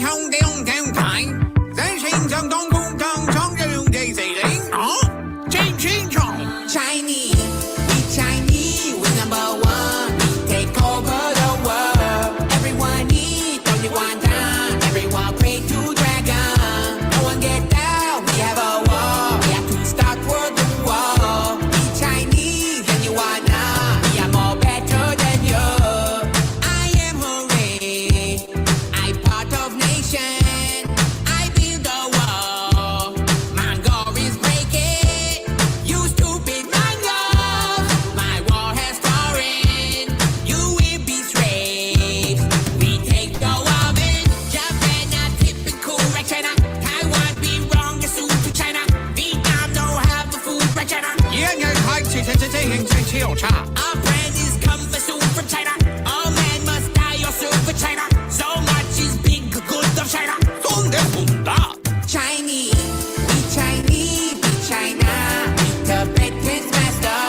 không đeo theo thải Thế sinh trong con cung trong trong cho đường dây dày lính Trên chiến trường Chinese, we Chinese, we number one We take over the world Everyone eat, only one time Everyone pray to dragon No one get down, we have a war We have to start world the war We Chinese, and you are not We are more better than you I am hooray I'm part of nation I build the wall Manga is breaking You stupid mangas My war has fallen You will be slaves We take the woman Japan not typical like China Taiwan be wrong is soon to China Vietnam don't have the food like China Yeah, yeah, hard to Our brand is coming soon from China All men must die or soon for China So much is big good of China Chinese, we Chinese, we China We Tibetan master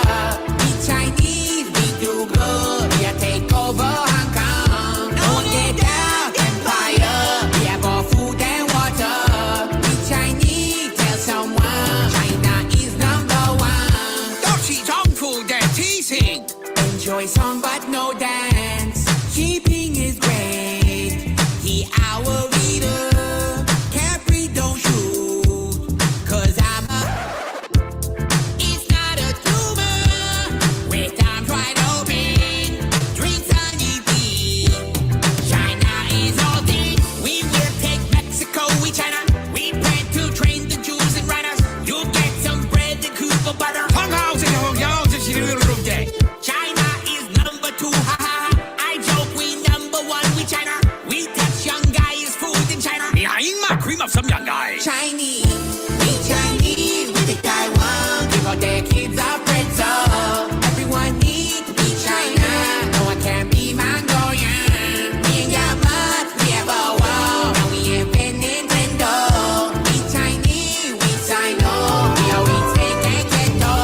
We Chinese, we do good We are take over Hong Kong No one get down, empire We have all food and water We Chinese, tell someone China is number one 都是政府的提醒 Enjoy song but no dance Keeping is great He our leader Capri don't shoot Cause I'm a It's not a tumor With arms wide open Drinks on EP China is all thing We will take Mexico, we China We plan to train the Jews and runners You'll get some bread and Cooper butter China is number two, ha ha ha I joke we number one, we China We touch young guys food in China 你係應乜 cream of 心人㗎 Chinese, we Chinese, we take Taiwan Give all their kids our friends up Everyone need to be China No one can be Mongolian Me and Yamat, we have a wall Now we invent Nintendo We Chinese, we Sino We always take and kendo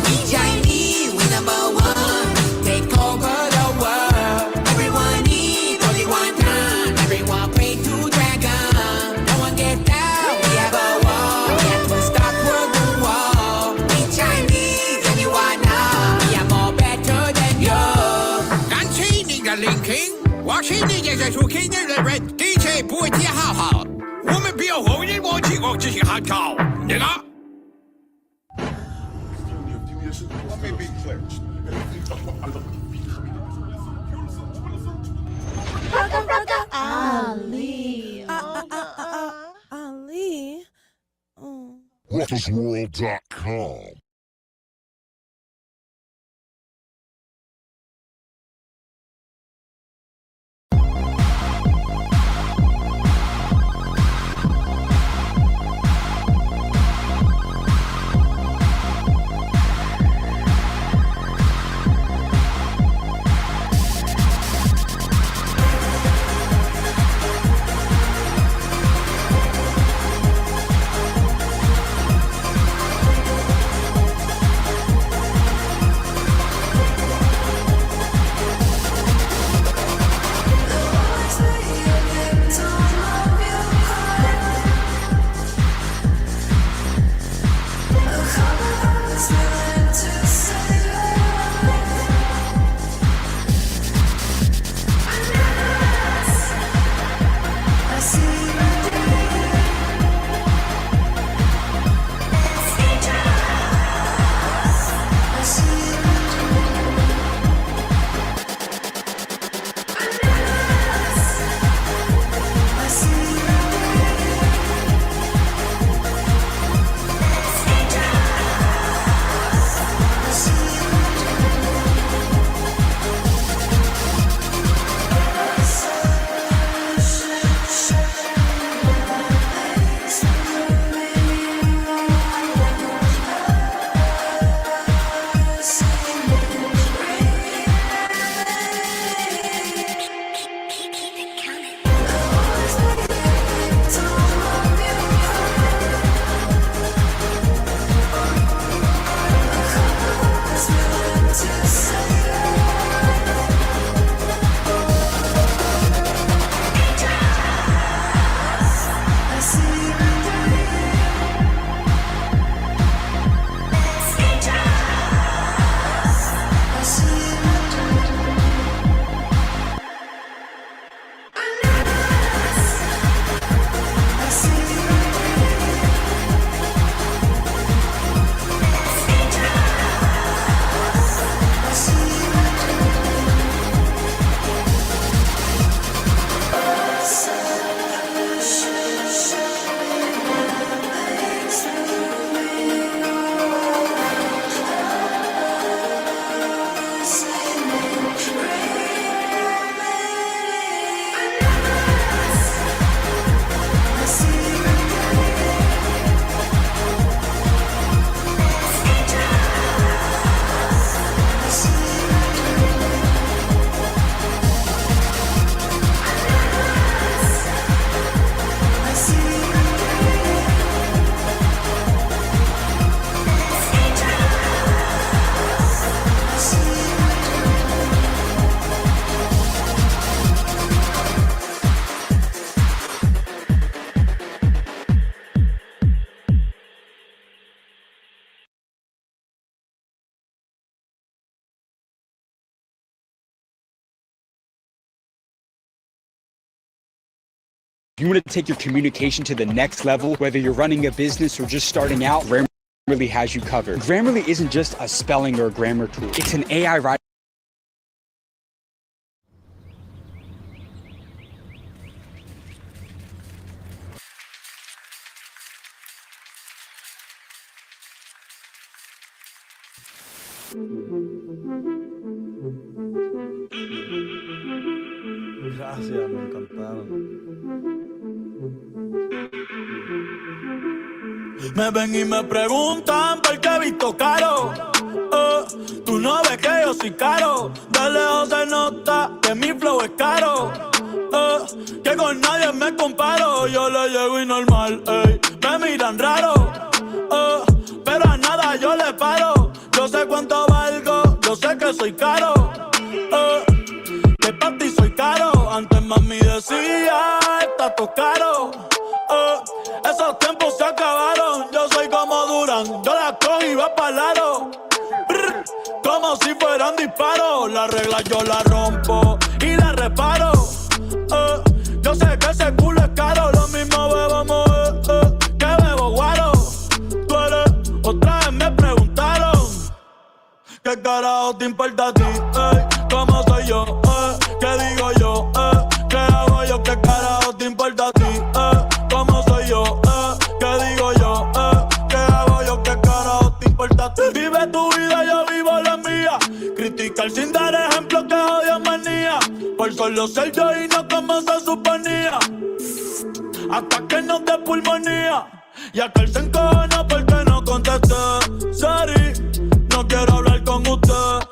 We Chinese, we number one Take over the world Everyone need only one time Everyone pray to dragon No one get down, we have a war We have to stop world the war We Chinese, and you are not We are more better than you 感谢你的聆听我是你也在收听的人的确不会太好我们不要后人忘记我这些喊口那个 Let me be clear. Ali. Ali. WhatIsWorld.com you want to take your communication to the next level, whether you're running a business or just starting out, Grammarly has you covered. Grammarly isn't just a spelling or a grammar tool. It's an AI writing. Gracias, me encantaron. Me ven y me preguntan por qué he visto caro. Tú no ves que yo soy caro. De lejos se nota que mi flow es caro. Que con nadie me comparo. Yo le llego y normal, ey. Me miran raro. Pero a nada yo le paro. Yo sé cuánto valgo, yo sé que soy caro. Que para ti soy caro. Antes mami decía, está todo caro. Esos tiempos se acabaron. Yo soy como Durán, yo la cojo y va pa'l aro. Como si fueran disparos. Las reglas yo las rompo y las reparo. Yo sé que ese culo es caro. Lo mismo bebamos que bebo guaro. Tú eres, otra vez me preguntaron ¿qué carajo te importa a ti? ¿Cómo soy yo? ¿Qué digo yo? ¿Qué hago yo? ¿Qué carajo te importa a ti? ¿Cómo soy yo? ¿Qué digo yo? ¿Qué hago yo? ¿Qué carajo te importa a ti? Vive tu vida, yo vivo la mía. Criticar sin dar ejemplo que odio manía. Por solo ser yo y no como se suponía. Hasta que no te pulmonía. Y aquel se encojona porque no contesté. Sorry, no quiero hablar con usted.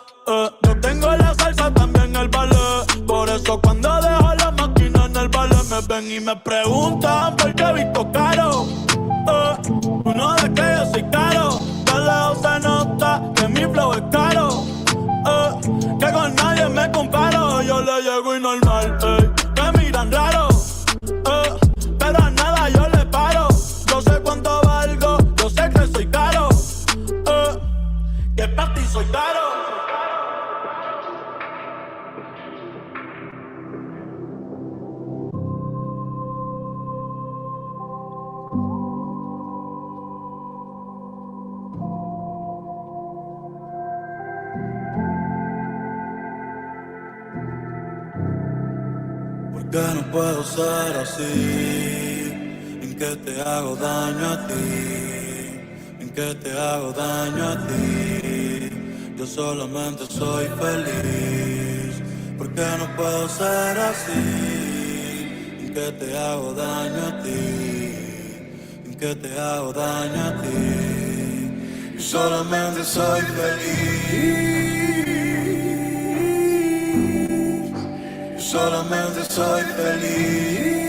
Yo tengo la salsa, también el ballet. Por eso cuando dejo la máquina en el ballet me ven y me preguntan por qué he visto caro. Uno de que yo soy caro. De lejos se nota que mi flow es caro. Que con nadie me comparo. Yo le llego y normal, me miran raro. Pero a nada yo le paro. Yo sé cuánto valgo, yo sé que soy caro. Que para ti soy caro. ¿Por qué no puedo ser así? ¿En qué te hago daño a ti? ¿En qué te hago daño a ti? Yo solamente soy feliz. ¿Por qué no puedo ser así? ¿En qué te hago daño a ti? ¿En qué te hago daño a ti? Yo solamente soy feliz. Solamente soy feliz.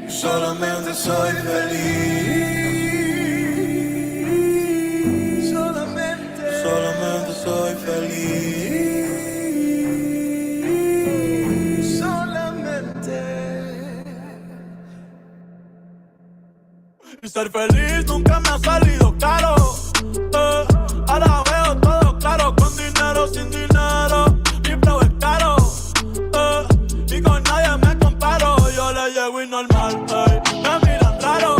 Solamente soy feliz. Solamente soy feliz. Solamente. Y ser feliz nunca me ha salido caro. Ahora veo todo claro, con dinero, sin dinero, mi flow es caro. Y con nadie me comparo, yo le llego y normal, me miran raro.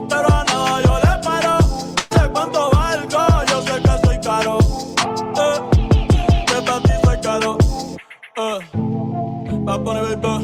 Pero a nada yo le paro. Sé cuánto valgo, yo sé que soy caro. Que para ti soy caro. Va a poner baby.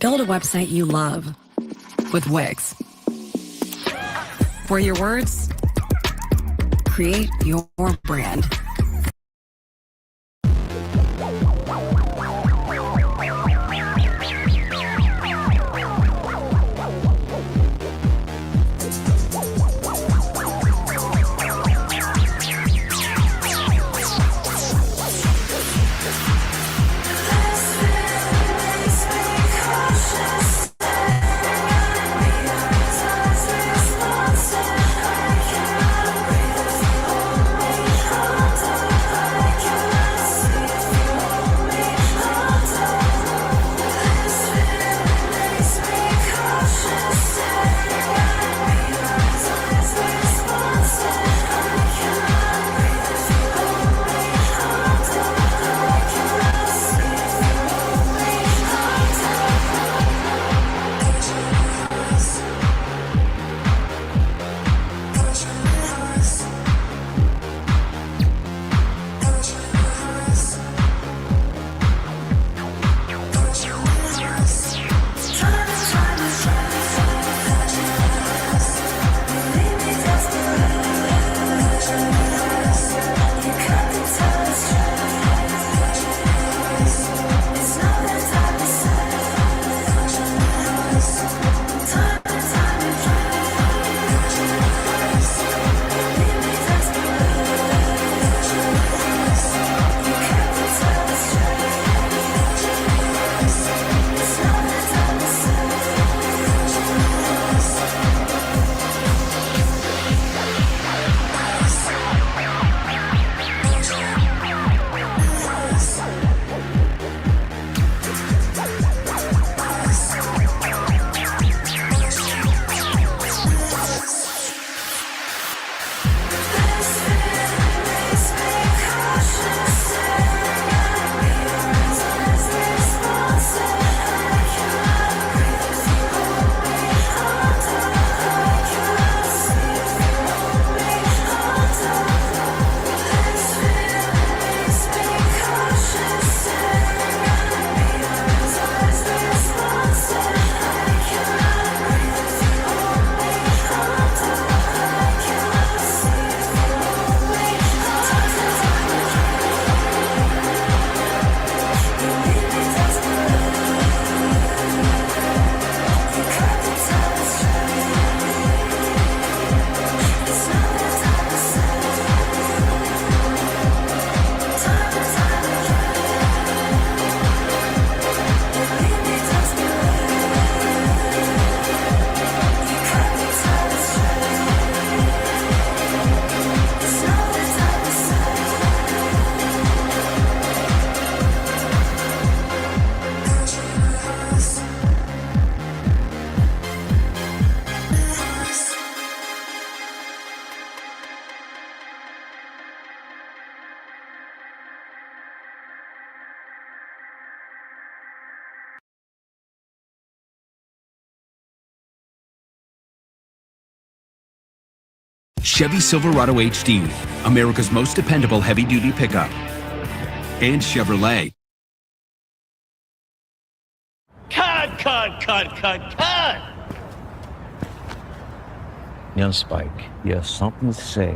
Build a website you love with Wix, where your words create your brand. Chevy Silverado HD, America's most dependable heavy-duty pickup. And Chevrolet. Cut! Young Spike, you have something to say.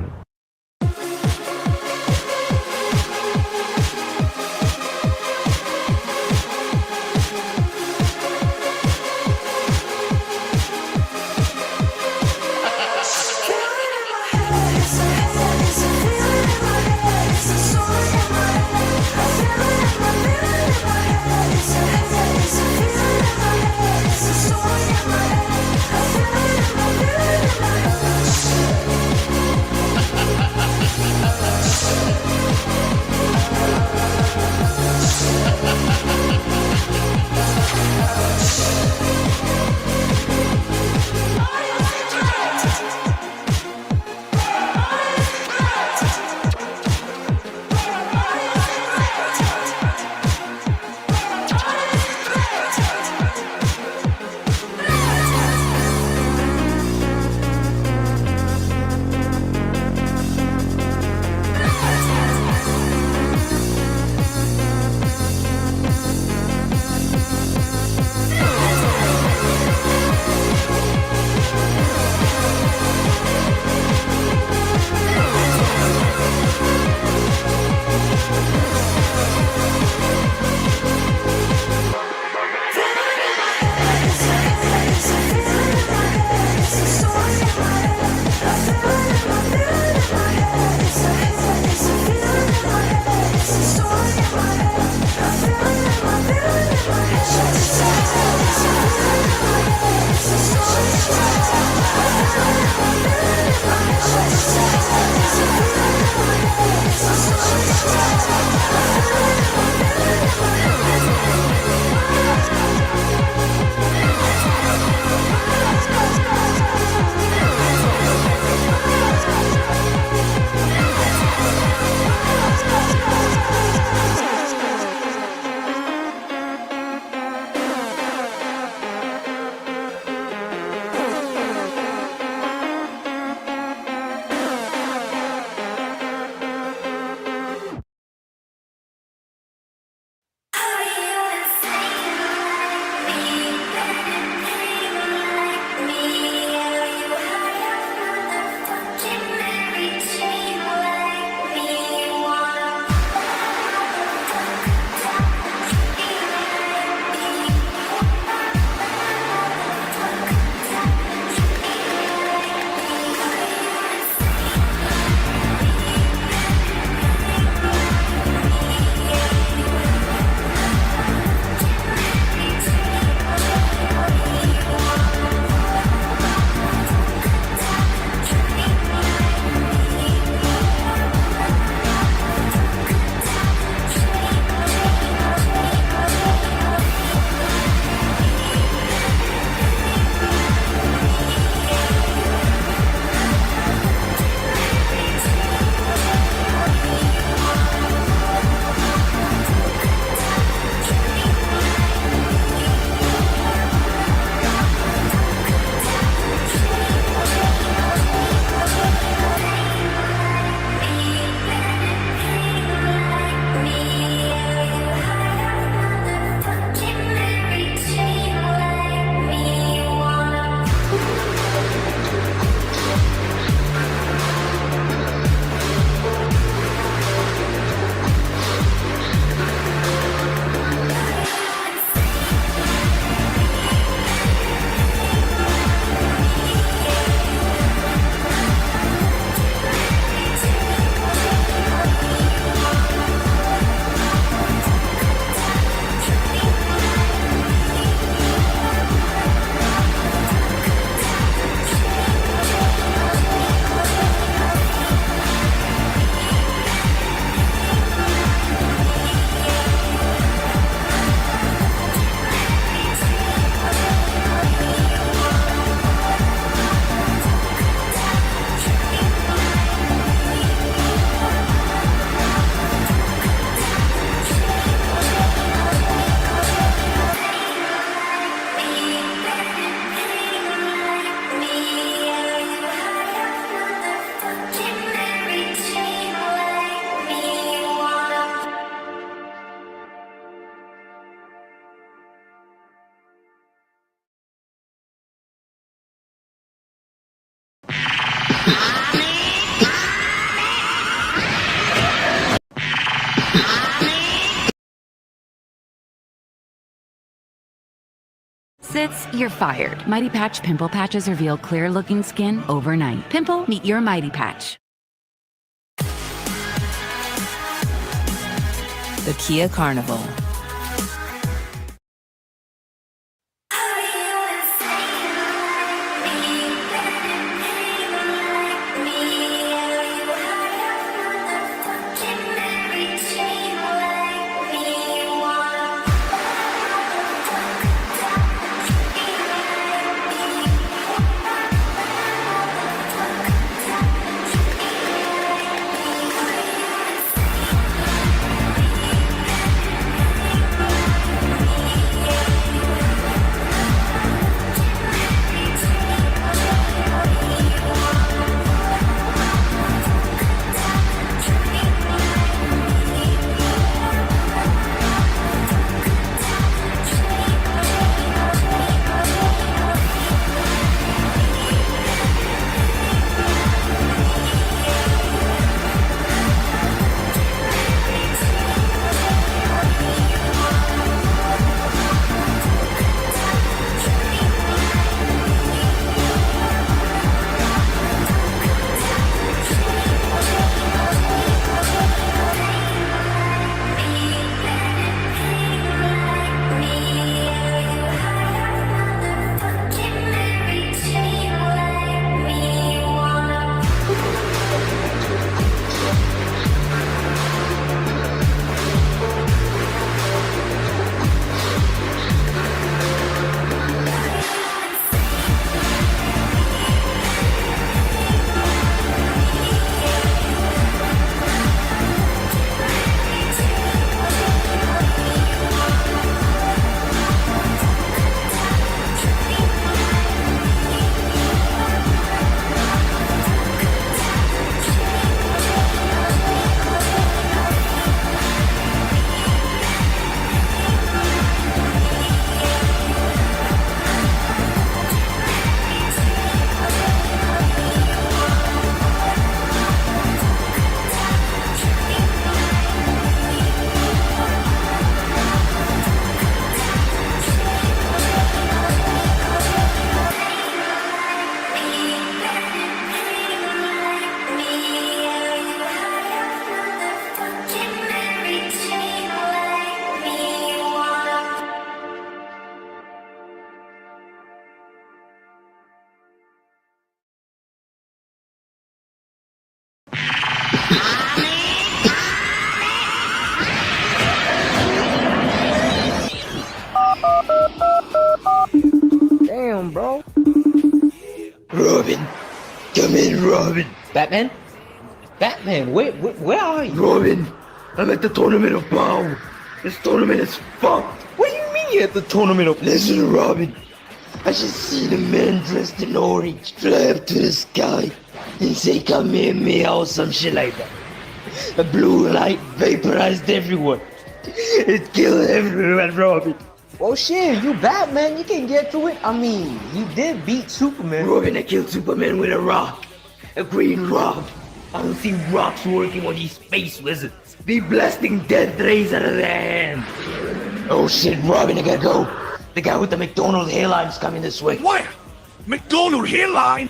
You're fired. Mighty Patch Pimple Patches reveal clear-looking skin overnight. Pimple, meet your Mighty Patch. The Kia Carnival. Damn, bro. Robin, come in, Robin. Batman? Batman, where are you? Robin, I'm at the Tournament of Power. This tournament is fucked. What do you mean you're at the Tournament of... Listen, Robin. I just see the man dressed in orange fly up to the sky and say, come here, me, or some shit like that. The blue light vaporized everyone. It killed everyone, Robin. Well, shit, you Batman, you can get through it. I mean, you did beat Superman. Robin, I killed Superman with a rock. A green rock. I don't see rocks working on these space wizards. They blasting death rays out of their hands. Oh shit, Robin, I gotta go. The guy with the McDonald's hairline's coming this way. What? McDonald hairline?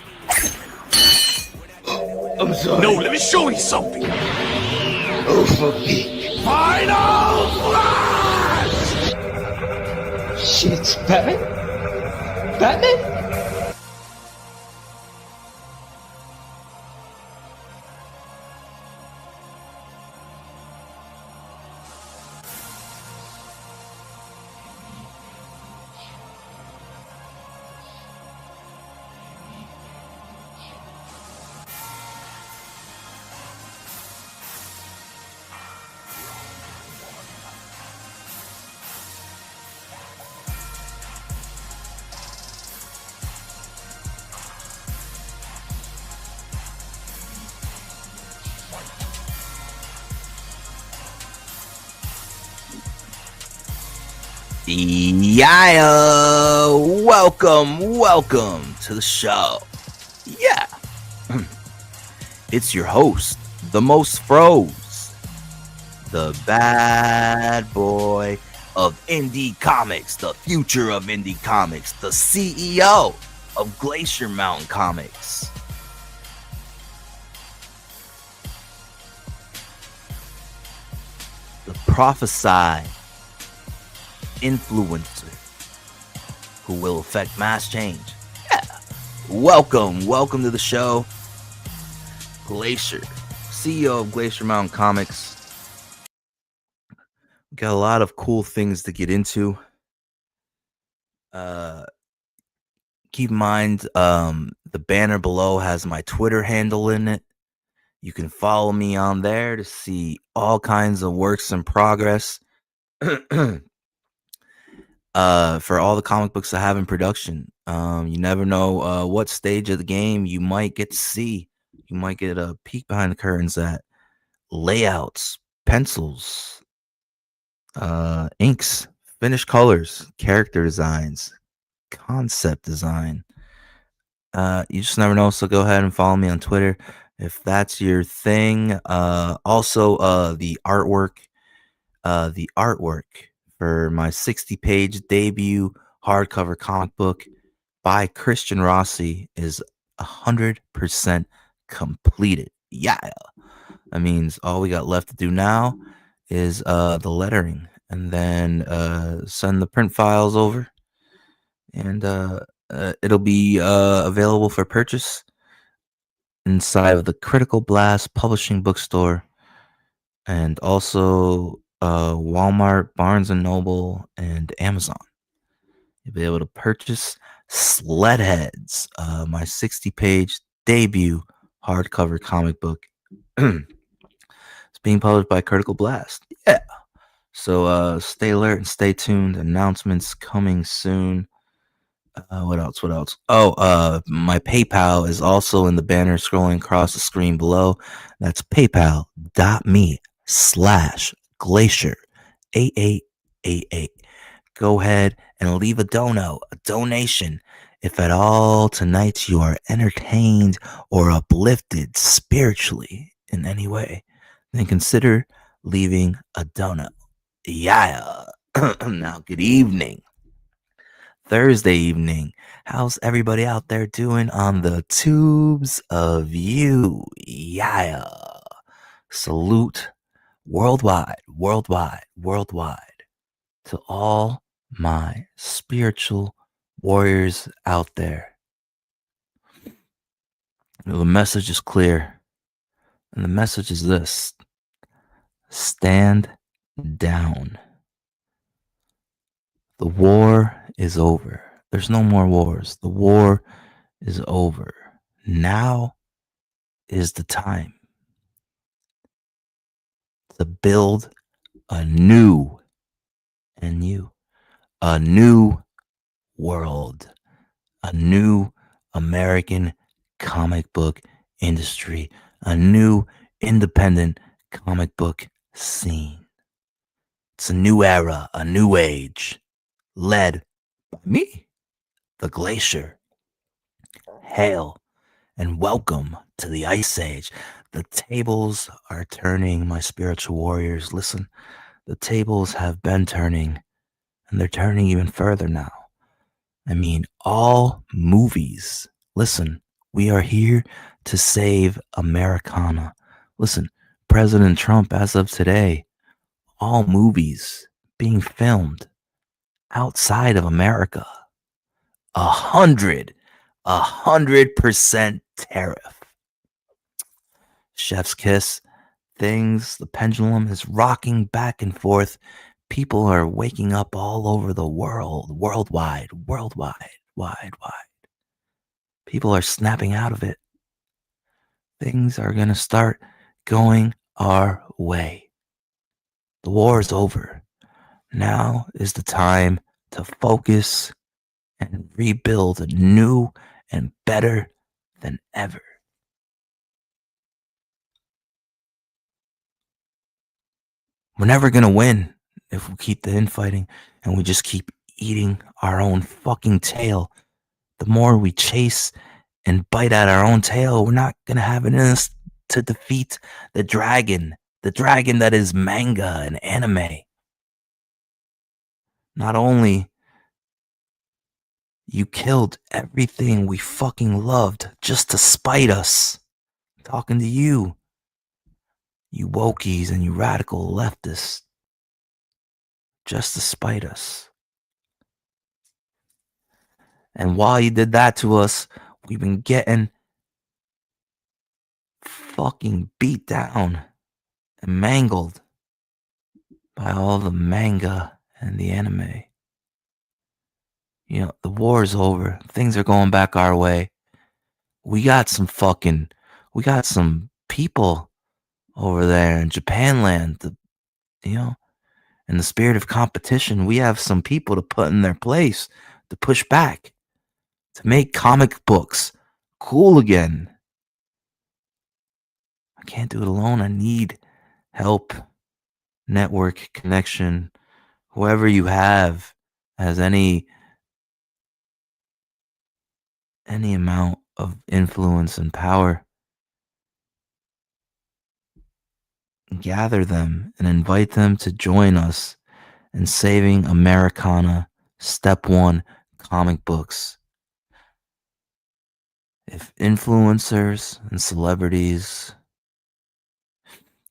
I'm sorry. No, let me show you something. Oh, fuck me. Final Flash! Shit, Batman? Batman? Yeah, welcome to the show. Yeah, it's your host, the most froze, the bad boy, of indie comics, the future of indie comics, the CEO of Glacier Mountain Comics. The prophesied influencer who will affect mass change. Yeah. Welcome to the show. Glacier, CEO of Glacier Mountain Comics. We got a lot of cool things to get into. Keep in mind, the banner below has my Twitter handle in it. You can follow me on there to see all kinds of works in progress. For all the comic books I have in production. You never know what stage of the game you might get to see. You might get a peek behind the curtains at layouts, pencils, inks, finished colors, character designs, concept design. You just never know, so go ahead and follow me on Twitter if that's your thing. Also, the artwork for my 60-page debut hardcover comic book by Christian Rossi is 100% completed. Yeah, that means all we got left to do now is the lettering, and then send the print files over, and it'll be available for purchase inside of the Critical Blast Publishing Bookstore, and also Walmart, Barnes & Noble, and Amazon. You'll be able to purchase Sledheads, my 60-page debut hardcover comic book. It's being published by Critical Blast. Yeah. So stay alert and stay tuned. Announcements coming soon. What else? Oh, my PayPal is also in the banner scrolling across the screen below. That's paypal.me/Glacier8888. Go ahead and leave a donation. If at all tonight you are entertained or uplifted spiritually in any way, then consider leaving a dono. Yeah. Now, good evening. Thursday evening. How's everybody out there doing on the tubes of you? Yeah. Salute worldwide to all my spiritual warriors out there. The message is clear, and the message is this: stand down. The war is over. There's no more wars. The war is over. Now is the time to build a new world, a new American comic book industry, a new independent comic book scene. It's a new era, a new age, led by me, the Glacier. Hail and welcome to the Ice Age. The tables are turning, my spiritual warriors. Listen, the tables have been turning, and they're turning even further now. I mean, all movies. Listen, we are here to save Americana. Listen, President Trump, as of today, all movies being filmed outside of America. 100% tariff. Chef's kiss. Things, the pendulum is rocking back and forth. People are waking up all over the world, worldwide. People are snapping out of it. Things are going to start going our way. The war is over. Now is the time to focus and rebuild new and better than ever. We're never going to win if we keep the infighting and we just keep eating our own fucking tail. The more we chase and bite at our own tail, we're not going to have it in us to defeat the dragon that is manga and anime. Not only you killed everything we fucking loved just to spite us. I'm talking to you, you wokies and you radical leftists, just to spite us. And while you did that to us, we've been getting fucking beat down and mangled by all the manga and the anime. You know, the war is over. Things are going back our way. We got some people over there in Japan land. In the spirit of competition, we have some people to put in their place, to push back, to make comic books cool again. I can't do it alone. I need help, network, connection, whoever you have has any amount of influence and power. Gather them and invite them to join us in saving Americana Step 1 comic books. If influencers and celebrities,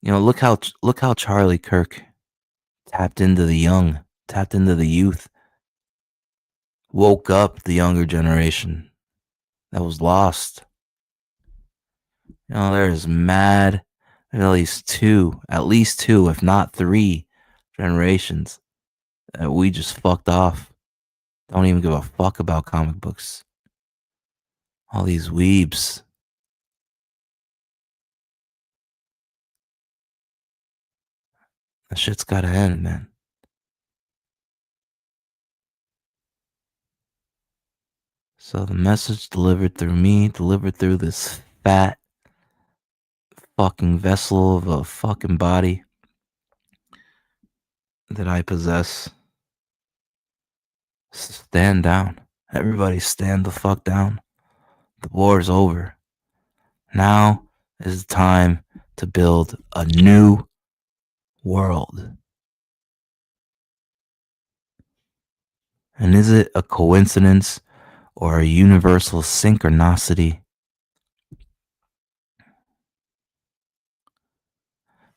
look how Charlie Kirk tapped into the young, tapped into the youth, woke up the younger generation that was lost. There's at least two, if not 3 generations that we just fucked off. Don't even give a fuck about comic books. All these weebs. That shit's gotta end, man. So the message delivered through me, delivered through this fat fucking vessel of a fucking body that I possess. Stand down. Everybody stand the fuck down. The war's over. Now is the time to build a new world. And is it a coincidence or a universal synchronicity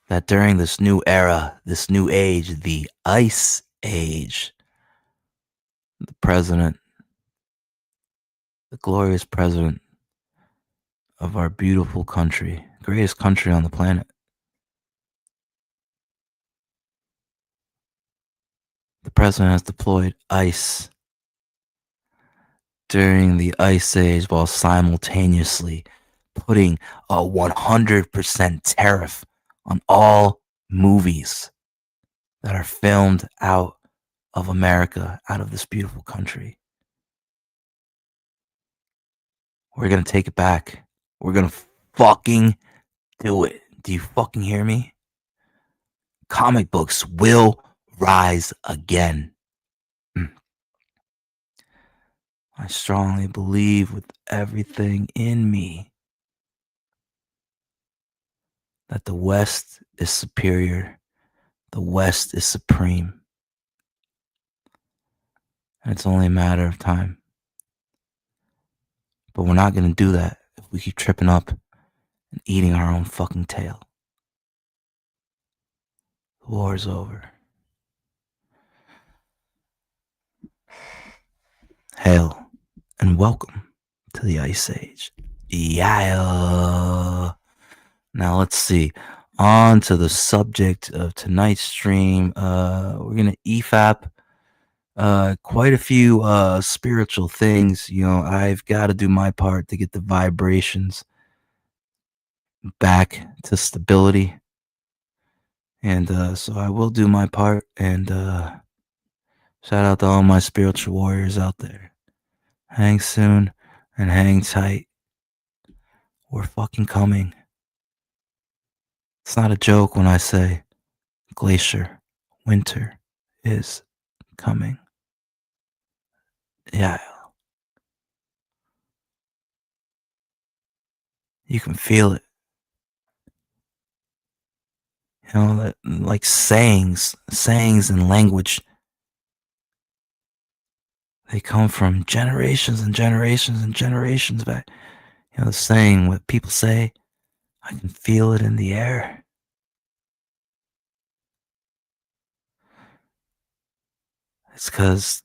that during this new era, this new age, the Ice Age, the president, the glorious president of our beautiful country, greatest country on the planet, the president has deployed ICE during the Ice Age while simultaneously putting a 100% tariff on all movies that are filmed out of America, out of this beautiful country. We're going to take it back. We're going to fucking do it. Do you fucking hear me? Comic books will rise again. I strongly believe with everything in me that the West is superior. The West is supreme. And it's only a matter of time. But we're not going to do that if we keep tripping up and eating our own fucking tail. The war is over. Hail and welcome to the Ice Age. Yeah. Now let's see. On to the subject of tonight's stream. We're gonna EFAP quite a few spiritual things. I've got to do my part to get the vibrations back to stability, and so I will do my part. And shout out to all my spiritual warriors out there. Hang soon and hang tight. We're fucking coming. It's not a joke when I say Glacier, winter is coming. Yeah. You can feel it. Like sayings and language They come from generations and generations and generations back. You know, the saying, what people say, I can feel it in the air. It's because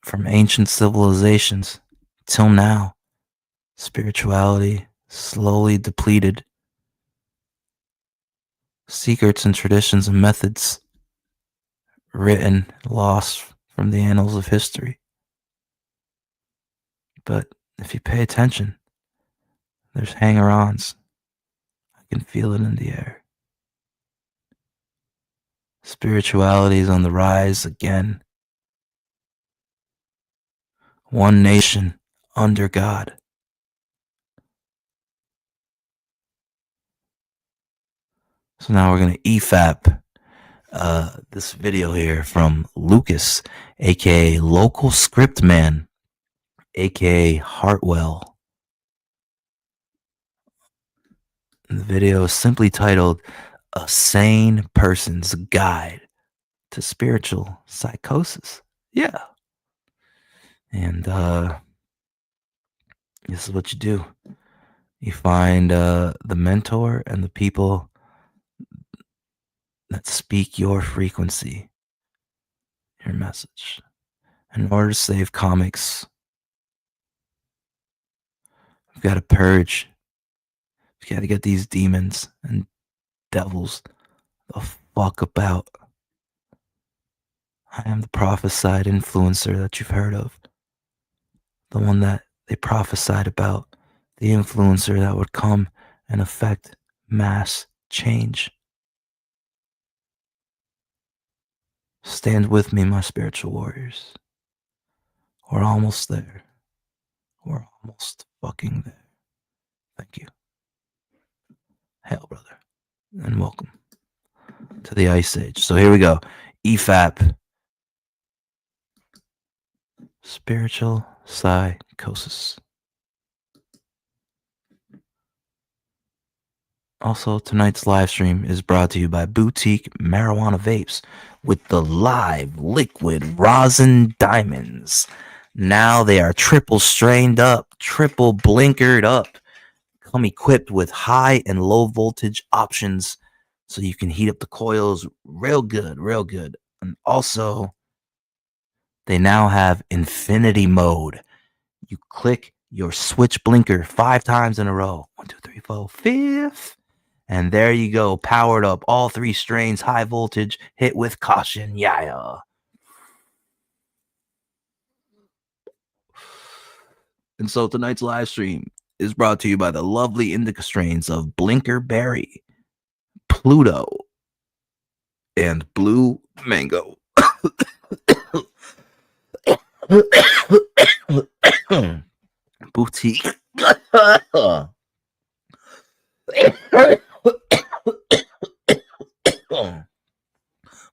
from ancient civilizations till now, spirituality slowly depleted. Secrets and traditions and methods written, lost from the annals of history. But if you pay attention, there's hanger-ons. I can feel it in the air. Spirituality is on the rise again. One nation under God. So now we're going to EFAP this video here from Lucas, aka Local Script Man, aka Hartwell. The video is simply titled A Sane Person's Guide to Spiritual Psychosis. Yeah. And this is what you do. You find the mentor and the people that speak your frequency, your message. In order to save comics, we've got to purge. We've got to get these demons and devils the fuck about. I am the prophesied influencer that you've heard of. The one that they prophesied about. The influencer that would come and affect mass change. Stand with me, my spiritual warriors. We're almost there. We're almost fucking there. Thank you. Hail, brother. And welcome to the Ice Age. So here we go. EFAP. Spiritual psychosis. Also, tonight's live stream is brought to you by Boutique Marijuana Vapes with the live liquid rosin diamonds. Now they are triple strained up, triple blinkered up, come equipped with high and low voltage options so you can heat up the coils real good, real good. And also, they now have infinity mode. You click your switch blinker 5 times in a row. 1, 2, 3, 4, 5th. And there you go, powered up, all 3 strains, high voltage, hit with caution, yeah. And so tonight's live stream is brought to you by the lovely indica strains of Blinker Berry, Pluto, and Blue Mango. Boutique.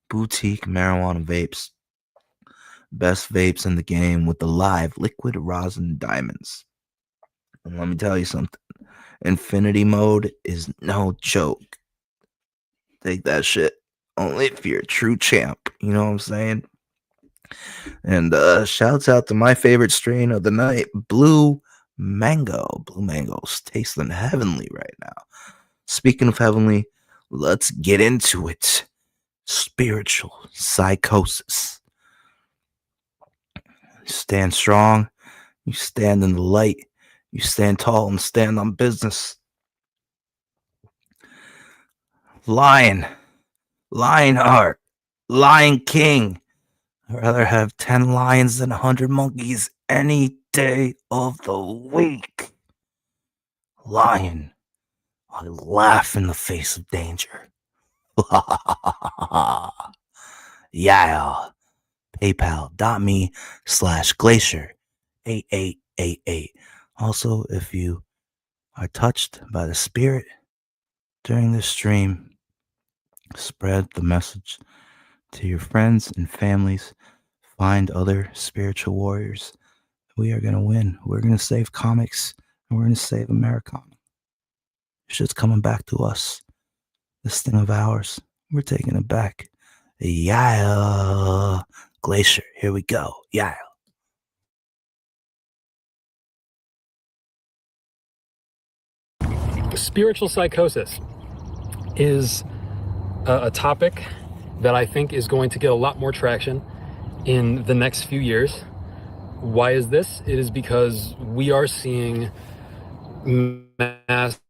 Boutique marijuana vapes. Best vapes in the game with the live liquid rosin diamonds. And let me tell you something. Infinity mode is no joke. Take that shit. Only if you're a true champ. You know what I'm saying? And shouts out to my favorite strain of the night, Blue Mango. Blue Mango's tasting heavenly right now. Speaking of heavenly, let's get into it. Spiritual psychosis. Stand strong. You stand in the light. You stand tall and stand on business. Lion. Lionheart. Lion King. I'd rather have 10 lions than 100 monkeys any day of the week. Lion. I laugh in the face of danger. Yeah. PayPal.me/Glacier 8888. Also, if you are touched by the spirit during this stream, spread the message to your friends and families. Find other spiritual warriors. We are going to win. We're going to save comics, and we're going to save Americana. Shit's coming back to us. This thing of ours, we're taking it back. Yeah. Glacier, here we go. Yeah. Spiritual psychosis is a topic that I think is going to get a lot more traction in the next few years. Why is this? It is because we are seeing mass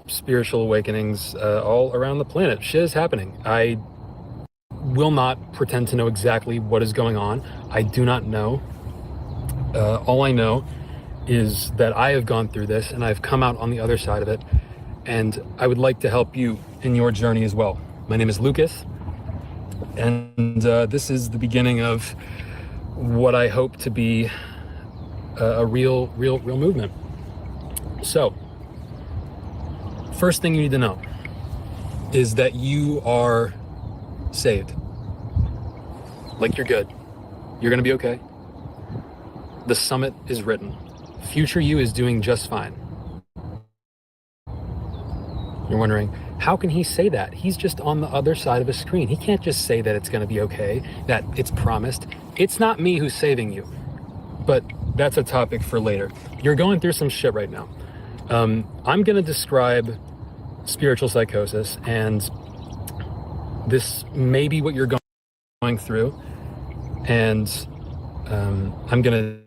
spiritual awakenings all around the planet. Shit is happening. I will not pretend to know exactly what is going on. I do not know. All I know is that I have gone through this and I've come out on the other side of it, and I would like to help you in your journey as well. My name is Lucas, and this is the beginning of what I hope to be a real movement. So, first thing you need to know is that you are saved. Like, you're good. You're gonna be okay. The summit is written. Future you is doing just fine. You're wondering, how can he say that? He's just on the other side of a screen. He can't just say that it's gonna be okay, that it's promised. It's not me who's saving you, but that's a topic for later. You're going through some shit right now. I'm gonna describe spiritual psychosis, and this may be what you're going through, and I'm gonna...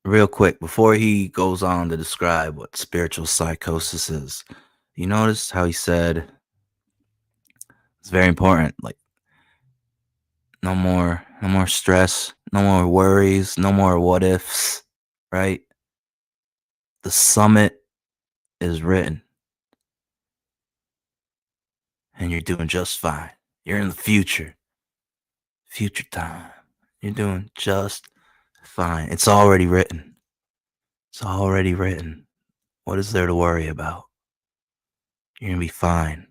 Real quick, before he goes on to describe what spiritual psychosis is, you notice how he said it's very important, like no more stress, no more worries, no more what ifs, right? The summit is written. And you're doing just fine. You're in the future time. You're doing just fine. It's already written. It's already written. What is there to worry about? You're going to be fine.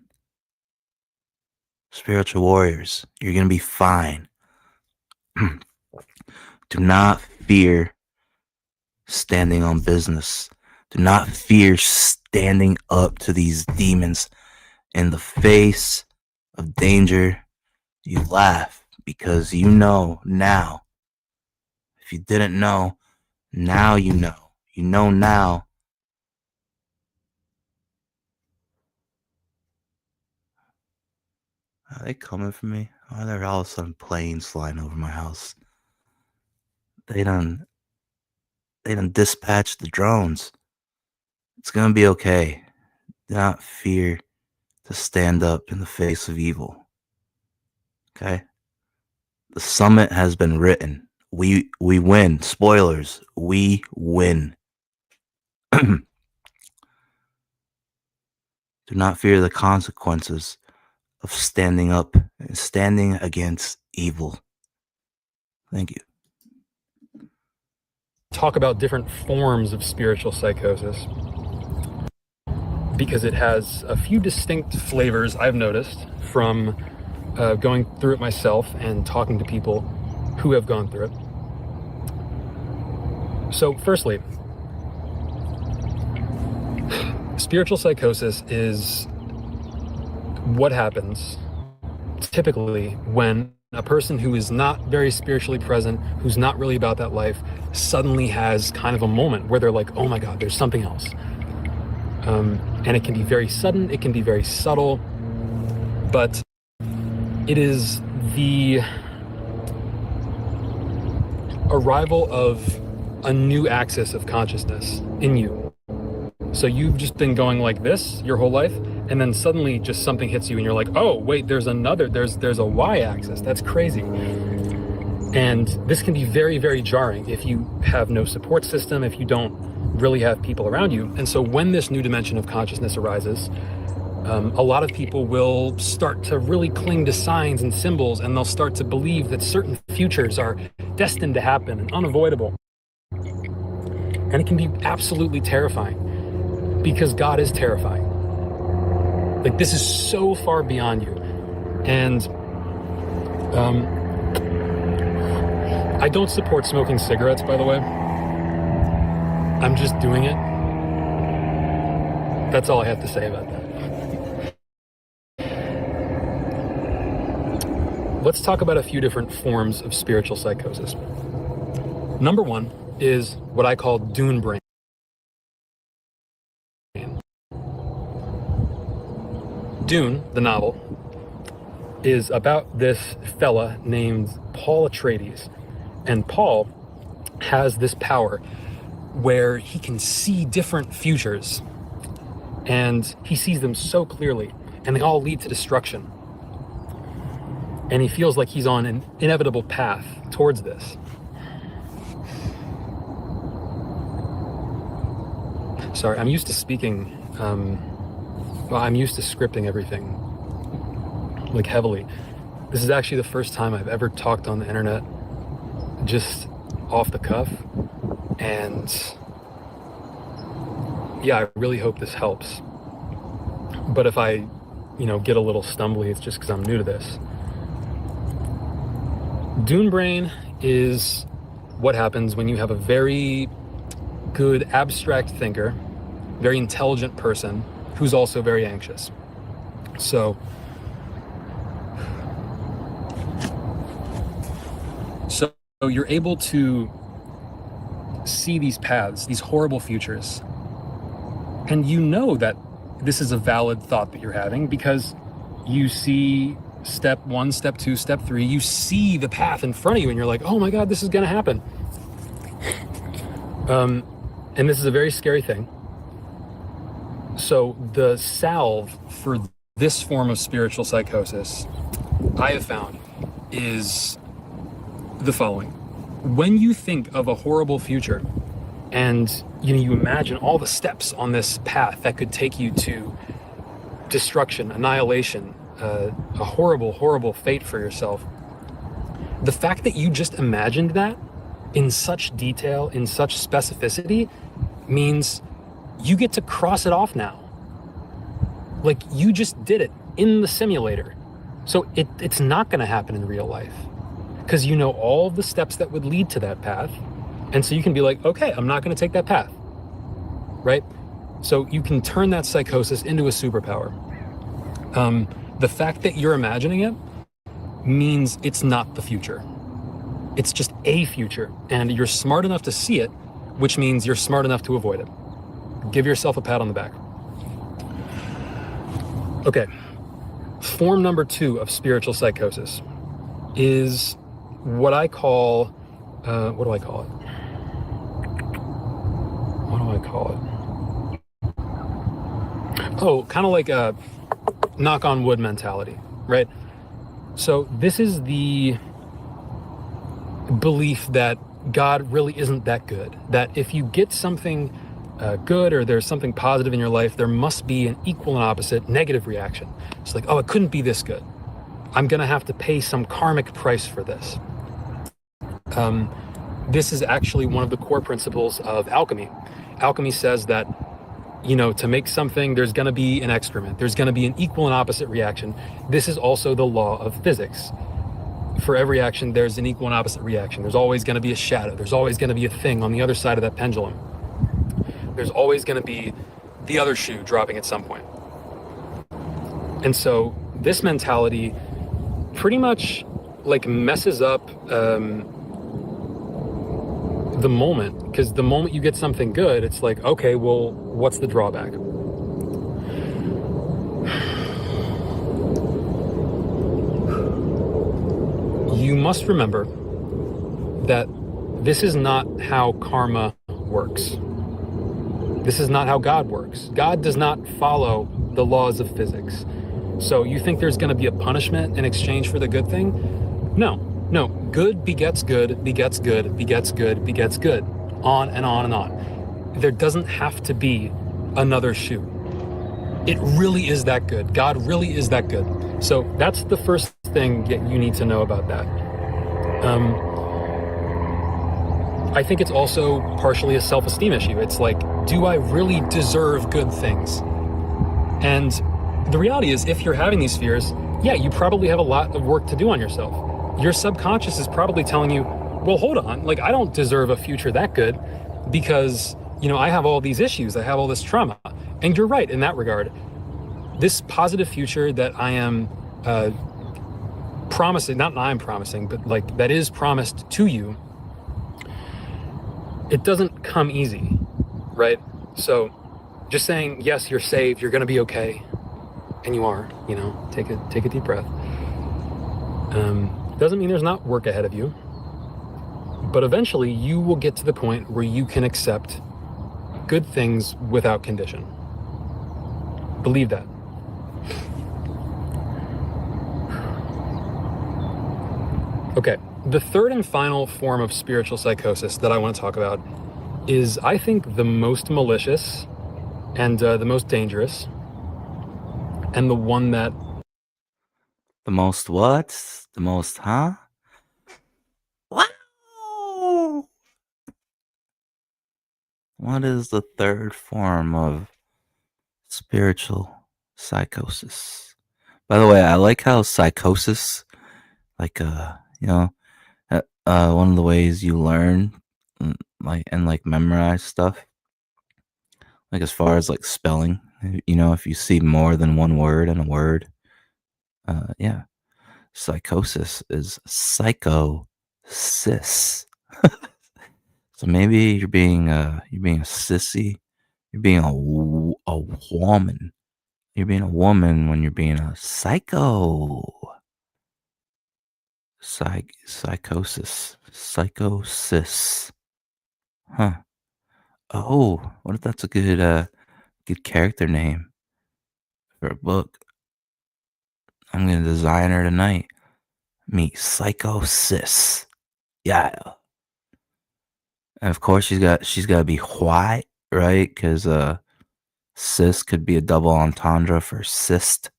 Spiritual warriors, you're going to be fine. Do not fear standing on business. Do not fear standing up to these demons in the face of danger. You laugh because you know now. If you didn't know, now you know. You know now. Are they coming for me? Why are there all of a sudden planes flying over my house? They done dispatched the drones. It's gonna be okay. Do not fear to stand up in the face of evil. Okay? The summit has been written. We win. Spoilers. We win. Do not fear the consequences of standing up and standing against evil. Thank you. Talk about different forms of spiritual psychosis, because it has a few distinct flavors I've noticed from going through it myself and talking to people who have gone through it. So firstly, spiritual psychosis is what happens typically when a person who is not very spiritually present, who's not really about that life, suddenly has kind of a moment where they're like, oh my God, there's something else. And it can be very sudden, it can be very subtle, but it is the arrival of a new axis of consciousness in you. So you've just been going like this your whole life, and then suddenly just something hits you and you're like, oh wait, there's a y-axis. That's crazy. And this can be very, very jarring if you have no support system, if you don't really have people around you. And so when this new dimension of consciousness arises, a lot of people will start to really cling to signs and symbols, and they'll start to believe that certain futures are destined to happen and unavoidable. And it can be absolutely terrifying, because God is terrifying. Like, this is so far beyond you. And I don't support smoking cigarettes, by the way. I'm just doing it. That's all I have to say about that. Let's talk about a few different forms of spiritual psychosis. Number one is what I call dune brain. Dune, the novel, is about this fella named Paul Atreides. And Paul has this power where he can see different futures. And he sees them so clearly, and they all lead to destruction. And he feels like he's on an inevitable path towards this. Sorry, I'm used to speaking, I'm used to scripting everything, like heavily. This is actually the first time I've ever talked on the internet, just off the cuff. And yeah, I really hope this helps. But if I, get a little stumbly, it's just because I'm new to this. Dune brain is what happens when you have a very good abstract thinker, very intelligent person who's also very anxious. So you're able to see these paths, these horrible futures, and you know that this is a valid thought that you're having because you see step 1, step 2, step 3, you see the path in front of you and you're like, oh my God, this is gonna happen. And this is a very scary thing. So the salve for this form of spiritual psychosis, I have found, is the following. When you think of a horrible future and you imagine all the steps on this path that could take you to destruction, annihilation, a horrible, horrible fate for yourself, the fact that you just imagined that in such detail, in such specificity, means you get to cross it off now. Like, you just did it in the simulator. So it's not going to happen in real life because you know all the steps that would lead to that path. And so you can be like, okay, I'm not going to take that path, right? So you can turn that psychosis into a superpower. The fact that you're imagining it means it's not the future. It's just a future, and you're smart enough to see it, which means you're smart enough to avoid it. Give yourself a pat on the back. Okay, form number 2 of spiritual psychosis is what I call, what do I call it? Oh, kind of like a knock on wood mentality, right? So this is the belief that God really isn't that good, that if you get something good or there's something positive in your life, there must be an equal and opposite negative reaction. It's like, oh, it couldn't be this good. I'm gonna have to pay some karmic price for this. This is actually one of the core principles of alchemy. Alchemy says that, to make something, there's gonna be an excrement. There's gonna be an equal and opposite reaction. This is also the law of physics. For every action, there's an equal and opposite reaction. There's always gonna be a shadow. There's always gonna be a thing on the other side of that pendulum. There's always gonna be the other shoe dropping at some point. And so this mentality pretty much like messes up the moment, because the moment you get something good, it's like, okay, well, what's the drawback? You must remember that this is not how karma works. This is not how God works. God does not follow the laws of physics. So you think there's going to be a punishment in exchange for the good thing? No. Good begets good, begets good, begets good, begets good. On and on and on. There doesn't have to be another shoe. It really is that good. God really is that good. So that's the first thing that you need to know about that. I think it's also partially a self-esteem issue. It's like, do I really deserve good things? And the reality is, if you're having these fears, yeah, you probably have a lot of work to do on yourself. Your subconscious is probably telling you, well, hold on, like, I don't deserve a future that good because, I have all these issues, I have all this trauma. And you're right in that regard. This positive future that I am promising, not I'm promising, but like that is promised to you, it doesn't come easy, right? So just saying, yes, you're saved, you're gonna be okay, and you are, take a deep breath. Doesn't mean there's not work ahead of you, but eventually you will get to the point where you can accept good things without condition. Believe that. Okay, the third and final form of spiritual psychosis that I want to talk about is, I think, the most malicious and the most dangerous, and the one that... The most what? The most, huh? Wow! What is the third form of spiritual psychosis? By the way, I like how psychosis, like, one of the ways you learn, and memorize stuff, like as far as like spelling, if you see more than one word in a word, yeah, psychosis is psychosis. So maybe you're being a sissy, you're being a woman, you're being a woman when you're being a psycho. Psychosis. Huh. Oh, what if that's a good character name for a book? I'm gonna design her tonight. Meet Psychosis. Yeah. And of course she's got to be white, right? Because cis could be a double entendre for cyst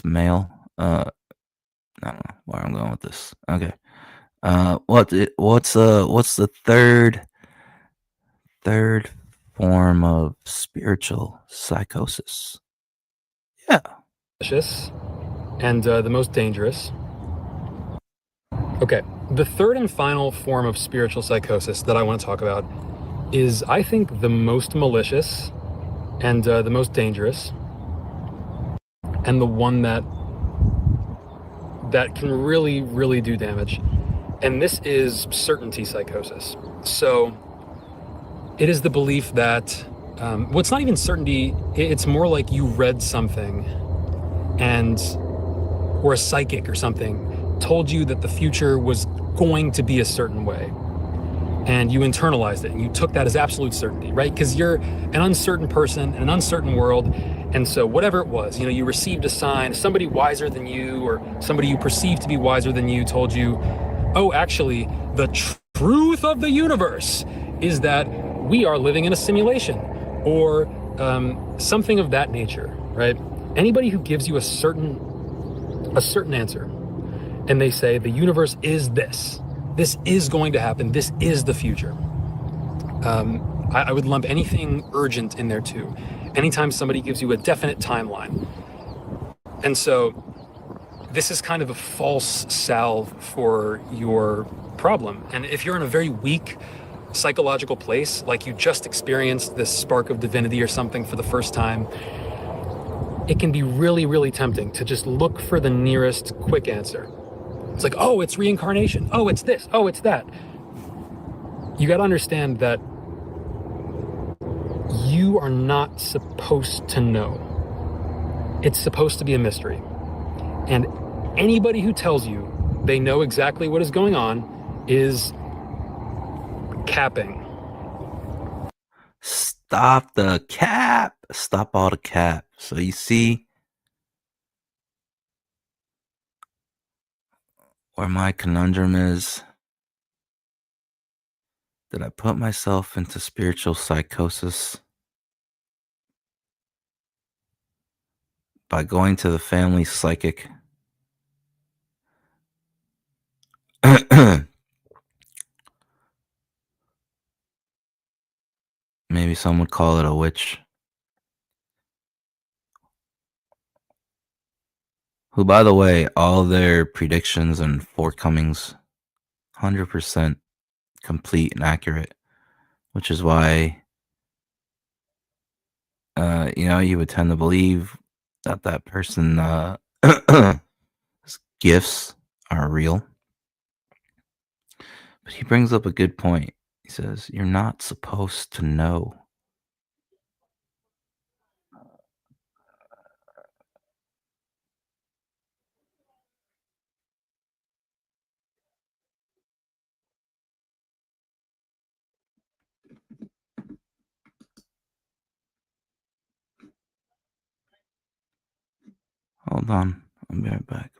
male. I don't know where I'm going with this. Okay. What's the third form of spiritual psychosis? Yeah. Malicious and the most dangerous. Okay, the third and final form of spiritual psychosis that I want to talk about is, I think, the most malicious and the most dangerous, and the one that can really, really do damage. And this is certainty psychosis. So it is the belief that, well, it's not even certainty, it's more like you read something or a psychic or something told you that the future was going to be a certain way, and you internalized it and you took that as absolute certainty, right? Because you're an uncertain person in an uncertain world, and so whatever it was, you received a sign, somebody wiser than you or somebody you perceived to be wiser than you told you, oh, actually, the truth of the universe is that we are living in a simulation, or something of that nature, right? Anybody who gives you a certain answer, and they say the universe is this is going to happen, this is the future. I would lump anything urgent in there too. Anytime somebody gives you a definite timeline. And so this is kind of a false salve for your problem. And if you're in a very weak psychological place, like you just experienced this spark of divinity or something for the first time, it can be really, really tempting to just look for the nearest quick answer. It's like, oh, it's reincarnation. Oh, it's this. Oh, it's that. You got to understand that you are not supposed to know. It's supposed to be a mystery. And anybody who tells you they know exactly what is going on is capping. Stop the cap. Stop all the cap. So you see where my conundrum is? Did I put myself into spiritual psychosis by going to the family psychic? Maybe some would call it a witch. Who, by the way, all their predictions and forthcomings, 100% complete and accurate, which is why, you would tend to believe that person, gifts are real. But he brings up a good point. He says, you're not supposed to know. Hold on. I'll be right back.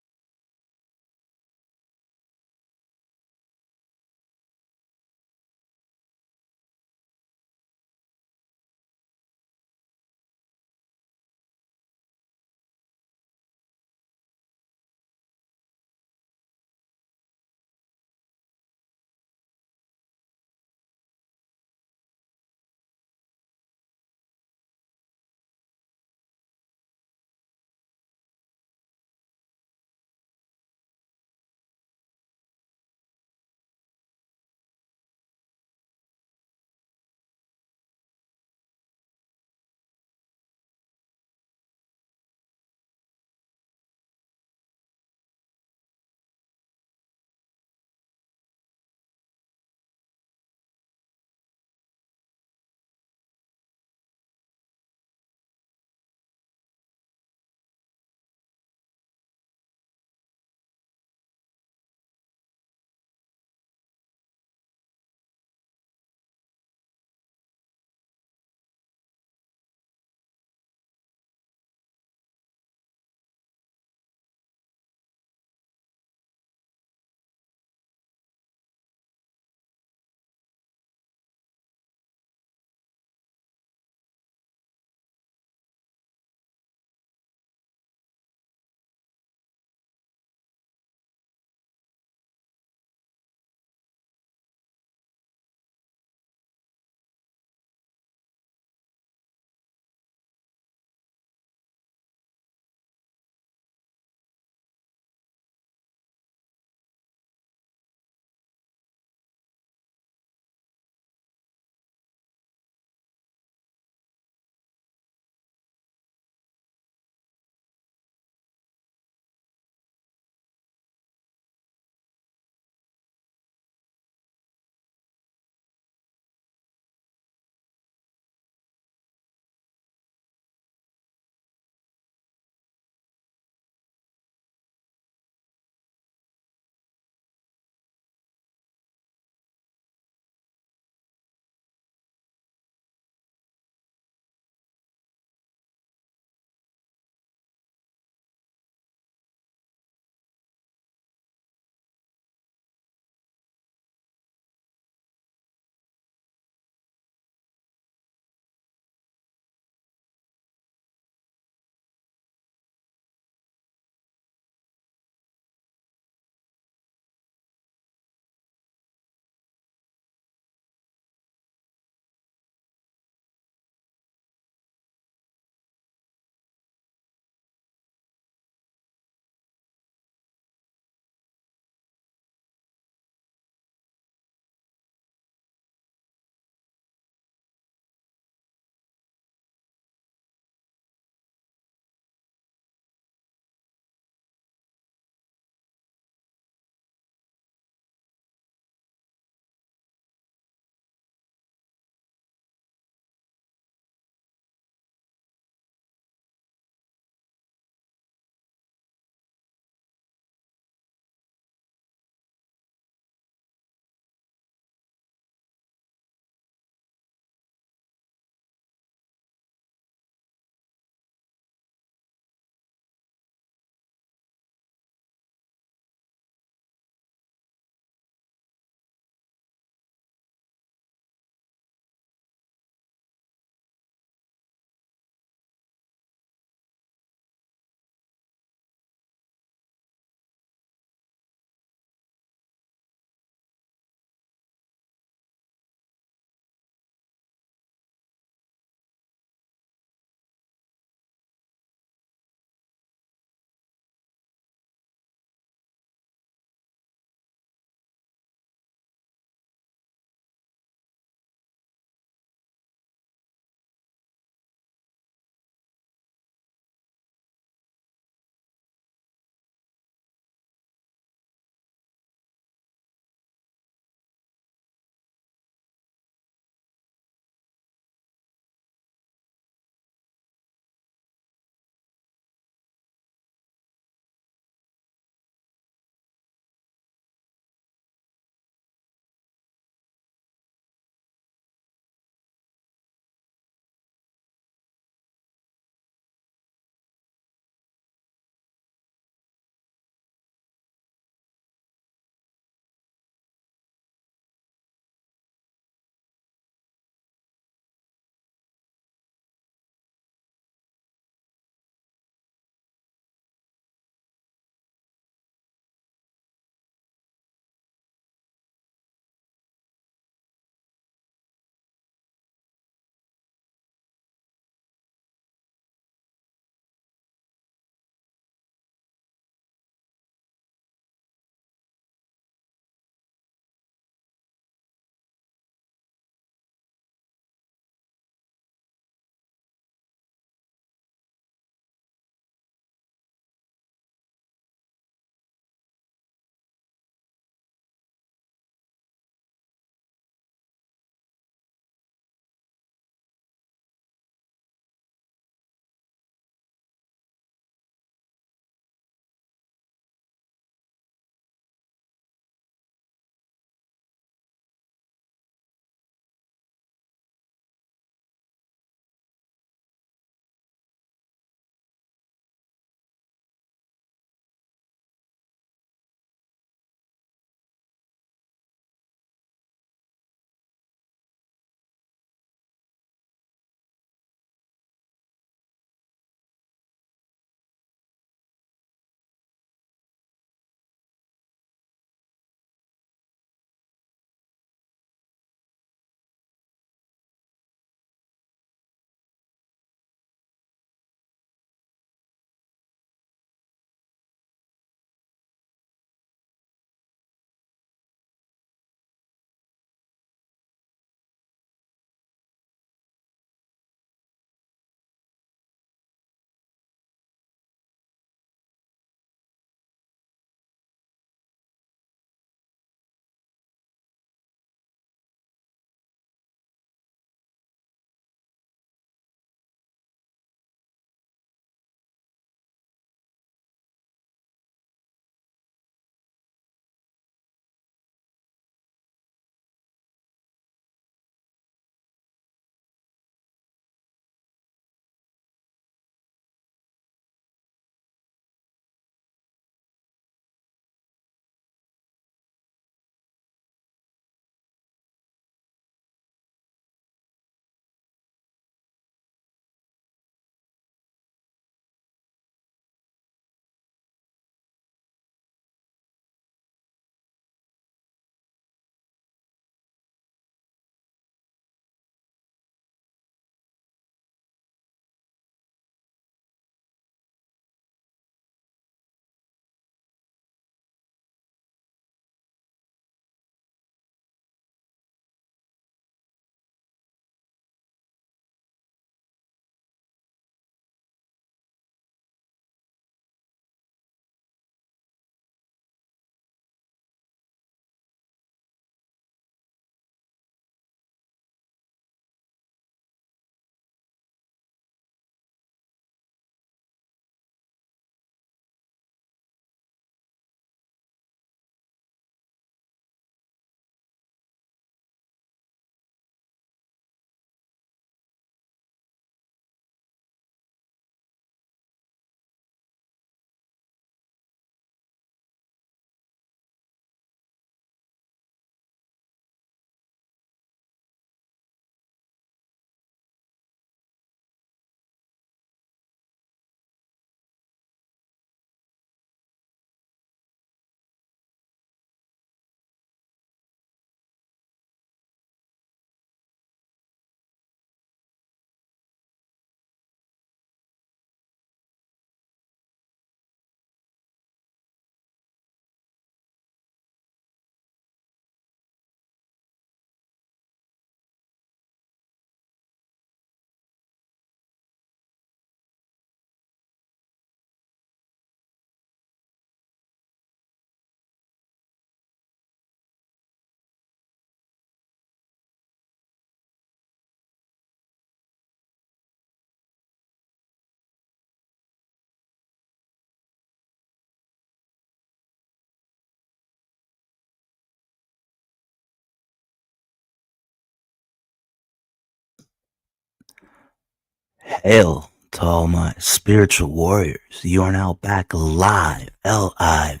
Hail to all my spiritual warriors. You are now back live, Live,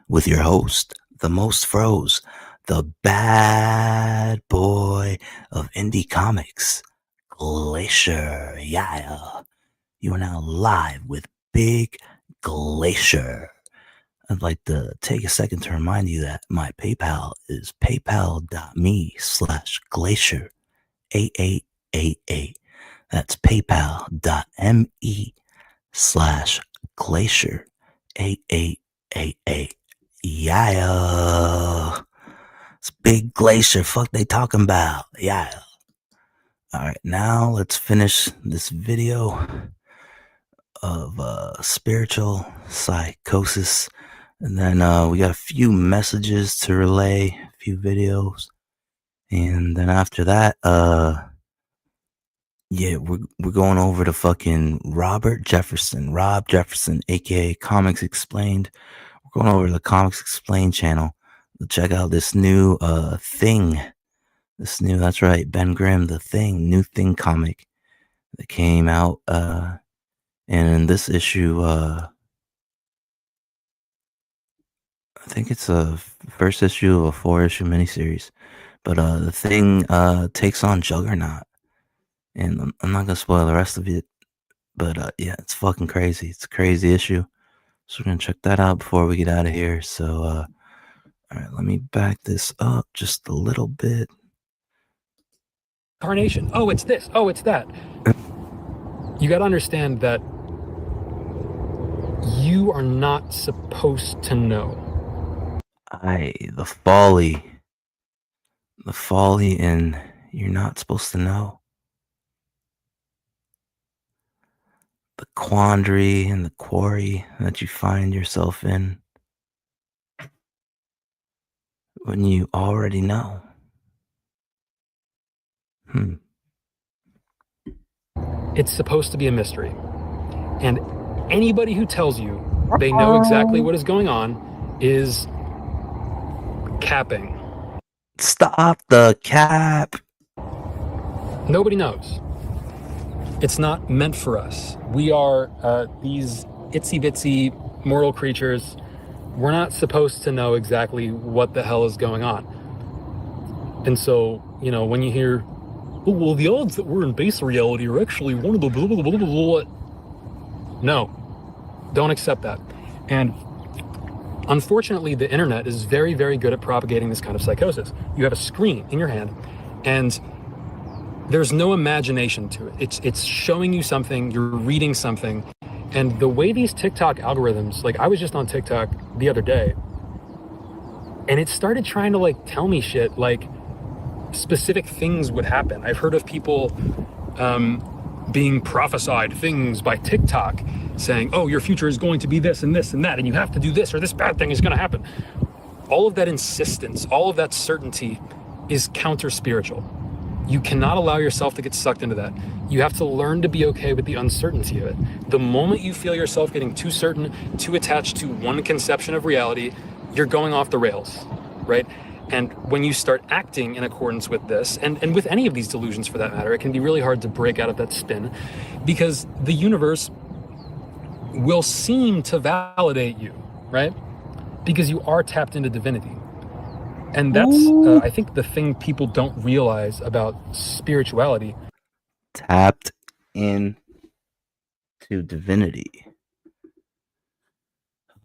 with your host, the most froze, the bad boy of indie comics, Glacier. Yeah. You are now live with Big Glacier. I'd like to take a second to remind you that my PayPal is paypal.me/glacier8888. That's paypal.me/glacier8888. Yeah. It's Big Glacier. Fuck they talking about. Yeah. Alright, now let's finish this video of spiritual psychosis. And then we got a few messages to relay, a few videos. And then after that, yeah, we're going over to fucking Rob Jefferson, aka Comics Explained. We're going over to the Comics Explained channel to check out this new thing. That's right, Ben Grimm, The Thing, new Thing comic that came out. And in this issue, I think it's a first issue of a 4-issue miniseries. But The Thing takes on Juggernaut. And I'm not going to spoil the rest of it. But yeah, it's fucking crazy. It's a crazy issue. So we're going to check that out before we get out of here. So, all right, let me back this up just a little bit. Carnation. Oh, it's this. Oh, it's that. You got to understand that you are not supposed to know. The folly in you're not supposed to know. The quandary and the quarry that you find yourself in when you already know. It's supposed to be a mystery. And anybody who tells you they know exactly what is going on is capping. Stop the cap. Nobody knows. It's not meant for us. We are these itsy bitsy mortal creatures. We're not supposed to know exactly what the hell is going on. And so, you know, when you hear, oh, well, the odds that we're in base reality are actually one of the blah, blah, blah, blah, blah. No, don't accept that. And unfortunately, the internet is very, very good at propagating this kind of psychosis. You have a screen in your hand, and there's no imagination to it. It's showing you something, you're reading something, and the way these TikTok algorithms, like I was just on TikTok the other day, and it started trying to like tell me shit, like specific things would happen. I've heard of people being prophesied things by TikTok saying, oh, your future is going to be this and this and that, and you have to do this or this bad thing is going to happen. All of that insistence, all of that certainty is counter-spiritual. You cannot allow yourself to get sucked into that. You have to learn to be okay with the uncertainty of it. The moment you feel yourself getting too certain, too attached to one conception of reality, you're going off the rails, right? And when you start acting in accordance with this, and with any of these delusions for that matter, it can be really hard to break out of that spin because the universe will seem to validate you, right? Because you are tapped into divinity. And that's, I think, the thing people don't realize about spirituality. Tapped in to divinity.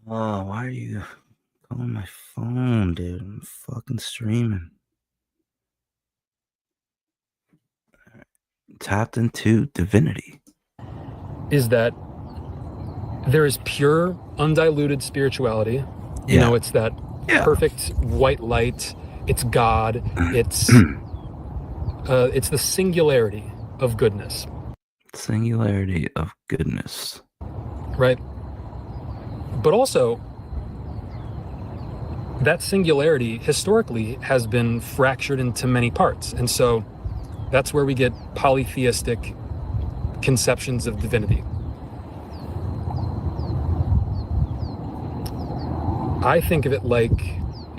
Oh, why are you calling my phone, dude? I'm fucking streaming. Tapped into divinity. Is that there is pure, undiluted spirituality. You know, it's that perfect white light. It's God. It's the singularity of goodness. Singularity of goodness. Right? But also, that singularity historically has been fractured into many parts. And so that's where we get polytheistic conceptions of divinity. I think of it like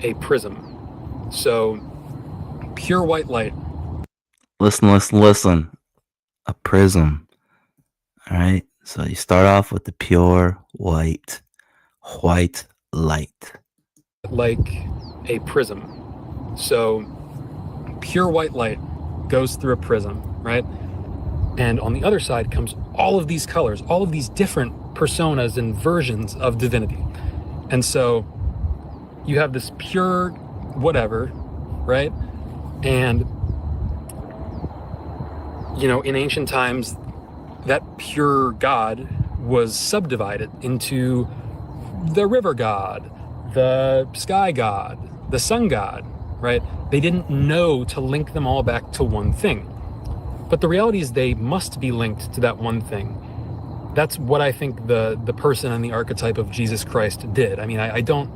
a prism. So, pure white light. Listen. a prism. All right. So you start off with the pure white light. Like a prism. So pure white light goes through a prism, right? And on the other side comes all of these colors, all of these different personas and versions of divinity. And so you have this pure whatever, right? And, you know, in ancient times, that pure God was subdivided into the river god, the sky god, the sun god, right? They didn't know to link them all back to one thing. But the reality is they must be linked to that one thing. That's what I think the person and the archetype of Jesus Christ did. I mean, I don't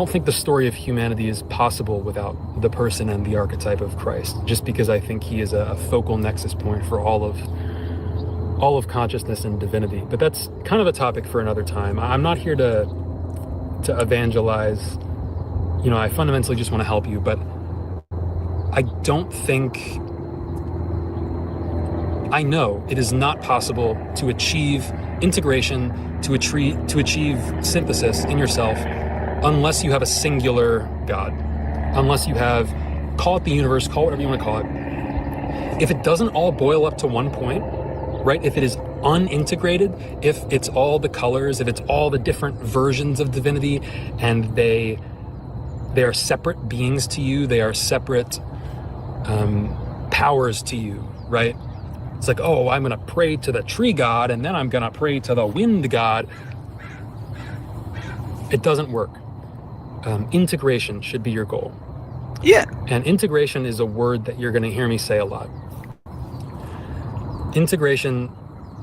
think the story of humanity is possible without the person and the archetype of Christ, just because I think he is a focal nexus point for all of consciousness and divinity. But that's kind of a topic for another time. I'm not here to evangelize. You know, I fundamentally just want to help you, but I don't think, I know it is not possible to achieve integration, to achieve synthesis in yourself unless you have a singular God, unless you have, call it the universe, call it whatever you want to call it. If it doesn't all boil up to one point, right? If it is unintegrated, if it's all the colors, if it's all the different versions of divinity, and they are separate beings to you, they are separate powers to you, right? It's like, oh, I'm gonna pray to the tree god, and then I'm gonna pray to the wind god. It doesn't work. Integration should be your goal. Yeah. And integration is a word that you're gonna hear me say a lot. Integration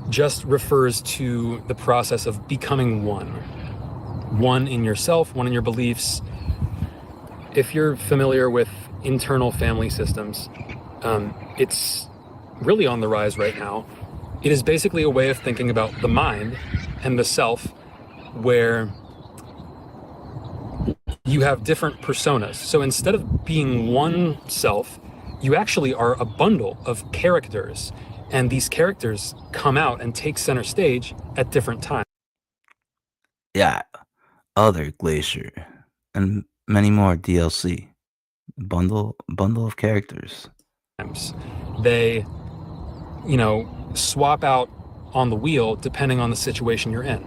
just refers to the process of becoming one. One in yourself, one in your beliefs. If you're familiar with internal family systems, it's really on the rise right now. It is basically a way of thinking about the mind and the self, where you have different personas. So instead of being one self, you actually are a bundle of characters, and these characters come out and take center stage at different times. Yeah. Other Glacier and many more DLC. Bundle of characters. They, you know, swap out on the wheel depending on the situation you're in.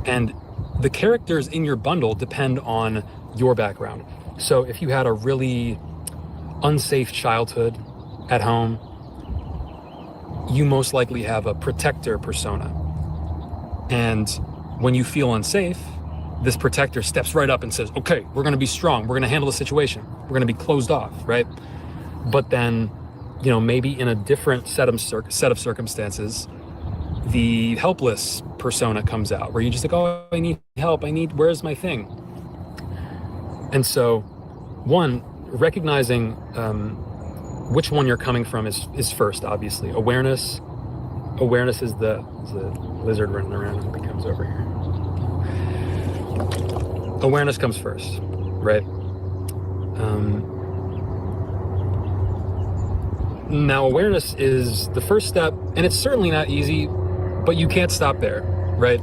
And the characters in your bundle depend on your background. So if you had a really unsafe childhood at home, you most likely have a protector persona. And when you feel unsafe, this protector steps right up and says, okay, we're gonna be strong, we're gonna handle the situation, we're gonna be closed off, right? But then, you know, maybe in a different set of circumstances, the helpless persona comes out, where you're just like, oh, I need help, where's my thing? And so, one, recognizing which one you're coming from is first, obviously. Awareness is the lizard running around. I hope he comes over here. Awareness comes first, right? Now, awareness is the first step, and it's certainly not easy, but you can't stop there, right?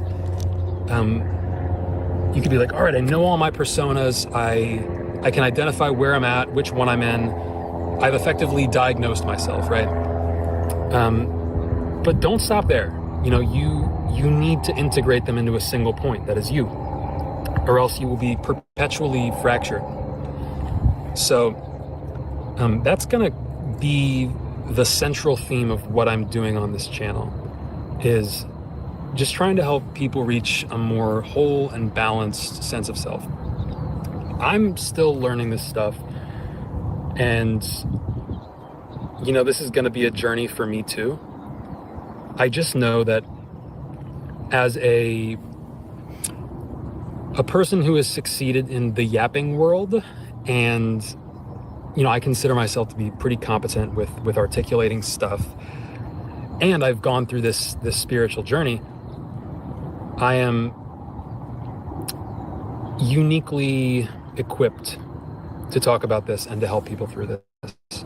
You could be like, all right, I know all my personas. I can identify where I'm at, which one I'm in. I've effectively diagnosed myself, right? But don't stop there. You know, you need to integrate them into a single point, that is you, or else you will be perpetually fractured. So that's gonna be the central theme of what I'm doing on this channel, is just trying to help people reach a more whole and balanced sense of self. I'm still learning this stuff, and you know, this is going to be a journey for me too. I just know that as a person who has succeeded in the yapping world, and you know, I consider myself to be pretty competent with articulating stuff, and I've gone through this spiritual journey, I am uniquely equipped to talk about this and to help people through this.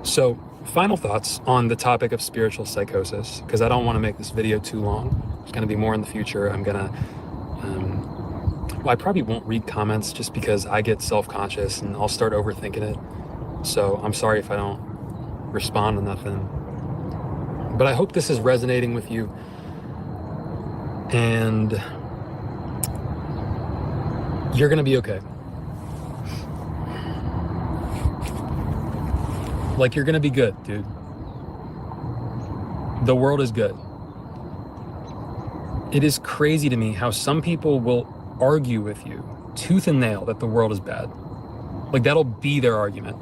So, final thoughts on the topic of spiritual psychosis, because I don't want to make this video too long. There's going to be more in the future. I'm going to, I probably won't read comments just because I get self-conscious and I'll start overthinking it. So I'm sorry if I don't respond to nothing. But I hope this is resonating with you. And you're going to be okay. Like, you're going to be good, dude. The world is good. It is crazy to me how some people will argue with you tooth and nail that the world is bad. Like, that'll be their argument.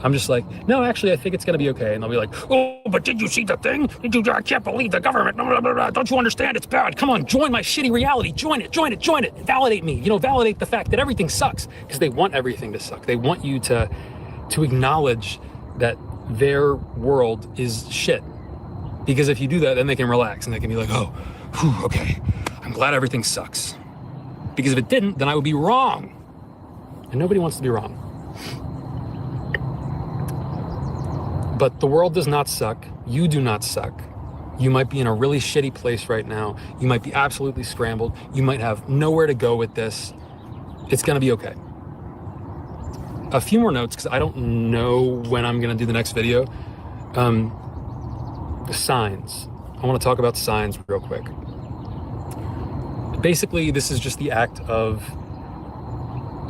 I'm just like, no, actually, I think it's going to be okay. And they'll be like, oh, but did you see the thing? I can't believe the government. Blah, blah, blah, blah. Don't you understand? It's bad. Come on, join my shitty reality. Join it. Validate me. Validate the fact that everything sucks, because they want everything to suck. They want you to acknowledge that their world is shit. Because if you do that, then they can relax and they can be like, oh, whew, okay, I'm glad everything sucks. Because if it didn't, then I would be wrong. And nobody wants to be wrong. But the world does not suck. You do not suck. You might be in a really shitty place right now. You might be absolutely scrambled. You might have nowhere to go with this. It's gonna be okay. A few more notes, because I don't know when I'm gonna do the next video. Signs. I wanna talk about signs real quick. Basically, this is just the act of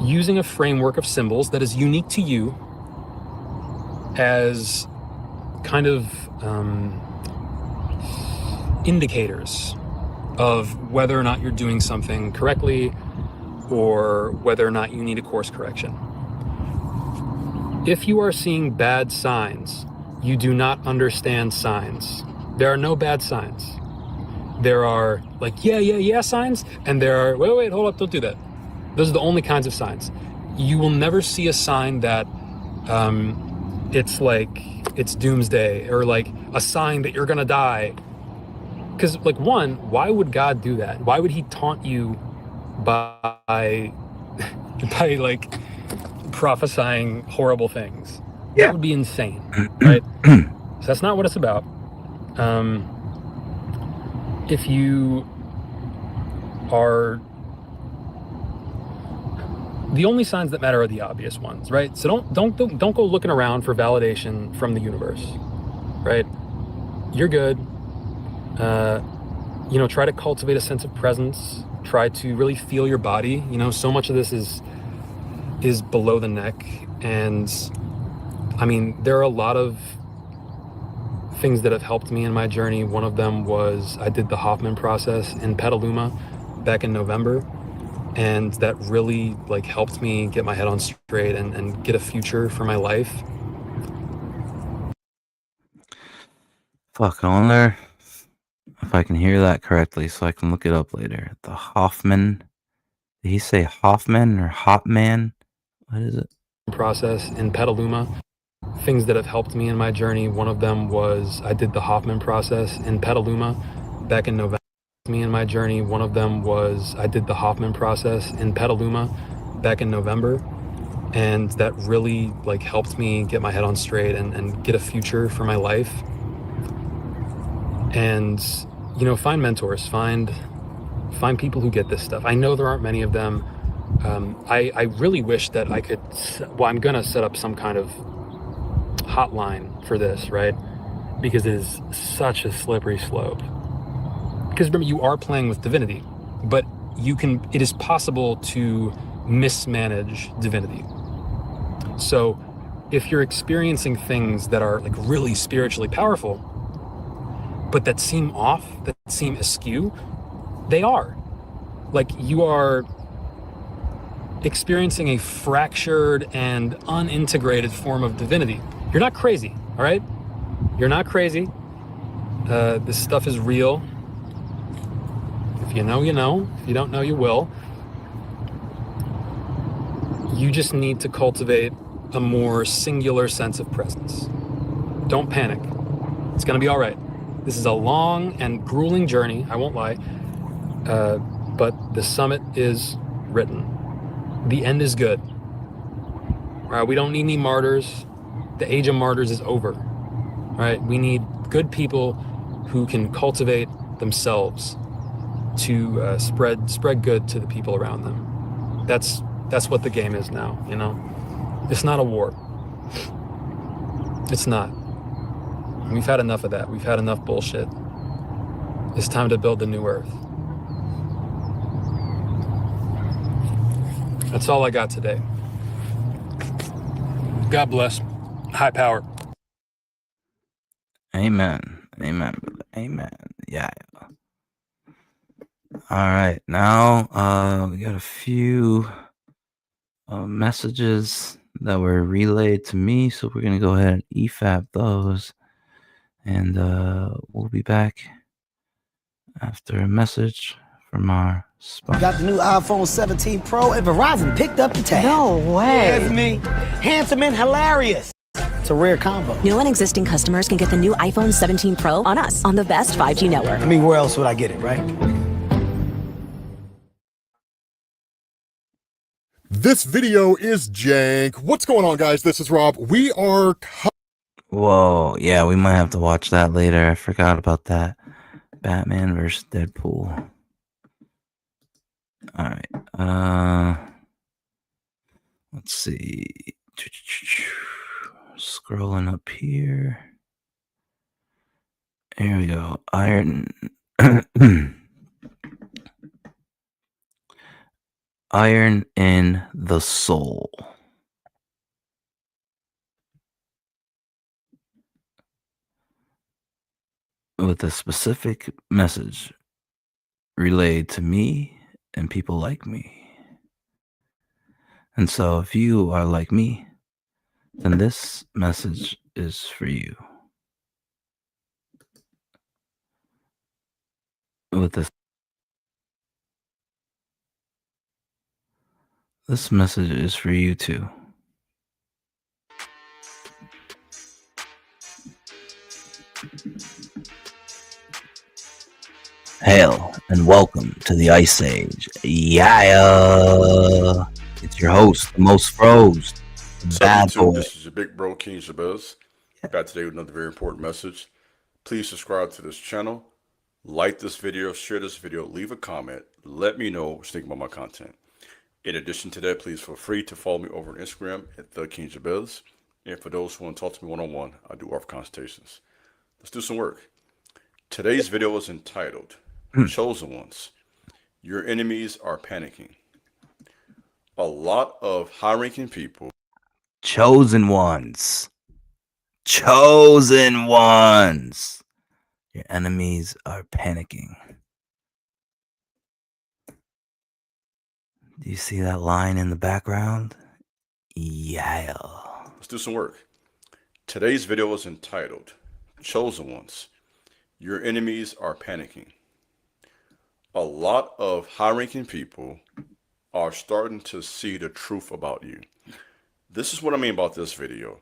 using a framework of symbols that is unique to you as kind of indicators of whether or not you're doing something correctly or whether or not you need a course correction. If you are seeing bad signs, you do not understand signs. There are no bad signs. There are like, yeah signs, and there are, wait, hold up, don't do that. Those are the only kinds of signs. You will never see a sign that it's like, it's doomsday, or like a sign that you're gonna die. Because like, one, why would God do that? Why would he taunt you by like prophesying horrible things? That would be insane, right? So that's not what it's about. If you are, the only signs that matter are the obvious ones, right? So don't go looking around for validation from the universe, right? You're good. Try to cultivate a sense of presence. Try to really feel your body. So much of this is below the neck, and I mean, there are a lot of things that have helped me in my journey. One of them was I did the Hoffman process in Petaluma back in November, and that really like helped me get my head on straight and get a future for my life. Fuck, I wonder if I can hear that correctly so I can look it up later. The Hoffman, did he say Hoffman or Hopman? What is it? Process in Petaluma. Things that have helped me in my journey. One of them was I did the Hoffman process in Petaluma back in November. Me in my journey. One of them was I did the Hoffman process in Petaluma back in November, and that really like helped me get my head on straight and get a future for my life. And find mentors, find people who get this stuff. I know there aren't many of them. I really wish that I could, well, I'm gonna set up some kind of hotline for this, right? Because it is such a slippery slope. Because remember, you are playing with divinity, but it is possible to mismanage divinity. So if you're experiencing things that are like really spiritually powerful, but that seem off, that seem askew, they are. Like, you are experiencing a fractured and unintegrated form of divinity. You're not crazy, all right? You're not crazy. This stuff is real. If you know, you know. If you don't know, you will. You just need to cultivate a more singular sense of presence. Don't panic. It's gonna be all right. This is a long and grueling journey, I won't lie. But the summit is written. The end is good. We don't need any martyrs. The age of martyrs is over, right? We need good people who can cultivate themselves to spread good to the people around them. That's what the game is now, you know? It's not a war. It's not. We've had enough of that. We've had enough bullshit. It's time to build the new earth. That's all I got today. God bless. High power. Amen. Amen. Amen. Yeah. All right. Now, we got a few messages that were relayed to me, so we're gonna go ahead and EFAB those, and we'll be back after a message from our sponsor. Got the new iPhone 17 Pro, and Verizon picked up the tab. No way. Yeah, it's me. Handsome and hilarious. It's a rare combo. New and existing customers can get the new iPhone 17 Pro on us on the best 5G network. I mean, where else would I get it, right? This video is jank. What's going on, guys? This is Rob. We are... Whoa, yeah, we might have to watch that later. I forgot about that. Batman versus Deadpool. All right. Let's see. Scrolling up here. Here we go. Iron Iron in the Soul. With a specific message relayed to me and people like me. And so if you are like me, then this message is for you. With this message is for you too. Hail and welcome to the Ice Age. Yeah, it's your host, the most froze, bad boy. This is your big bro, King Shabazz. Back today with another very important message. Please subscribe to this channel, like this video, share this video, leave a comment, let me know what you think about my content. In addition to that, please feel free to follow me over on Instagram at The King Shabazz. And for those who want to talk to me one-on-one, I do offer consultations. Let's do some work. Today's video is entitled Chosen Ones. Your enemies are panicking. A lot of high-ranking people. Chosen ones. Chosen ones. Your enemies are panicking. Do you see that line in the background? Yeah. Let's do some work. Today's video is entitled Chosen Ones. Your enemies are panicking. A lot of high-ranking people are starting to see the truth about you. This is what I mean about this video.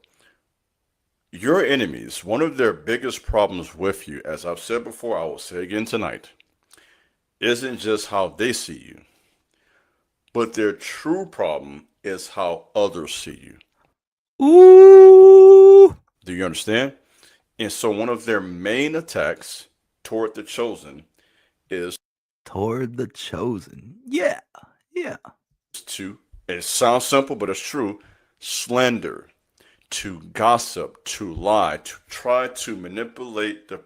Your enemies, one of their biggest problems with you, as I've said before, I will say again tonight, isn't just how they see you, but their true problem is how others see you. Ooh! Do you understand? And so one of their main attacks toward the chosen is toward the chosen. Yeah. To, it sounds simple, but it's true, slander, to gossip, to lie, to try to manipulate the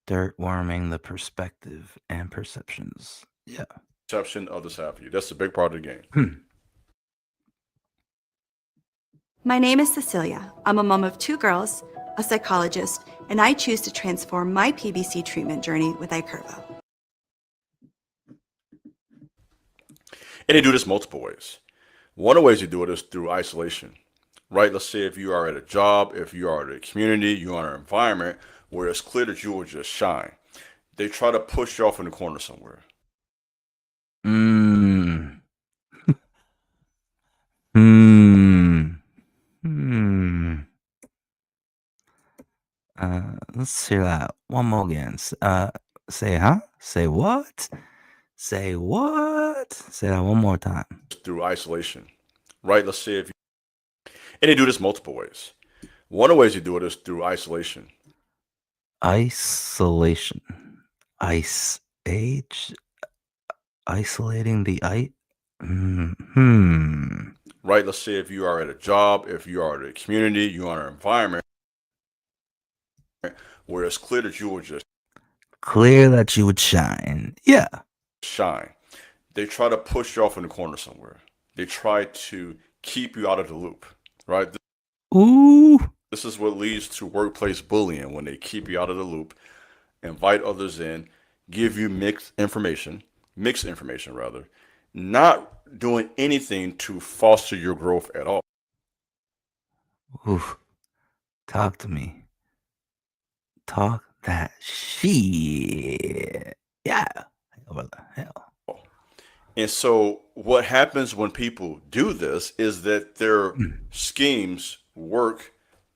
dirt worming the perspective and perceptions. Yeah. Perception others have of you. That's a big part of the game. My name is Cecilia. I'm a mom of 2 girls, a psychologist, and I choose to transform my PBC treatment journey with iCurvo. And they do this multiple ways. One of the ways you do it is through isolation, right? Let's say if you are at a job, if you are at a community, you are in an environment where it's clear that you will just shine. They try to push you off in the corner somewhere. Let's hear that one more again. Say, huh? Say what? Say what? Say that one more time. Through isolation, right? Let's say if you, and they do this multiple ways. One of the ways you do it is through isolation. Isolation. Isolating the Right? Let's say if you are at a job, if you are at a community, you are in an environment where it's clear that you will just clear that you would shine. Yeah. shine. They try to push you off in the corner somewhere. They try to keep you out of the loop, right? Ooh. This is what leads to workplace bullying when they keep you out of the loop, invite others in, give you mixed information rather, not doing anything to foster your growth at all. Oof. Talk to me. Talk that shit. Yeah. What the hell? And so what happens when people do this is that their schemes work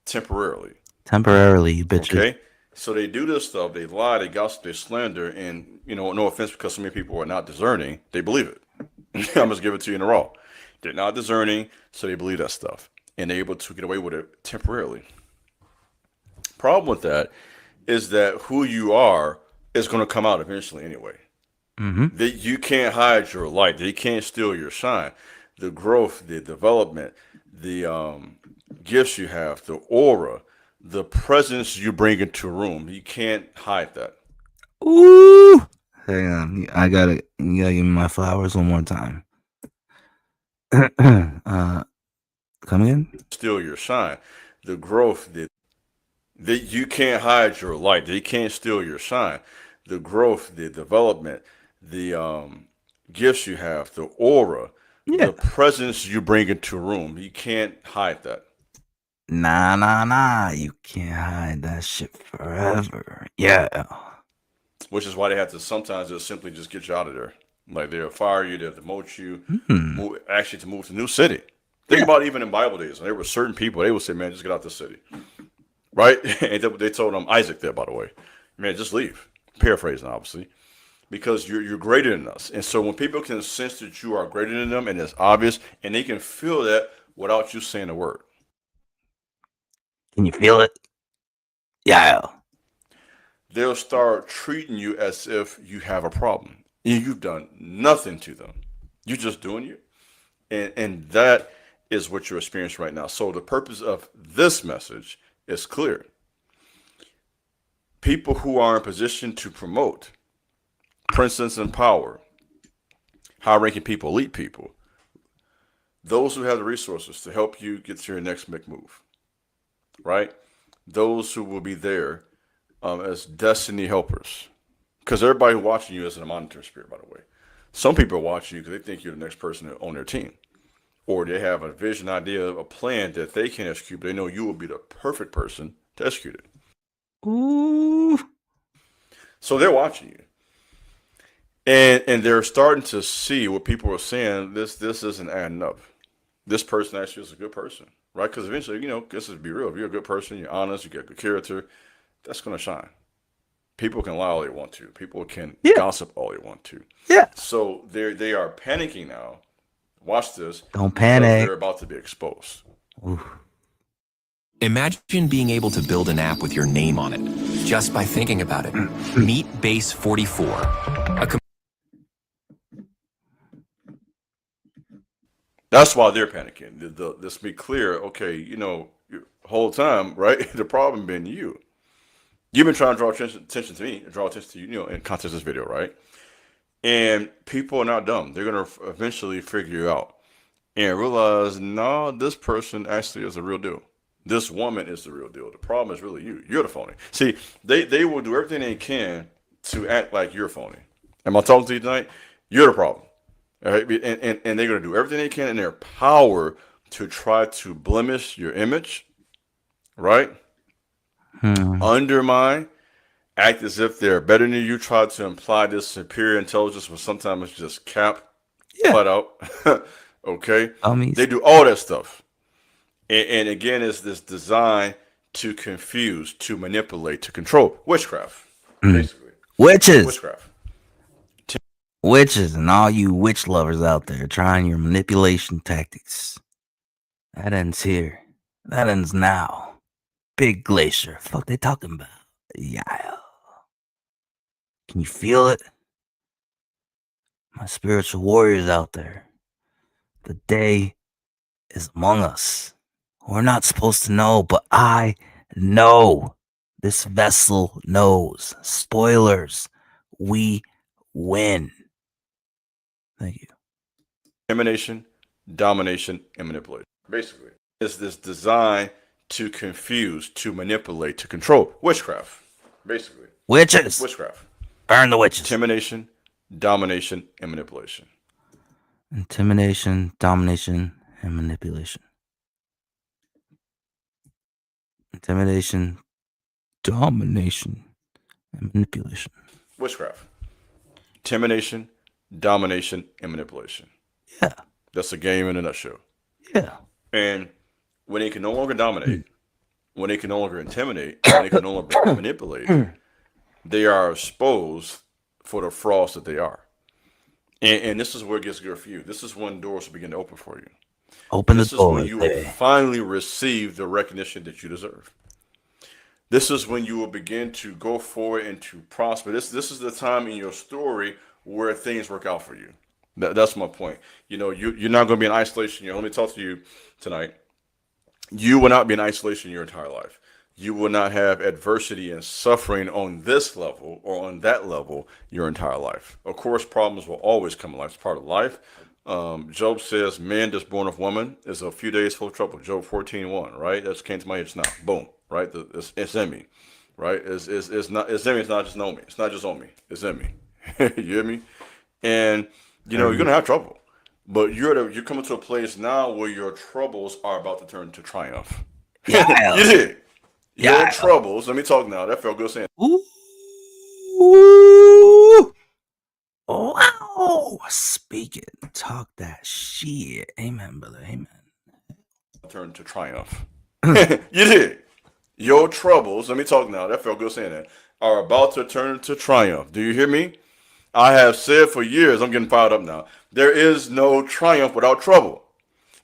temporarily. Temporarily, you bitches. Okay? So they do this stuff, they lie, they gossip, they slander, and, you know, no offense, because so many people are not discerning, they believe it. I'm just give it to you in a raw. They're not discerning, so they believe that stuff. And they're able to get away with it temporarily. Problem with that is that who you are is going to come out eventually anyway. That you can't hide your light. They can't steal your shine. The growth, the development, the gifts you have, the aura, the presence you bring into a room. You can't hide that. Ooh. Hang on. You gotta give me my flowers one more time. Come again? Steal your shine. The growth, that you can't hide your light. They can't steal your shine. The growth, the development, the gifts you have, the aura, the presence you bring into a room. You can't hide that. Nah. You can't hide that shit forever. Yeah. Which is why they have to sometimes just simply just get you out of there. Like they'll fire you, they'll demote you, actually to move to a new city. Think about even in Bible days, and there were certain people, they would say, man, just get out the city. Right? And they told Isaac there, by the way, man, just leave. Paraphrasing, obviously. Because you're greater than us. And so when people can sense that you are greater than them, and it's obvious, and they can feel that without you saying a word. Can you feel it? Yeah. They'll start treating you as if you have a problem. And you've done nothing to them. You're just doing you. And that is what you're experiencing right now. So the purpose of this message is clear. People who are in position to promote princes and power, high-ranking people, elite people, those who have the resources to help you get to your next big move, right? Those who will be there as destiny helpers, because everybody watching you isn't a monitoring spirit, by the way. Some people are watching you because they think you're the next person on their team, or they have a vision, idea, a plan that they can execute, but they know you will be the perfect person to execute it. Ooh. So they're watching you. And they're starting to see what people are saying. This isn't adding up. This person actually is a good person, right? Because eventually, you know, this is be real. If you're a good person, you're honest, you got good character, that's going to shine. People can lie all they want to. People can gossip all they want to. Yeah. So they are panicking now. Watch this. Don't panic. They're about to be exposed. Oof. Imagine being able to build an app with your name on it just by thinking about it. Meet Base 44. That's why they're panicking. Let's be clear. Okay, you know, whole time, right? The problem been you. You've been trying to draw attention to me, draw attention to you, you know, in context of this video, right? And people are not dumb. They're going to eventually figure you out and realize, no, this person actually is a real deal. This woman is the real deal. The problem is really you. You're the phony. See, they will do everything they can to act like you're phony. Am I talking to you tonight? You're the problem. All right? And they're going to do everything they can in their power to try to blemish your image, right? Undermine, act as if they're better than you, try to imply this superior intelligence when sometimes it's just cap, flat out. Okay? They do all that stuff. And again, it's this design to confuse, to manipulate, to control. Witchcraft, basically. Witches. Witchcraft. Witches and all you witch lovers out there trying your manipulation tactics. That ends here. That ends now. big glacier. Fuck they talking about? Yeah. Can you feel it? My spiritual warriors out there. The day is among us. We're not supposed to know, but I know. This vessel knows. Spoilers. We win. Thank you. Intimidation, domination, and manipulation. Basically, it's this design to confuse, to manipulate, to control. Witchcraft, basically. Witches. Witchcraft. Burn the witches. Intimidation, domination, and manipulation. Intimidation, domination, and manipulation. Intimidation, domination, and manipulation. Witchcraft. Intimidation, domination, and manipulation. Yeah. That's a game in a nutshell. Yeah. And when they can no longer dominate, when they can no longer intimidate, when they can no longer manipulate, they are exposed for the frauds that they are. And this is where it gets good for you. This is when doors will begin to open for you. Open the door. This is door. when you will finally receive the recognition that you deserve. This is when you will begin to go forward and to prosper. This is the time in your story where things work out for you. That's my point. You know, you're not going to be in isolation. Let me talk to you tonight. You will not be in isolation your entire life. You will not have adversity and suffering on this level or on that level your entire life. Of course, problems will always come in life. It's part of life. Job says, man that's born of woman is a few days full of trouble. Job 14:1, right? That came to my head just now. Boom, right? It's in me, right? It's in me. It's not just on me. It's not just on me. It's in me. You hear me? And, you know, you're going to have trouble. But you're coming to a place now where your troubles are about to turn to triumph. Yeah. You did. Your Yeah. troubles, let me talk now. That felt good saying. Ooh. Wow. Speak it. Talk that shit. Amen, brother. Amen. Turn to triumph. You did. Your troubles, let me talk now. That felt good saying that. Are about to turn to triumph. Do you hear me? I have said for years, I'm getting fired up now. There is no triumph without trouble.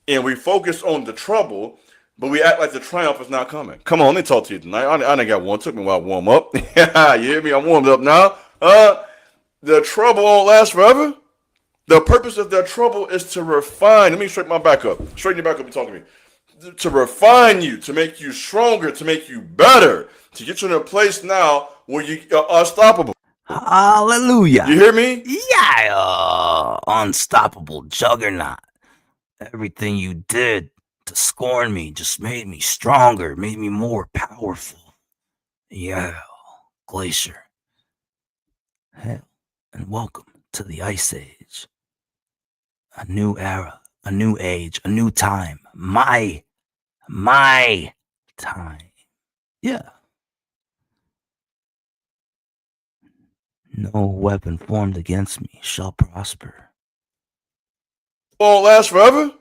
And we focus on the trouble, but we act like the triumph is not coming. Come on, let me talk to you tonight. I done got one. Took me a while to warm up. You hear me? I'm warmed up now. The trouble won't last forever. The purpose of that trouble is to refine. Let me straighten my back up. Straighten your back up and talk to me. To refine you, to make you stronger, to make you better, to get you in a place now where you are unstoppable. Hallelujah. You hear me? Yeah. Unstoppable juggernaut. Everything you did to scorn me just made me stronger, made me more powerful. Yeah. Glacier. Hell, and welcome to the Ice Age. A new era, a new age, a new time. My time. Yeah. No weapon formed against me shall prosper. Won't last forever.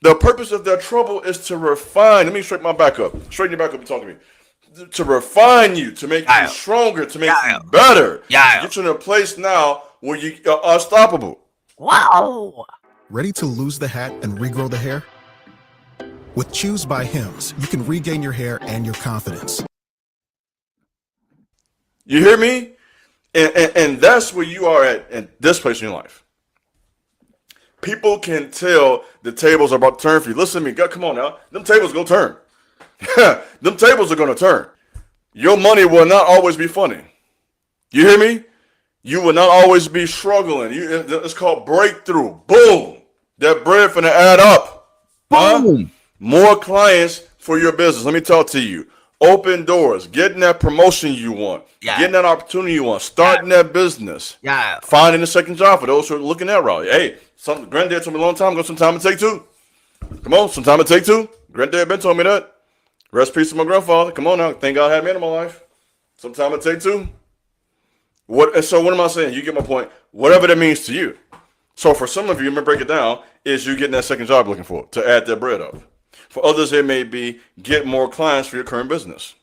The purpose of that trouble is to refine. Let me straighten my back up. Straighten your back up and talk to me. To refine you, to make you stronger, to make you better. To get you in a place now where you are unstoppable. Wow. Ready to lose the hat and regrow the hair? With Choose by Hims, you can regain your hair and your confidence. You hear me? And that's where you are at in this place in your life. People can tell the tables are about to turn for you. Listen to me. God, come on now. Them tables are going to turn. Them tables are going to turn. Your money will not always be funny. You hear me? You will not always be struggling. It's called breakthrough. Boom. That bread finna add up. Boom. More clients for your business. Let me talk to you. Open doors. Getting that promotion you want. Yeah. Getting that opportunity you want. Starting that business. Yeah. Finding a second job for those who are looking that route. Hey, granddad told me a long time ago, sometime it take two. Come on, sometime it take two. Granddad been told me that. Rest in peace to my grandfather. Come on now. Thank God I had me in my life. Sometime it take two. So what am I saying? You get my point. Whatever that means to you. So for some of you, let me break it down, is you getting that second job you're looking for to add that bread up. For others, it may be get more clients for your current business.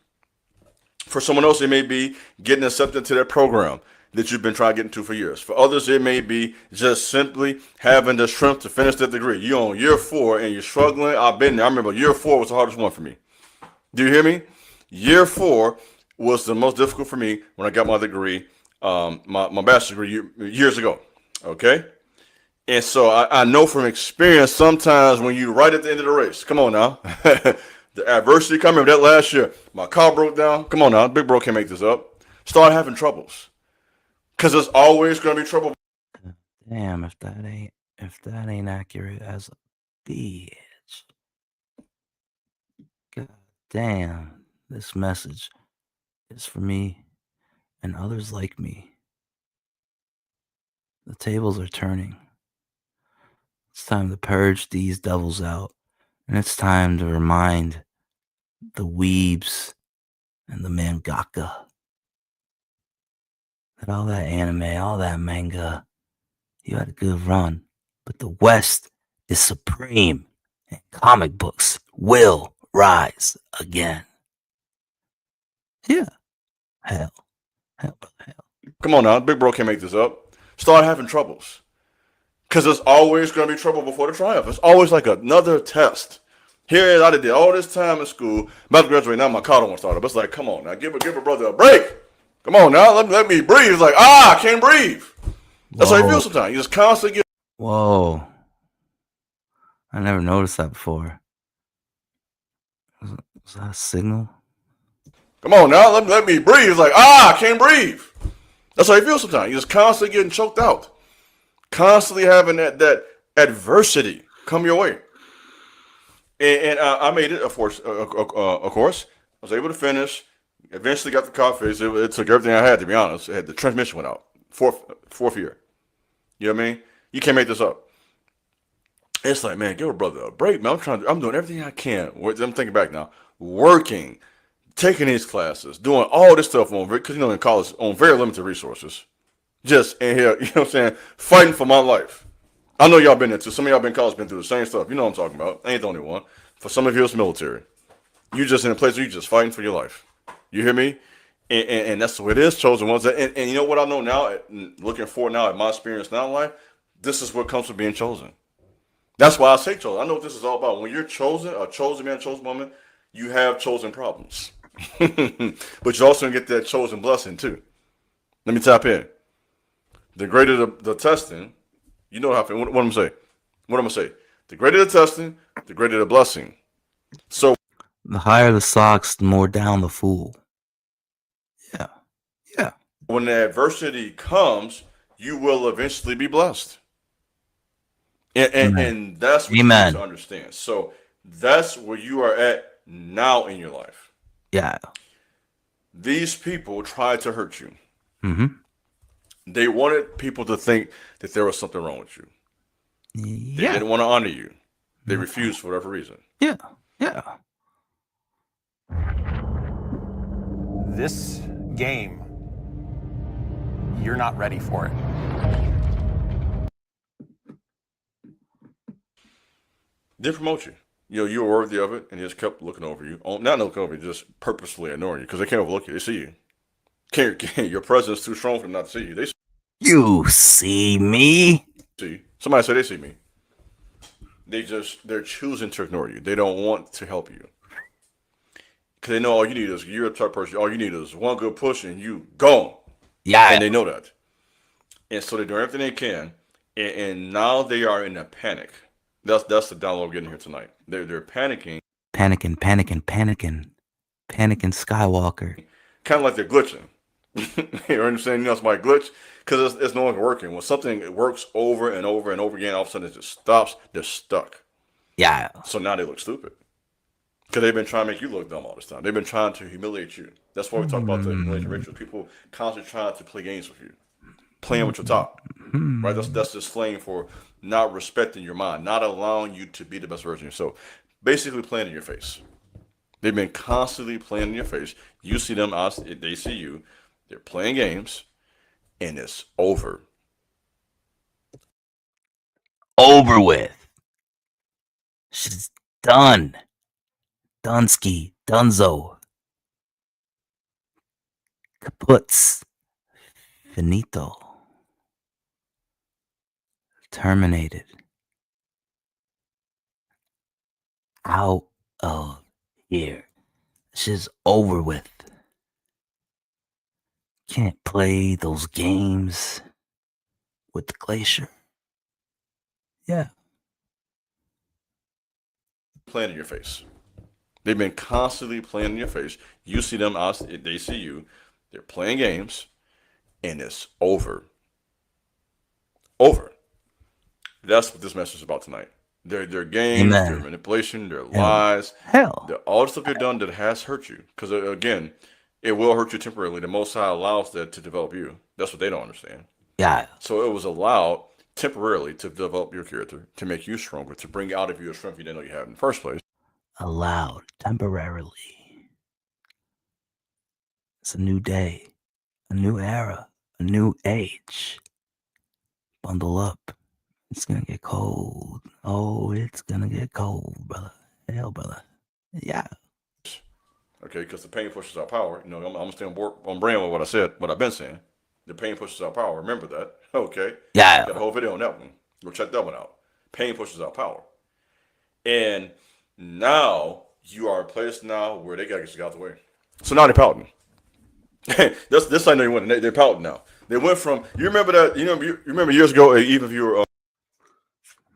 For someone else, it may be getting accepted to that program that you've been trying to get into for years. For others, it may be just simply having the strength to finish that degree. You're on year 4 and you're struggling. I've been there. I remember year 4 was the hardest one for me. Do you hear me? Year 4 was the most difficult for me when I got my degree, my bachelor's degree years ago. Okay? And so I know from experience sometimes when you right at the end of the race, come on now, the adversity coming that last year, my car broke down. Come on now, big bro can't make this up. Start having troubles. Because there's always going to be trouble. Damn, if that ain't accurate as a bitch. God damn, this message is for me and others like me. The tables are turning. It's time to purge these devils out, and it's time to remind the weebs and the mangaka that all that anime, all that manga, you had a good run, but the West is supreme, and comic books will rise again. Yeah. Hell. Come on now, big bro can't make this up. Start having troubles. Because there's always going to be trouble before the triumph. It's always like another test. Here I did all this time in school, about to graduate, now my car don't want to start up. It's like, come on now, give a brother a break. Come on now, let me breathe. It's like, I can't breathe. That's how you feel sometimes. You just constantly get. Whoa. I never noticed that before. Was that a signal? Come on now, let me breathe. It's like, I can't breathe. That's how you feel sometimes. You just constantly getting choked out. Constantly having that adversity come your way. And I made it, of course. I was able to finish. Eventually got the car fixed. It took everything I had, to be honest. The transmission went out. Fourth year. You know what I mean? You can't make this up. It's like, man, give a brother a break, man. I'm doing everything I can. I'm thinking back now. Working, taking these classes, doing all this stuff because in college on very limited resources. Just in here, you know what I'm saying? Fighting for my life. I know y'all been there too. Some of y'all been in college, been through the same stuff. You know what I'm talking about. I ain't the only one. For some of you, it's military. You just in a place where you just fighting for your life. You hear me? And that's the way it is, chosen ones. And you know what I know now, looking forward now at my experience now in life, this is what comes from being chosen. That's why I say chosen. I know what this is all about. When you're chosen, a chosen man, chosen woman, you have chosen problems. But you also get that chosen blessing too. Let me tap in. The greater the testing, you know how. What I'm gonna say? What I'm gonna say? The greater the testing, the greater the blessing. So the higher the socks, the more down the fool. Yeah. When the adversity comes, you will eventually be blessed. And that's what you need to understand. So that's where you are at now in your life. Yeah. These people tried to hurt you. Mm-hmm. They wanted people to think that there was something wrong with you. They didn't want to honor you. They refused for whatever reason. Yeah. This game, you're not ready for it. They promote you. You were worthy of it, and they just kept looking over you. Not looking over you, just purposefully ignoring you because they can't overlook you. They see you. Your presence is too strong for them not to see you. You see me? See. Somebody said they see me. They're choosing to ignore you. They don't want to help you. Because they know all you need is, you're a type of person, all you need is one good push and you gone. Yeah. And they know that. And so they're doing everything they can. And now they are in a panic. That's the download we're getting here tonight. They're panicking. Panicking Skywalker. Kind of like they're glitching. You understand? Somebody glitch because it's no longer working. When something works over and over and over again, all of a sudden it just stops. They're stuck. Yeah. So now they look stupid because they've been trying to make you look dumb all this time. They've been trying to humiliate you. That's why we talk about the humiliation ritual. People constantly trying to play games with you, playing with your top. Right? That's just slang for not respecting your mind, not allowing you to be the best version of yourself. Basically playing in your face. They've been constantly playing in your face. You see them, they see you. They're playing games, and it's over. Over with. Shit's done. Dunsky. Dunzo. Kaputs. Finito. Terminated. Out of here. match is over with. Can't play those games with the Glacier. Yeah. Playing in your face. They've been constantly playing in your face. You see them, they see you. They're playing games, and it's over. Over. That's what this message is about tonight. Their games, Amen. their manipulation, their lies, all the stuff they've done that has hurt you. Because again, it will hurt you temporarily. The Most High allows that to develop you. That's what they don't understand. Yeah. So it was allowed temporarily to develop your character, to make you stronger, to bring out of you a strength you didn't know you had in the first place. Allowed temporarily. It's a new day, a new era, a new age. Bundle up. It's gonna get cold. Oh, it's gonna get cold, brother. Hell, brother. Yeah. Okay, because the pain pushes out power. You know, I'm gonna stay on brand with what I said, what I've been saying. The pain pushes out power. Remember that. Okay. Yeah. Got a whole video on that one. Go check that one out. Pain pushes out power. And now you are in a place now where they gotta get you out the way. So now they're pouting. this I know you went. They're pouting now. They went from, you remember that, you remember years ago, even if you were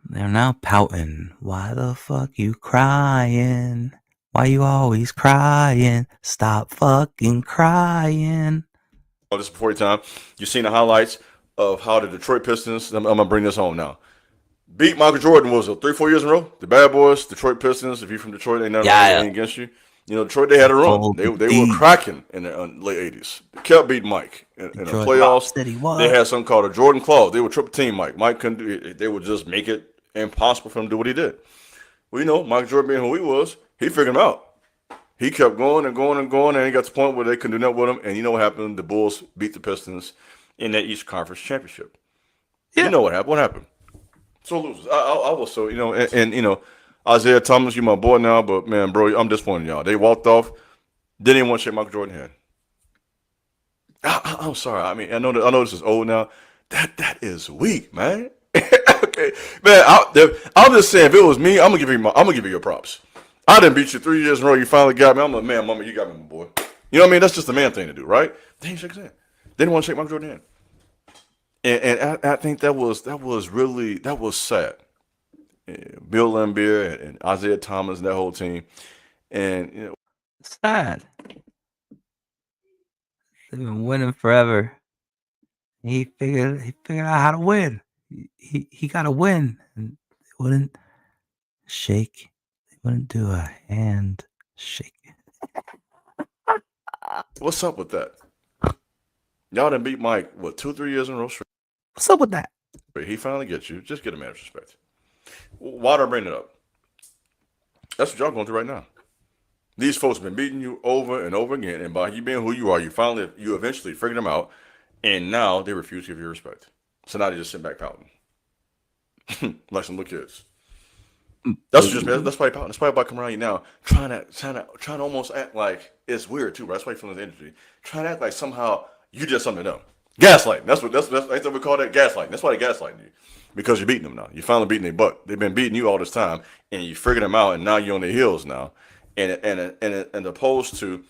They're now pouting. Why the fuck you crying? Why you always crying? Stop fucking crying. this before your time, you've seen the highlights of how the Detroit Pistons, I'm gonna bring this home now, beat Michael Jordan. What was it, 3-4 years in a row? The Bad Boys, Detroit Pistons. If you're from Detroit, ain't nothing against you. You know, Detroit, they had a run. They were cracking in the late 80s. They kept beating Mike in the playoffs. They had something called a Jordan Clause. They were triple team Mike. Mike couldn't do it. They would just make it impossible for him to do what he did. Well, you know, Michael Jordan being who he was, he figured him out. He kept going and going and going, and he got to the point where they couldn't do nothing with him. And you know what happened? The Bulls beat the Pistons in that East Conference championship. Yeah. You know what happened? What happened? So losers. I was so, you know, and you know, Isaiah Thomas, you my boy now, but man, bro, I'm disappointed in y'all. They walked off, didn't even want to shake Michael Jordan hand. I'm sorry. I mean, I know this is old now. That is weak, man. Okay, man. I'm just saying, if it was me, I'm gonna give you your props. I didn't beat you 3 years in a row. You finally got me. I'm like, man, mama, you got me, my boy. You know what I mean? That's just the man thing to do, right? They didn't shake his hand. They didn't want to shake Michael Jordan hand. And I think that was sad. Bill Laimbeer and Isaiah Thomas and that whole team, and you know, sad. They've been winning forever. He figured out how to win. He got to win, and they wouldn't shake. They wouldn't do a hand shake. What's up with that? Y'all done beat Mike, what, 2-3 years in a row straight? What's up with that? He finally gets you. Just get a man's respect. Why do I bring it up? That's what y'all going through right now. These folks have been beating you over and over again, and by you being who you are, you eventually figured them out, and now they refuse to give you respect. So now they just sit back pouting. Like some little kids. That's why pouting. That's why everybody come around you now, trying to almost act like it's weird too, right? That's why you feel in the industry. Trying to act like somehow you did something to them. Gaslighting. That's what we call that, gaslighting. That's why they gaslighting you. Because you're beating them now. You're finally beating their butt. They've been beating you all this time, and you figured them out, and now you're on their heels now. And as opposed to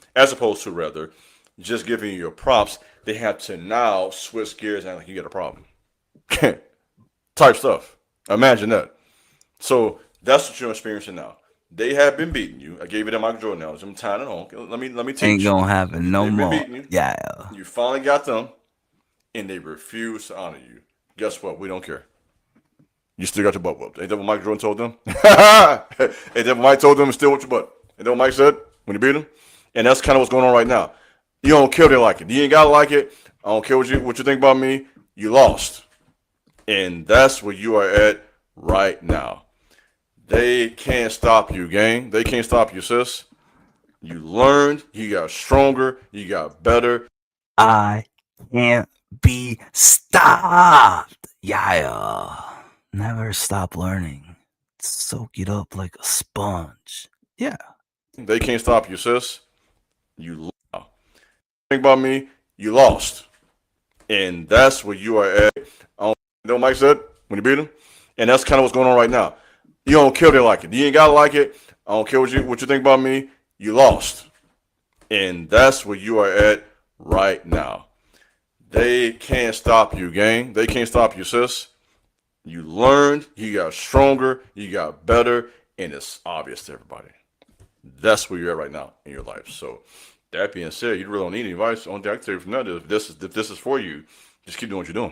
just giving you your props, they have to now switch gears and act like you got a problem. Type stuff. Imagine that. So that's what you're experiencing now. They have been beating you. I gave you the Michael Jordan now. I'm tying it on. Let me teach you. Ain't gonna happen no more. Yeah. You finally got them, and they refuse to honor you. Guess what? We don't care. You still got your butt whooped. Ain't that what Michael Jordan told them? Ain't that what Mike told them? Still with your butt. Ain't that what Mike said when he beat him? And that's kind of what's going on right now. You don't care if they like it. You ain't gotta like it. I don't care what you think about me. You lost. And that's where you are at right now. They can't stop you, gang. They can't stop you, sis. You learned. You got stronger. You got better. I can't be stopped. Yeah. Never stop learning. Soak it up like a sponge. Yeah. They can't stop you, sis. You lost. Think about me. You lost. And that's where you are at. You know what Mike said when he beat him? And that's kind of what's going on right now. You don't care if they like it. You ain't got to like it. I don't care what you think about me. You lost. And that's where you are at right now. They can't stop you, gang. They can't stop you, sis. You learned, you got stronger, you got better, and it's obvious to everybody. That's where you're at right now in your life. So that being said, you really don't need any advice. Only thing I can tell you from that is if this is for you, just keep doing what you're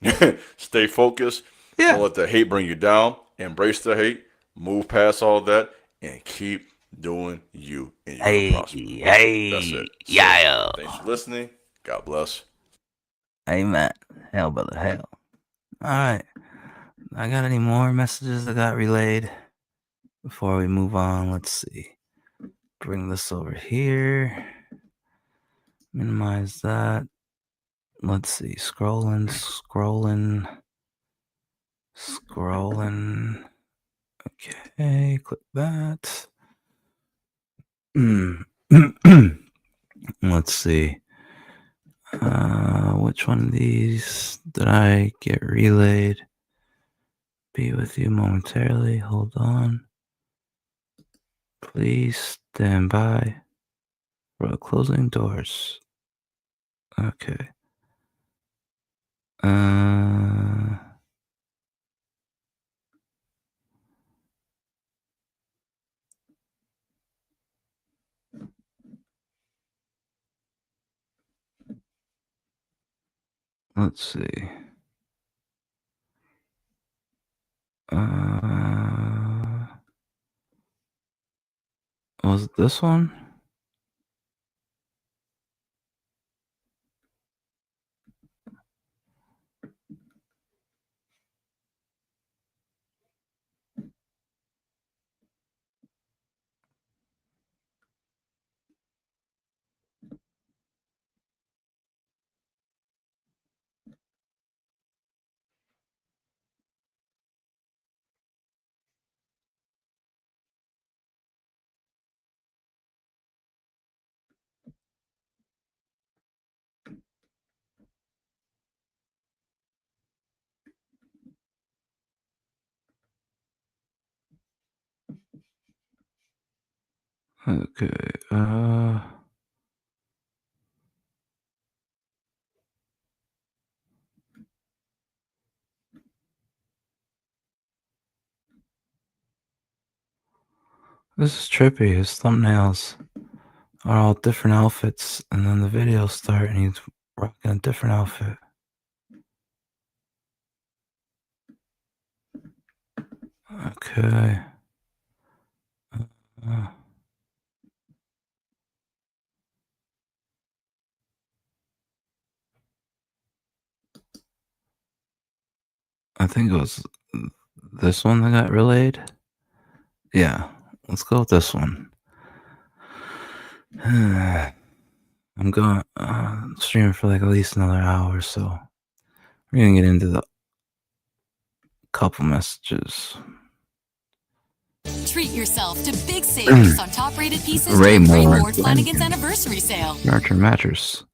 doing. Stay focused. Yeah. Don't let the hate bring you down. Embrace the hate. Move past all that and keep doing you. And you're gonna prosper. That's it. So, Yeah. thanks for listening. God bless. Amen. Hell, brother, hell. All right. I got any more messages that got relayed before we move on? Let's see. Bring this over here. Minimize that. Let's see. Scrolling. Okay, click that. Let's see. Which one of these did I get relayed? Be with you momentarily. Hold on. Please stand by for the closing doors. Okay. Let's see. Was it this one? Okay. This is trippy. His thumbnails are all different outfits, and then the videos start, and he's rocking a different outfit. Okay. I think it was this one that got relayed. Yeah, let's go with this one. I'm going streaming for like at least another hour, so we're gonna get into the couple messages. Treat yourself to big savings on top-rated pieces Ray during Moore, Raymore Flanagan's anniversary sale. Nurture mattress.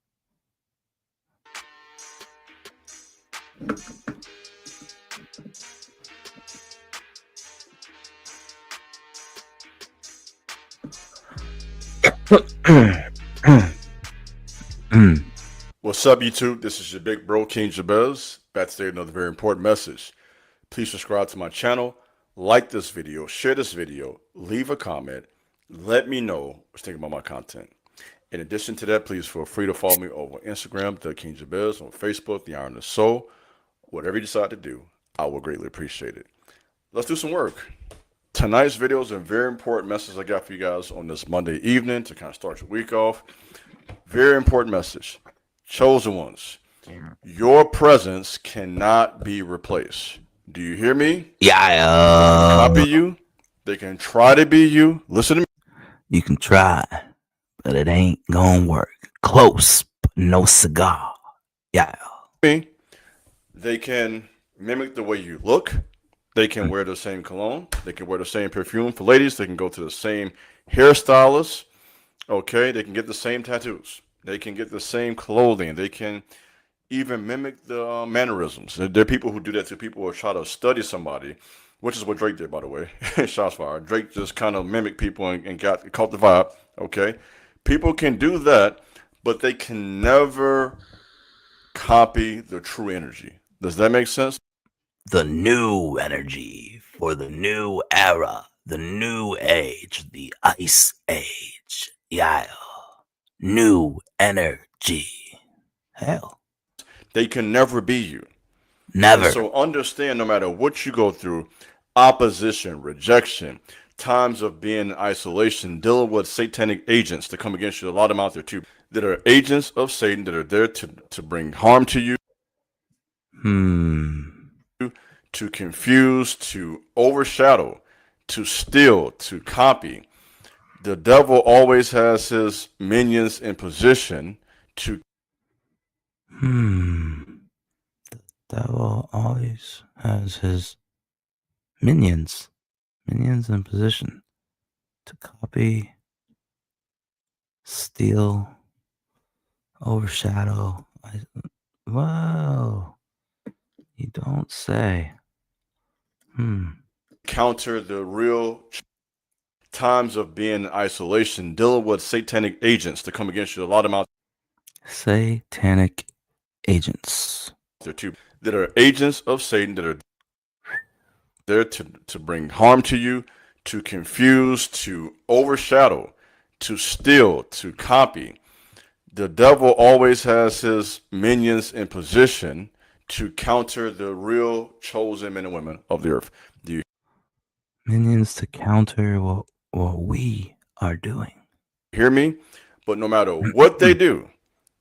What's up, YouTube? This is your big bro, King Jabez. Back to say another very important message. Please subscribe to my channel, like this video, share this video, leave a comment, let me know what you think about my content. In addition to that, please feel free to follow me over Instagram, The King Jabez, on Facebook, The Iron of Soul. Whatever you decide to do, I will greatly appreciate it. Let's do some work. Tonight's video is a very important message I got for you guys on this Monday evening to kind of start your week off. Very important message. Chosen ones, your presence cannot be replaced. Do you hear me? Yeah. Copy you. They can try to be you. Listen to me. You can try, but it ain't gonna work. Close, but no cigar. Yeah. They can mimic the way you look. They can wear the same cologne. They can wear the same perfume. For ladies, they can go to the same hairstylist. Okay, they can get the same tattoos. They can get the same clothing. They can even mimic the mannerisms. There are people who do that to people who try to study somebody, which is what Drake did, by the way. Shots fired. Drake just kind of mimicked people and caught the vibe. Okay, People can do that, but they can never copy the true energy. Does that make sense? The new energy for the new era, the new age, the ice age. Yeah. New energy. Hell. They can never be you. Never. And so understand, no matter what you go through, opposition, rejection, times of being in isolation, dealing with satanic agents to come against you, a lot of them out there too, that are agents of Satan that are there to bring harm to you, to confuse, to overshadow, to steal, to copy. The devil always has his minions in position to. The devil always has his minions in position to copy, steal, overshadow. Whoa. You don't say. Counter the real times of being in isolation, dealing with satanic agents to come against you. A lot of them out Satanic agents. there too, that are agents of Satan that are there to bring harm to you, to confuse, to overshadow, to steal, to copy. The devil always has his minions in position to counter the real chosen men and women of the earth. Do you Minions to counter what we are doing. hear me? But no matter what they do,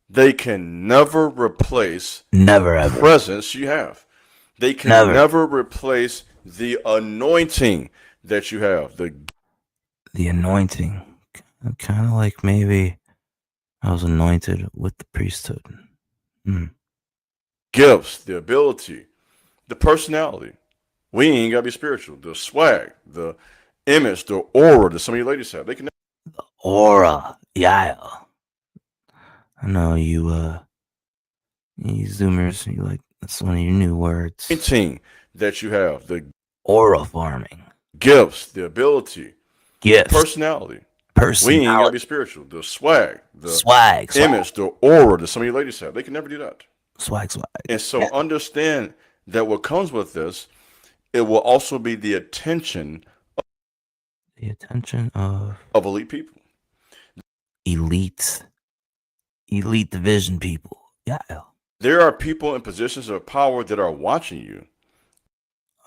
they can never replace Never the presence you have. They can never replace the anointing that you have. The anointing. Kind of like maybe I was anointed with the priesthood. Gifts, the ability, the personality. We ain't gotta be spiritual. The swag, the image, the aura that some of you ladies have. They can Aura. Yeah. I know you Zoomers, you like, that's one of your new words. Anointing that you have. The aura farming. Gifts, the ability, Gifts. personality. We ain't gotta be spiritual. The swag, the swag. image, the aura that some of you ladies have. They can never do that. Swag. And so understand that what comes with this, it will also be the attention of elite people. Elite division people. Yeah. There are people in positions of power that are watching you.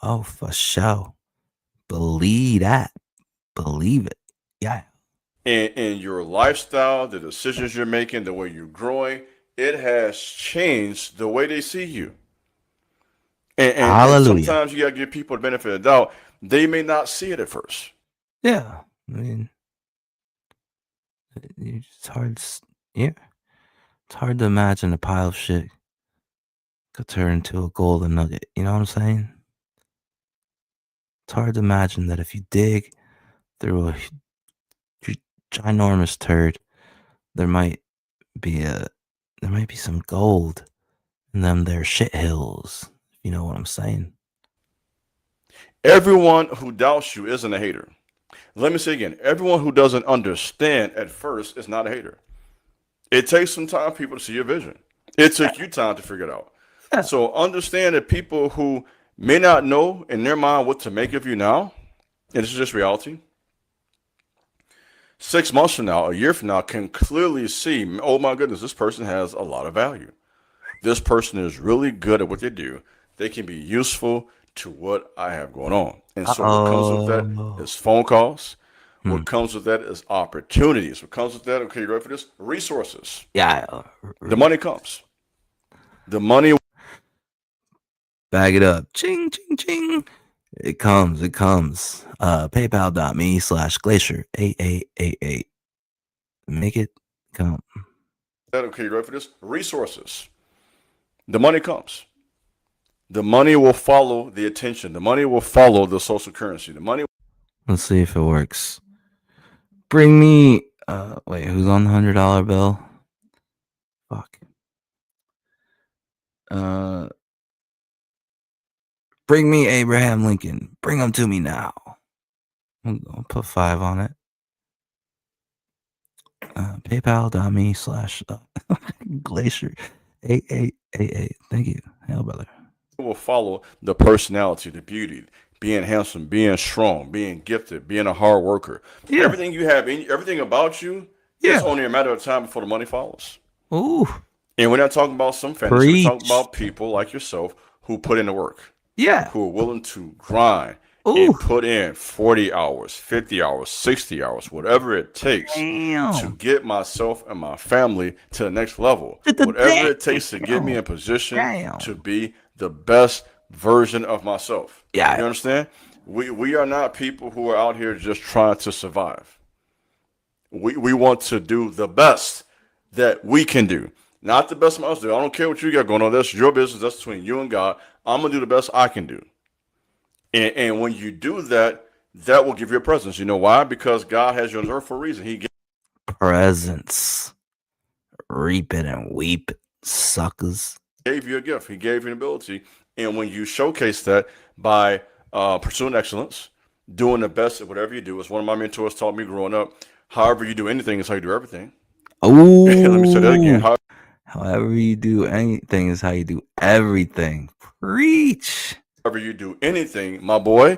Oh, for sure. Believe that. Believe it. Yeah. And your lifestyle, the decisions you're making, the way you're growing, it has changed the way they see you. And sometimes you got to give people the benefit of the doubt. They may not see it at first. Yeah. I mean, it's hard. Yeah. It's hard to imagine a pile of shit could turn into a golden nugget. You know what I'm saying? It's hard to imagine that if you dig through a ginormous turd, there might be some gold in them there shit hills. You know what I'm saying? Everyone who doubts you isn't a hater. Let me say again, everyone who doesn't understand at first is not a hater. It takes some time for people to see your vision. It took you time to figure it out. So understand that people who may not know in their mind what to make of you now, and this is just reality, 6 months from now, a year from now, can clearly see, oh my goodness, this person has a lot of value. This person is really good at what they do. They can be useful to what I have going on. And so what comes with that is phone calls. What comes with that is opportunities. What comes with that, okay, you ready for this? Resources. Yeah. The money comes. The money. Bag it up. Ching, ching, ching. It comes. PayPal.me/Glacier 8888. Make it come. Okay, you ready for this? Resources. The money comes. The money will follow the attention. The money will follow the social currency. The money. Let's see if it works. Bring me. Wait, who's on the $100 bill? Fuck. Bring me Abraham Lincoln. Bring him to me now. I'll put 5 on it. PayPal.me/Glacier 8888. Thank you. Hell, brother. Will follow the personality, the beauty, being handsome, being strong, being gifted, being a hard worker. Yeah. Everything you have, everything about you, it's only a matter of time before the money follows. Ooh. And we're not talking about some fantasy. We're talking about people like yourself who put in the work. Yeah. Who are willing to grind and put in 40 hours, 50 hours, 60 hours, whatever it takes to get myself and my family to the next level. Whatever it takes to get me in position to be the best version of myself. Yeah. You understand? We are not people who are out here just trying to survive. We want to do the best that we can do. Not the best of us do. I don't care what you got going on. That's your business. That's between you and God. I'm going to do the best I can do. And when you do that, that will give you a presence. You know why? Because God has you on earth for a reason. He gave presence. Reap it and weep it, suckers. Gave you a gift. He gave you an ability. And when you showcase that by pursuing excellence, doing the best at whatever you do, as one of my mentors taught me growing up, however you do anything is how you do everything. Oh, let me say that again. However you do anything is how you do everything. Preach. However you do anything, my boy,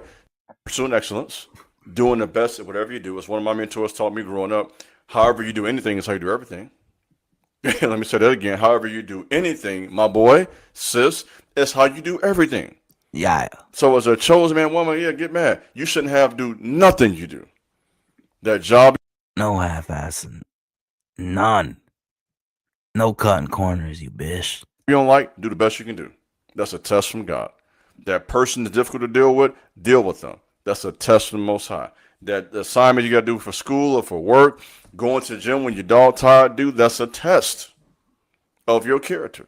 pursuing excellence, doing the best at whatever you do, as one of my mentors taught me growing up, however you do anything is how you do everything. Let me say that again. However you do anything, my boy, sis, is how you do everything. Yeah. So as a chosen man, woman, yeah, get mad. You shouldn't have to do nothing you do. That job. No half-assing. None. No cutting corners, you bitch. You don't like, do the best you can do. That's a test from God. That person is difficult to deal with them. That's a test from the Most High. That assignment you got to do for school or for work, going to the gym when your dog tired, dude, that's a test of your character.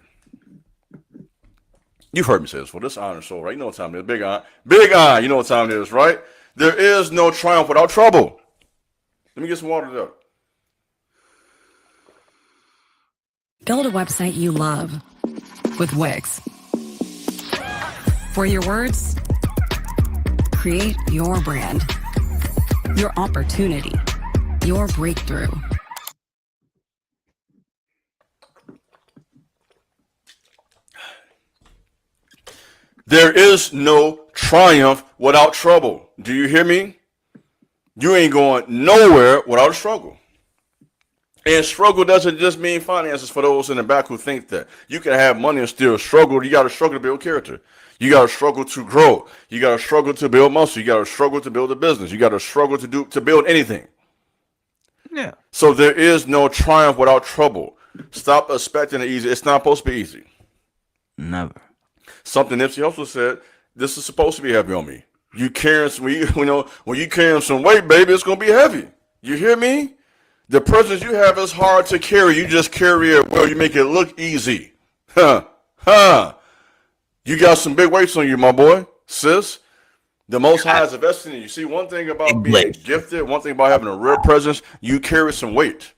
You've heard me say this. Well, this honor soul, right? You know what time it is. Big eye. Big eye. You know what time it is, right? There is no triumph without trouble. Let me get some water there. Build a website you love with Wix. For your words, create your brand, your opportunity, your breakthrough. There is no triumph without trouble. Do you hear me? You ain't going nowhere without a struggle. And struggle doesn't just mean finances for those in the back who think that. You can have money and still struggle. You got to struggle to build character. You got to struggle to grow. You got to struggle to build muscle. You got to struggle to build a business. You got to struggle to build anything. Yeah. So there is no triumph without trouble. Stop expecting it easy. It's not supposed to be easy. Never. Something Nipsey Hussle said, this is supposed to be heavy on me. You carrying some, when you carrying some weight, baby, it's going to be heavy. You hear me? The presence you have is hard to carry. You just carry it well. You make it look easy. You got some big weights on you, my boy, sis. The Most High is investing in you. See, one thing about being gifted, one thing about having a real presence, you carry some weight.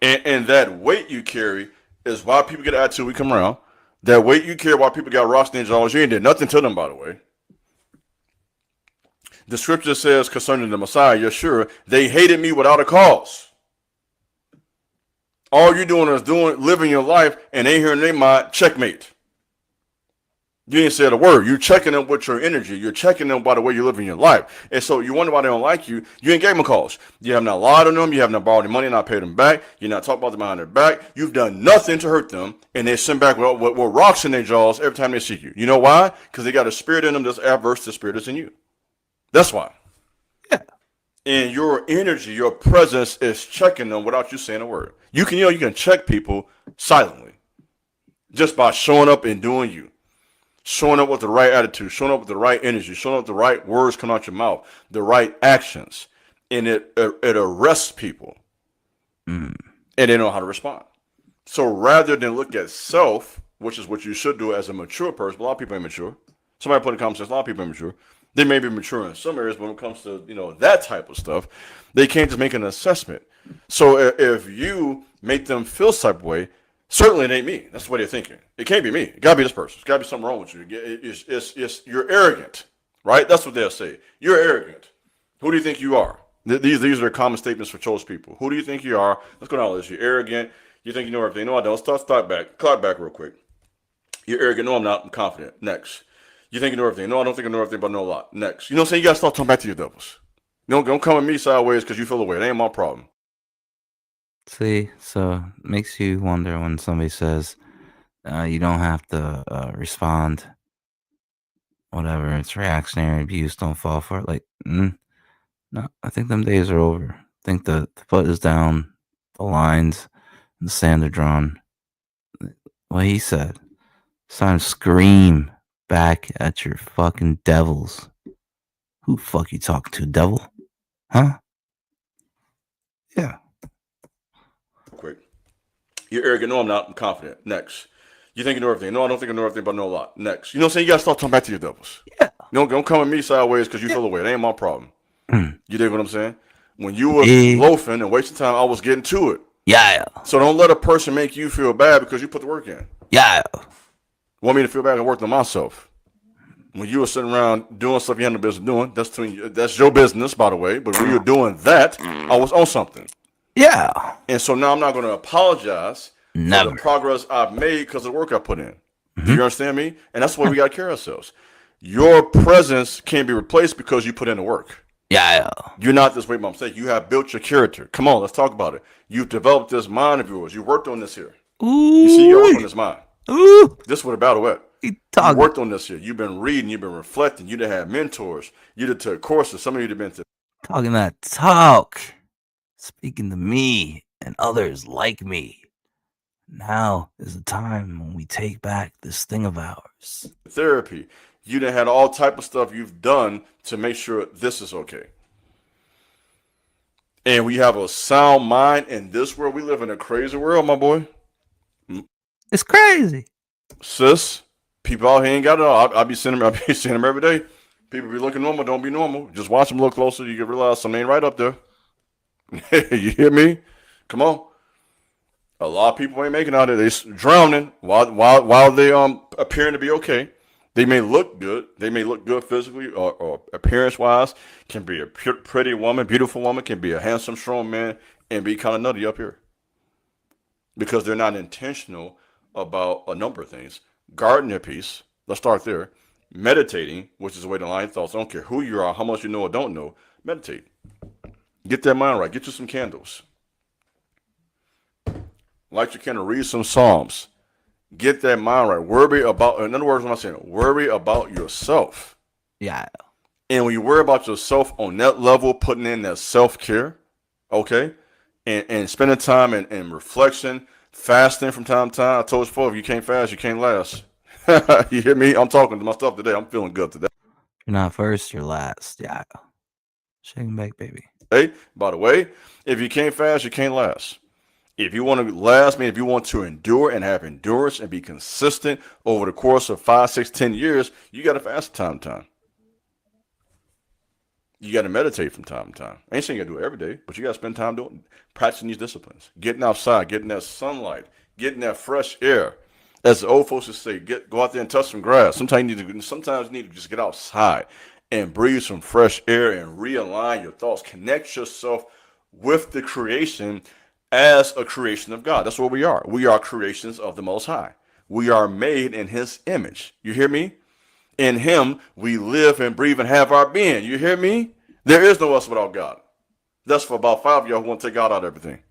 And that weight you carry is why people get attitude when we come around. That weight you carry, why people got rocks in their jaws. You ain't did nothing to them, by the way. The scripture says concerning the Messiah, Yeshua, they hated me without a cause. All you're doing is living your life and ain't hearing their mind, checkmate. You ain't said a word. You're checking them with your energy. You're checking them by the way you're living your life. And so you wonder why they don't like you. You ain't gave them a cause. You have not lied on them. You have not borrowed their money, not paid them back. You're not talking about them behind their back. You've done nothing to hurt them. And they send back with rocks in their jaws every time they see you. You know why? Because they got a spirit in them that's adverse to the spirit that's in you. That's why. Yeah. And your energy, your presence is checking them without you saying a word. You can check people silently just by showing up and doing you. Showing up with the right attitude, showing up with the right energy, showing up with the right words coming out your mouth, the right actions. And it arrests people. And they know how to respond. So rather than look at self, which is what you should do as a mature person, a lot of people are immature. Somebody put in the comments, a lot of people are immature. They may be mature in some areas, but when it comes to that type of stuff, they can't just make an assessment. So if you make them feel some type of way, certainly it ain't me. That's the way they're thinking. It can't be me. It got to be this person. It's got to be something wrong with you. You're arrogant, right? That's what they'll say. You're arrogant. Who do you think you are? These are common statements for chosen people. Who do you think you are? Let's go down this. You're arrogant. You think you know everything. No, I don't. Clock back real quick. You're arrogant. No, I'm not. I'm confident. Next. You think you know everything. No, I don't think I know everything, but I know a lot. Next. You know what I'm saying? You got to start talking back to your devils. Don't come at me sideways because you feel away. It ain't my problem. See, so it makes you wonder when somebody says you don't have to respond. Whatever, it's reactionary abuse. Don't fall for it. Like, no, I think them days are over. I think the foot is down, the lines, and the sand are drawn. What he said. It's time to scream back at your fucking devils. Who the fuck you talking to, devil? Huh? Yeah. Quick. You're arrogant. No, I'm not. I'm confident. Next. You think you know everything. No, I don't think I know everything, but I know a lot. Next. You know what I'm saying? You got to start talking back to your devils. Yeah. Don't come at me sideways because you feel away. It ain't my problem. You dig what I'm saying? When you was loafing and wasting time, I was getting to it. Yeah. So don't let a person make you feel bad because you put the work in. Yeah. Want me to feel bad? I worked on myself. When you were sitting around doing stuff you had no business doing, that's your business, by the way. But when you were doing that, I was on something. Yeah. And so now I'm not going to apologize for the progress I've made because of the work I put in. Do you understand me? And that's why we got to carry ourselves. Your presence can't be replaced because you put in the work. Yeah. You're not this way by mistake. You have built your character. Come on, let's talk about it. You've developed this mind of yours. You worked on this here. Ooh. You see, you worked on this mind. Ooh. This is what a battle at. You worked on this here. You've been reading. You've been reflecting. You'd have had mentors. You'd have took courses. Some of you'd have been to. Talking that talk. Speaking to me and others like me. Now is the time when we take back this thing of ours. Therapy. You done had all type of stuff you've done to make sure this is okay. And we have a sound mind in this world. We live in a crazy world, my boy. It's crazy. Sis, people out here ain't got it all. I be seeing them every day. People be looking normal, don't be normal. Just watch them look closer. You can realize something ain't right up there. You hear me? Come on. A lot of people ain't making out there. They drowning while they appearing to be okay. They may look good. They may look good physically or appearance-wise. Can be a pretty woman, beautiful woman. Can be a handsome, strong man and be kind of nutty up here. Because they're not intentional about a number of things. Guarding their peace. Let's start there. Meditating, which is a way to align thoughts. I don't care who you are, how much you know or don't know. Meditate. Get that mind right. Get you some candles. Light your candle. Read some Psalms. Get that mind right. Worry about, in other words, what I'm saying, worry about yourself. Yeah. And when you worry about yourself on that level, putting in that self-care, okay, and spending time in reflection, fasting from time to time. I told you before, if you can't fast, you can't last. You hear me? I'm talking to myself today. I'm feeling good today. You're not first, you're last. Yeah. Shake and bake, baby. Hey, by the way, if you can't fast, you can't last. If you want to last, if you want to endure and have endurance and be consistent over the course of 5, 6, 10 years, you got to fast from time to time. You got to meditate from time to time. I ain't saying you got to do it every day, but you got to spend time practicing these disciplines. Getting outside, getting that sunlight, getting that fresh air. As the old folks would say, go out there and touch some grass. Sometimes you need to just get outside and breathe some fresh air and realign your thoughts. Connect yourself with the creation as a creation of God. That's what we are. We are creations of the Most High. We are made in His image. You hear me? In Him, we live and breathe and have our being. You hear me? There is no us without God. That's for about 5 of y'all who want to take God out of everything.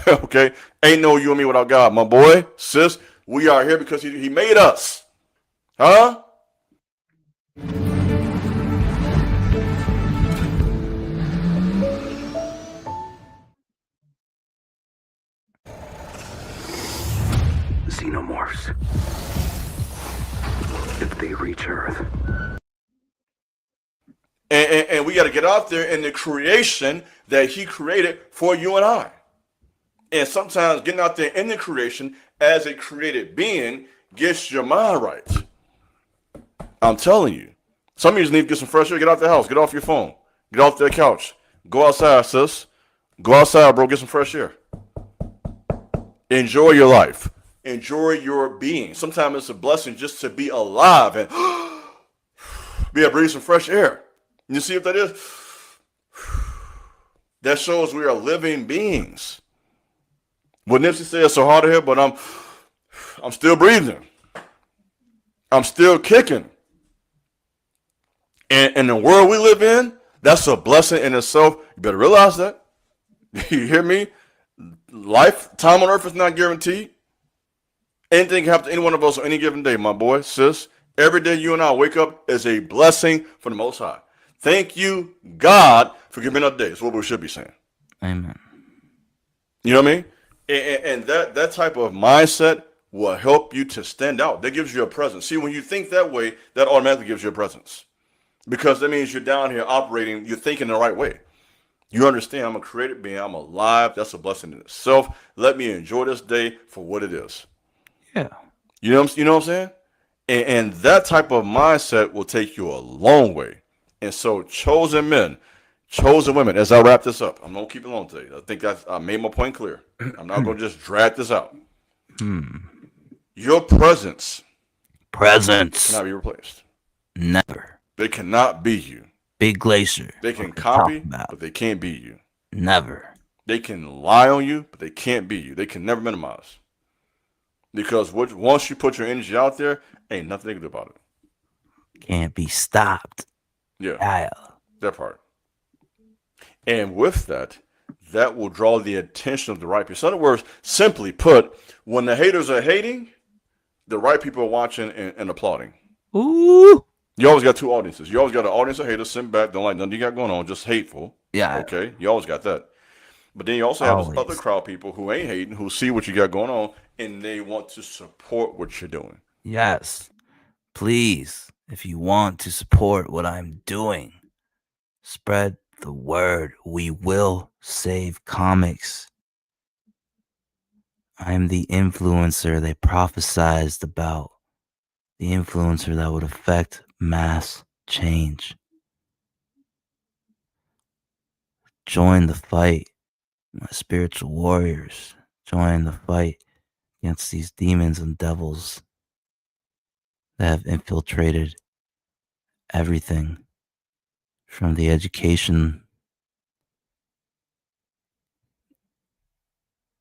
Okay? Ain't no you and me without God. My boy, sis, we are here because He made us. Huh? Xenomorphs. If they reach Earth. And we got to get out there in the creation that He created for you and I. And sometimes getting out there in the creation as a created being gets your mind right. I'm telling you. Some of you just need to get some fresh air. Get out the house. Get off your phone. Get off the couch. Go outside, sis. Go outside, bro. Get some fresh air. Enjoy your life. Enjoy your being. Sometimes it's a blessing just to be alive and be able to breathe some fresh air. You see what that is? That shows we are living beings. What Nipsey said is so hard to hear, but I'm still breathing. I'm still kicking. And in the world we live in, that's a blessing in itself. You better realize that. You hear me? Time on earth is not guaranteed. Anything can happen to any one of us on any given day, my boy, sis. Every day you and I wake up is a blessing from the Most High. Thank you, God, for giving us day. That's what we should be saying. Amen. You know what I mean? And that type of mindset will help you to stand out. That gives you a presence. See, when you think that way, that automatically gives you a presence. Because that means you're down here operating, you're thinking the right way. You understand, I'm a created being, I'm alive. That's a blessing in itself. Let me enjoy this day for what it is. Yeah. You know what I'm saying? And that type of mindset will take you a long way. And so chosen men, chosen women, as I wrap this up, I'm going to keep it long today. I think I made my point clear. I'm not going to just drag this out. Your presence cannot be replaced. Never. They cannot be you. Big Glacier. They can copy, but they can't be you. Never. They can lie on you, but they can't be you. They can never minimize. Because once you put your energy out there, ain't nothing they can do about it. Can't be stopped. Yeah. That part. And with that will draw the attention of the right people. So in other words, simply put, when the haters are hating, the right people are watching and applauding. Ooh. You always got two audiences. You always got an audience of haters sitting back, don't like nothing you got going on, just hateful. Yeah. Okay. You always got that. But then you also have this other crowd of people who ain't hating, who see what you got going on, and they want to support what you're doing. Yes. Please, if you want to support what I'm doing, spread the word. We will save comics. I'm the influencer they prophesized about. The influencer that would affect mass change. Join the fight, my spiritual warriors. Join the fight against these demons and devils that have infiltrated everything from the education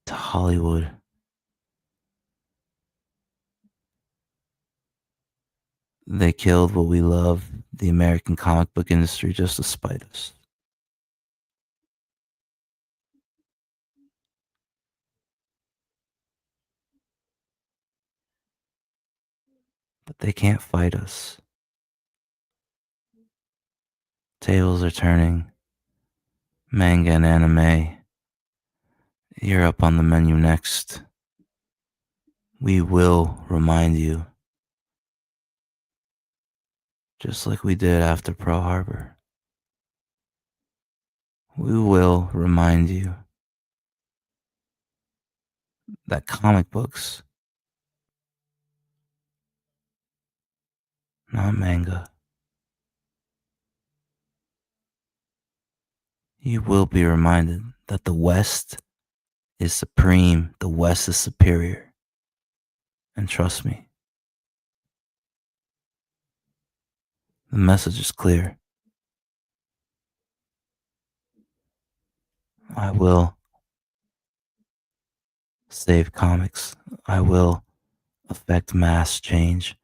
to Hollywood. They killed what we love, the American comic book industry, just to spite us. But they can't fight us. Tables are turning. Manga and anime. You're up on the menu next. We will remind you. Just like we did after Pearl Harbor. We will remind you that comic books, not manga. You will be reminded that the West is supreme, the West is superior. And trust me, the message is clear. I will save comics. I will affect mass change.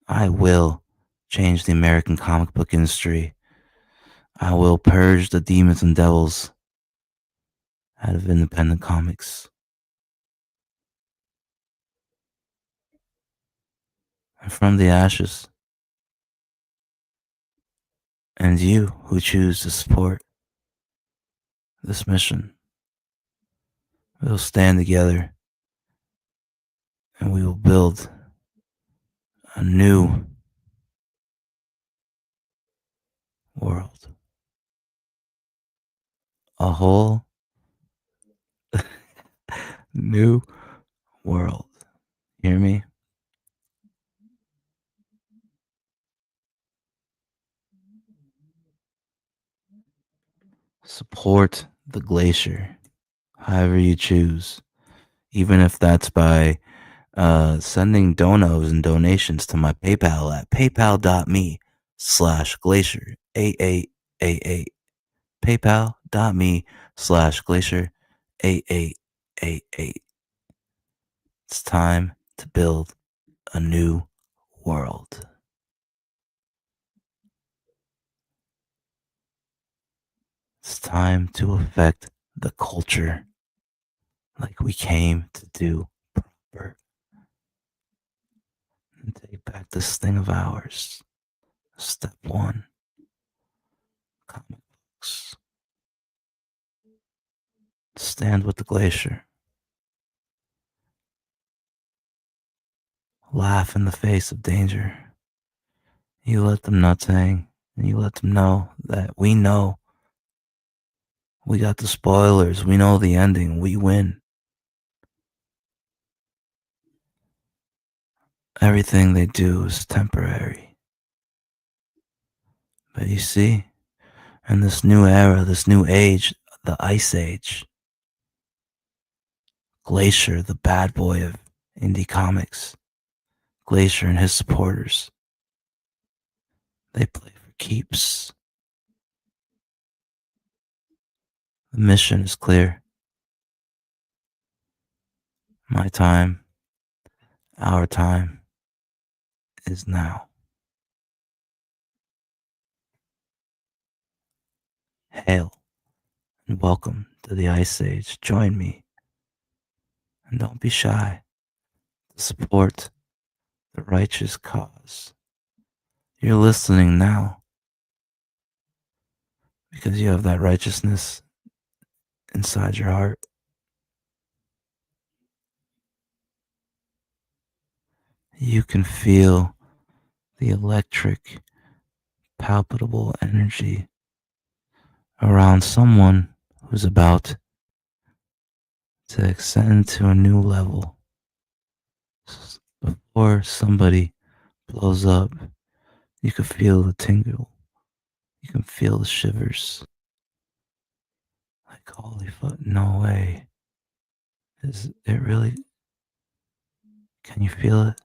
I will change the American comic book industry. I will purge the demons and devils out of independent comics. And from the ashes, and you who choose to support this mission, we'll stand together and we will build a new world. A whole new world. Hear me? Support the Glacier, however you choose, even if that's by sending donos and donations to my PayPal at paypal.me/glacier, 8888, paypal.me/glacier8888. It's time to build a new world. It's time to affect the culture like we came to do proper. And take back this thing of ours. Step 1, comic books. Stand with the Glacier. Laugh in the face of danger. You let them nuts hang, and you let them know that we know. We got the spoilers. We know the ending. We win. Everything they do is temporary. But you see, in this new era, this new age, the Ice Age, Glacier, the bad boy of indie comics, Glacier and his supporters, they play for keeps. The mission is clear. My time, our time, is now. Hail and welcome to the Ice Age. Join me. And don't be shy to support the righteous cause. You're listening now because you have that righteousness inside your heart. You can feel the electric, palpable energy around someone who's about to ascend to a new level. Before somebody blows up, you can feel the tingle. You can feel the shivers. Like, holy fuck, no way. Is it really? Can you feel it?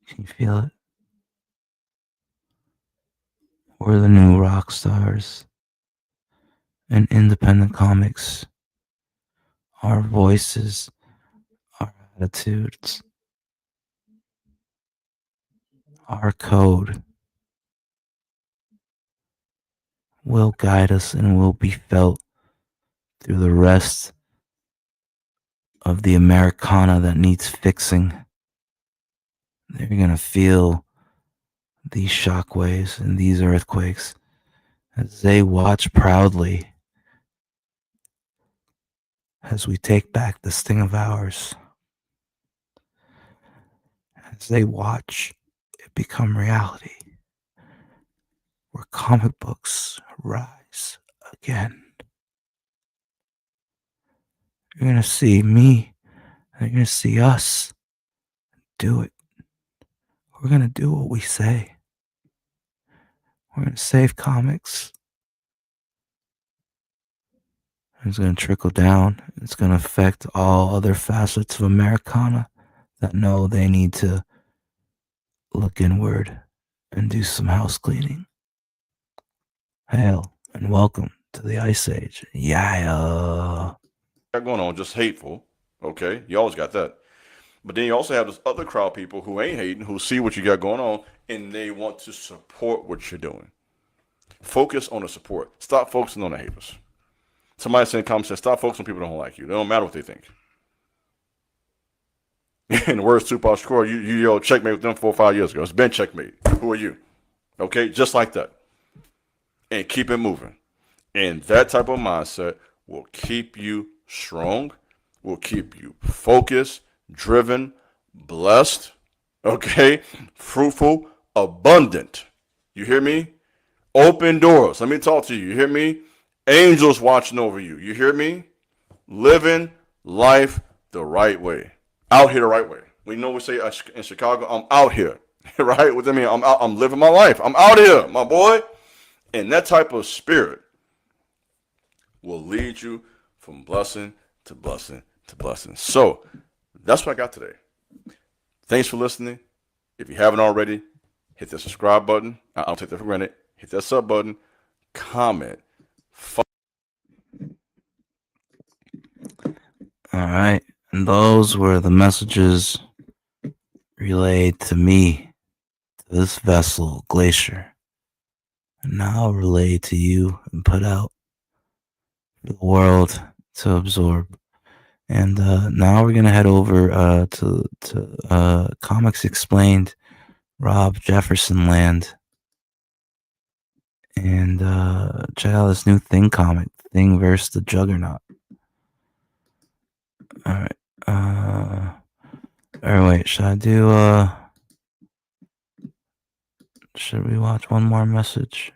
Can you feel it? We're the new rock stars. In independent comics, our voices, our attitudes, our code will guide us and will be felt through the rest of the Americana that needs fixing. They're going to feel these shockwaves and these earthquakes as they watch proudly as we take back this thing of ours. As they watch it become reality, where comic books rise again. You're going to see me, and you're going to see us do it. We're going to do what we say. We're going to save comics. It's going to trickle down. It's going to affect all other facets of Americana that know they need to look inward and do some house cleaning. Hail and welcome to the Ice Age. Yeah. Got going on just hateful. Okay, you always got that. But then you also have this other crowd of people who ain't hating, who see what you got going on, and they want to support what you're doing. Focus on the support. Stop focusing on the haters. Somebody said in the comments, said, stop focusing on people who don't like you. They don't matter what they think. In the words of Tupac Shakur, you yelled checkmate with them 4 or 5 years ago. It's been checkmate. Who are you? Okay, just like that. And keep it moving. And that type of mindset will keep you strong, will keep you focused, driven, blessed, okay, fruitful, abundant. You hear me? Open doors. Let me talk to you. You hear me? Angels watching over you. You hear me? Living life the right way. Out here the right way. We know we say in Chicago, I'm out here. Right? What do I mean? I'm living my life. I'm out here, my boy. And that type of spirit will lead you from blessing to blessing to blessing. So that's what I got today. Thanks for listening. If you haven't already, hit the subscribe button. I don't take that for granted. Hit that sub button. Comment. All right. And those were the messages relayed to me, to this vessel, Glacier. And now relayed to you and put out for the world to absorb. And now we're going to head over to Comics Explained, Rob Jefferson Land. And check out this new Thing comic, Thing versus the Juggernaut. All right. Or wait, should we watch one more message?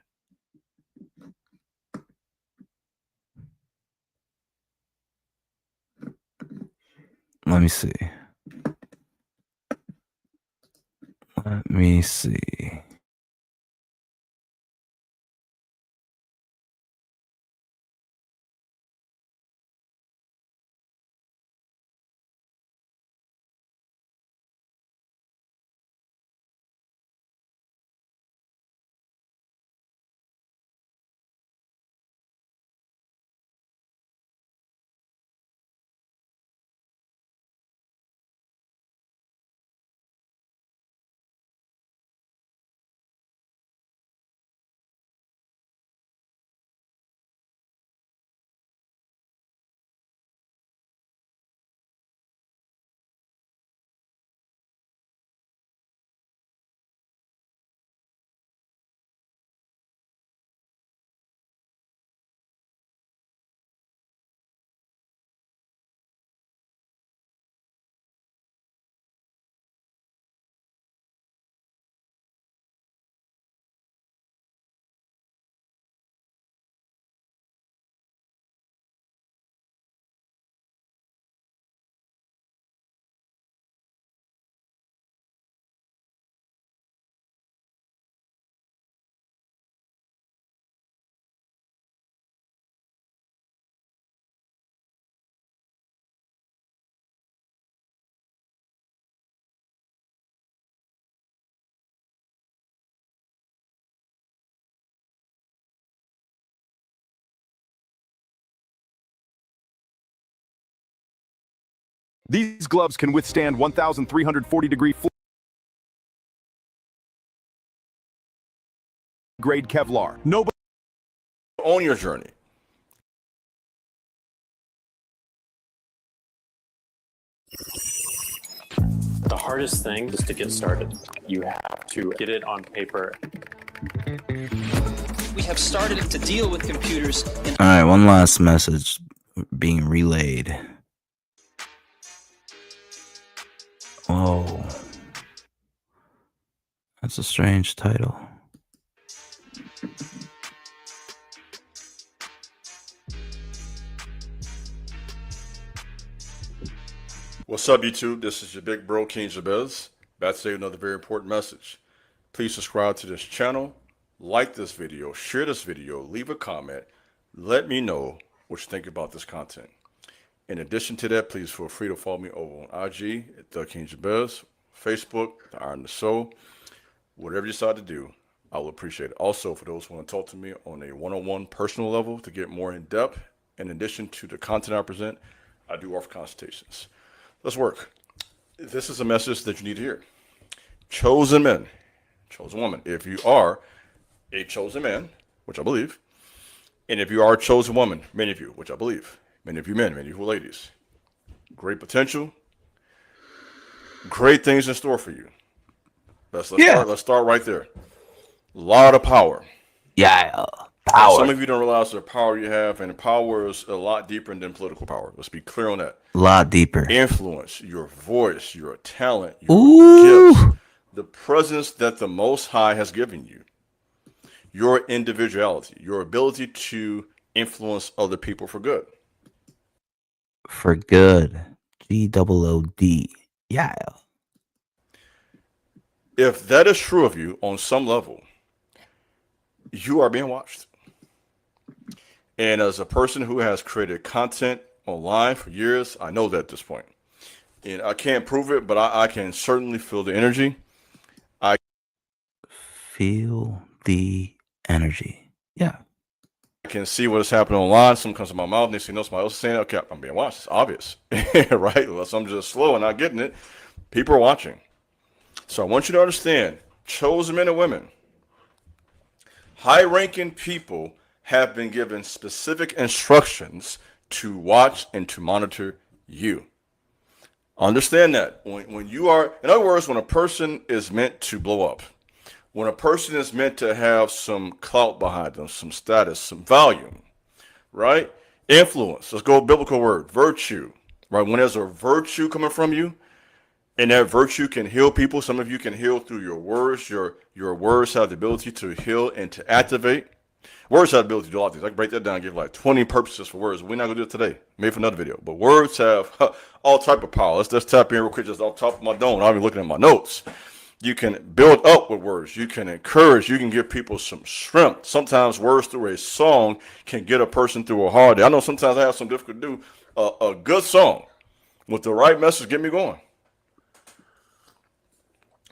Let me see. These gloves can withstand 1,340 degree grade Kevlar. Nobody on your journey. The hardest thing is to get started. You have to get it on paper. We have started to deal with computers. All right, one last message being relayed. Oh, that's a strange title. What's up, YouTube? This is your big bro, King Jabez. About to say another very important message. Please subscribe to this channel, like this video, share this video, leave a comment. Let me know what you think about this content. In addition to that, please feel free to follow me over on IG at The King Jabez, Facebook, The Iron the Soul. Whatever you decide to do, I will appreciate it. Also, for those who want to talk to me on a one-on-one personal level to get more in depth, in addition to the content I present, I do offer consultations. Let's work. This is a message that you need to hear. Chosen men, chosen woman. If you are a chosen man, which I believe, and if you are a chosen woman, many of you, which I believe, many of you men, many of you ladies, great potential, great things in store for you. Let's start right there. A lot of power. Yeah, power. Some of you don't realize the power you have, and power is a lot deeper than political power. Let's be clear on that. A lot deeper. Influence, your voice, your talent, your gifts, the presence that the Most High has given you, your individuality, your ability to influence other people for good. For good. GOOD. Yeah. If that is true of you on some level, you are being watched. And as a person who has created content online for years, I know that at this point. And I can't prove it, but I can certainly feel the energy. Feel the energy. Yeah. I can see what is happening online. Something comes to my mouth, and they see, no, somebody else is saying, okay, I'm being watched. It's obvious, right? Unless I'm just slow and not getting it. People are watching. So I want you to understand, chosen men and women, high-ranking people have been given specific instructions to watch and to monitor you. Understand that. When you are, in other words, when a person is meant to blow up, when a person is meant to have some clout behind them, some status, some volume, right? Influence, let's go biblical word, virtue, right? When there's a virtue coming from you, and that virtue can heal people. Some of you can heal through your words. Your words have the ability to heal and to activate. Words have the ability to do a lot of things. I can break that down and give like 20 purposes for words. We're not going to do it today. Maybe for another video. But words have all type of power. Let's tap in real quick just off the top of my dome. I'll be looking at my notes. You can build up with words. You can encourage. You can give people some strength. Sometimes words through a song can get a person through a hard day. I know sometimes I have some difficulty to do a good song with the right message get me going.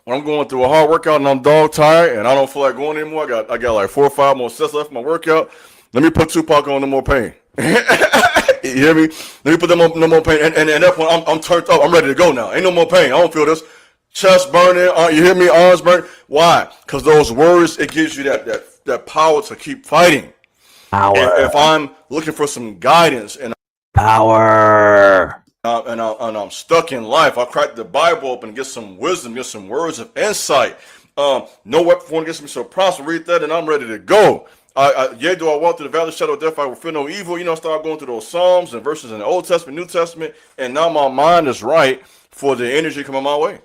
When I'm going through a hard workout and I'm dog tired and I don't feel like going anymore, I got like 4 or 5 more sets left in my workout. Let me put Tupac on No More Pain. You hear me? Let me put them on No More Pain. And at that point, I'm turned up. I'm ready to go now. Ain't no more pain. I don't feel this. Chest burning. You hear me? Arms burning. Why? Because those words, it gives you that power to keep fighting. Power. If I'm looking for some guidance and Power. and I'm stuck in life, I'll crack the Bible open and get some wisdom, get some words of insight. No weapon formed against me shall prosper. Read that, and I'm ready to go. Yea, do I walk through the valley of the shadow of death, I will fear no evil. You know, start going through those Psalms and verses in the Old Testament, New Testament, and now my mind is right for the energy coming my way.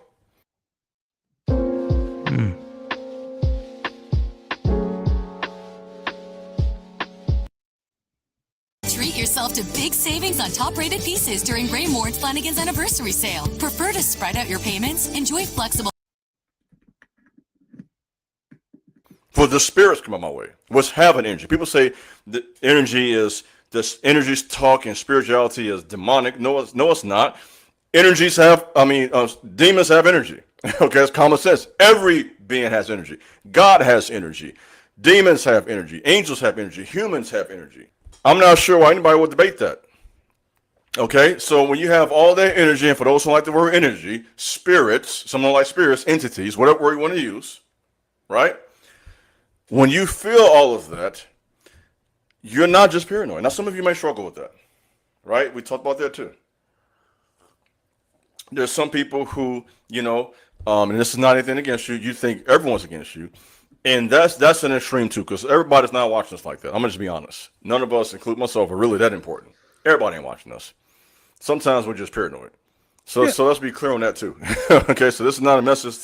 Treat yourself to big savings on top-rated pieces during Raymore Flanagan's anniversary sale. Prefer to spread out your payments? Enjoy flexible. For the spirits coming my way, what's having energy? People say the energy is this. Energy's talk and spirituality is demonic. No, it's not. Energies have. Demons have energy. Okay, it's common sense. Every being has energy. God has energy. Demons have energy. Angels have energy. Humans have energy. I'm not sure why anybody would debate that. Okay, so when you have all that energy, and for those who like the word energy, spirits, someone like spirits, entities, whatever word you want to use, right? When you feel all of that, you're not just paranoid. Now, some of you may struggle with that, right? We talked about that too. There's some people who, and this is not anything against you, you think everyone's against you. And that's an extreme too, because everybody's not watching us like that. I'm going to just be honest. None of us, including myself, are really that important. Everybody ain't watching us. Sometimes we're just paranoid. So let's be clear on that too. Okay, so this is not a message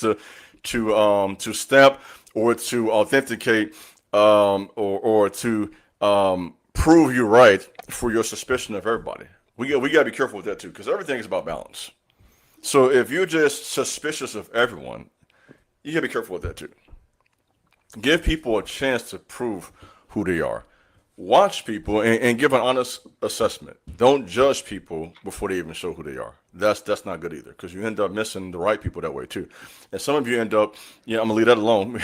to stamp or to authenticate or to prove you right for your suspicion of everybody. We got to be careful with that too, because everything is about balance. So if you're just suspicious of everyone, you got to be careful with that too. Give people a chance to prove who they are. Watch people and give an honest assessment. Don't judge people before they even show who they are. That's not good either, because you end up missing the right people that way too. And some of you end up, I'm gonna leave that alone,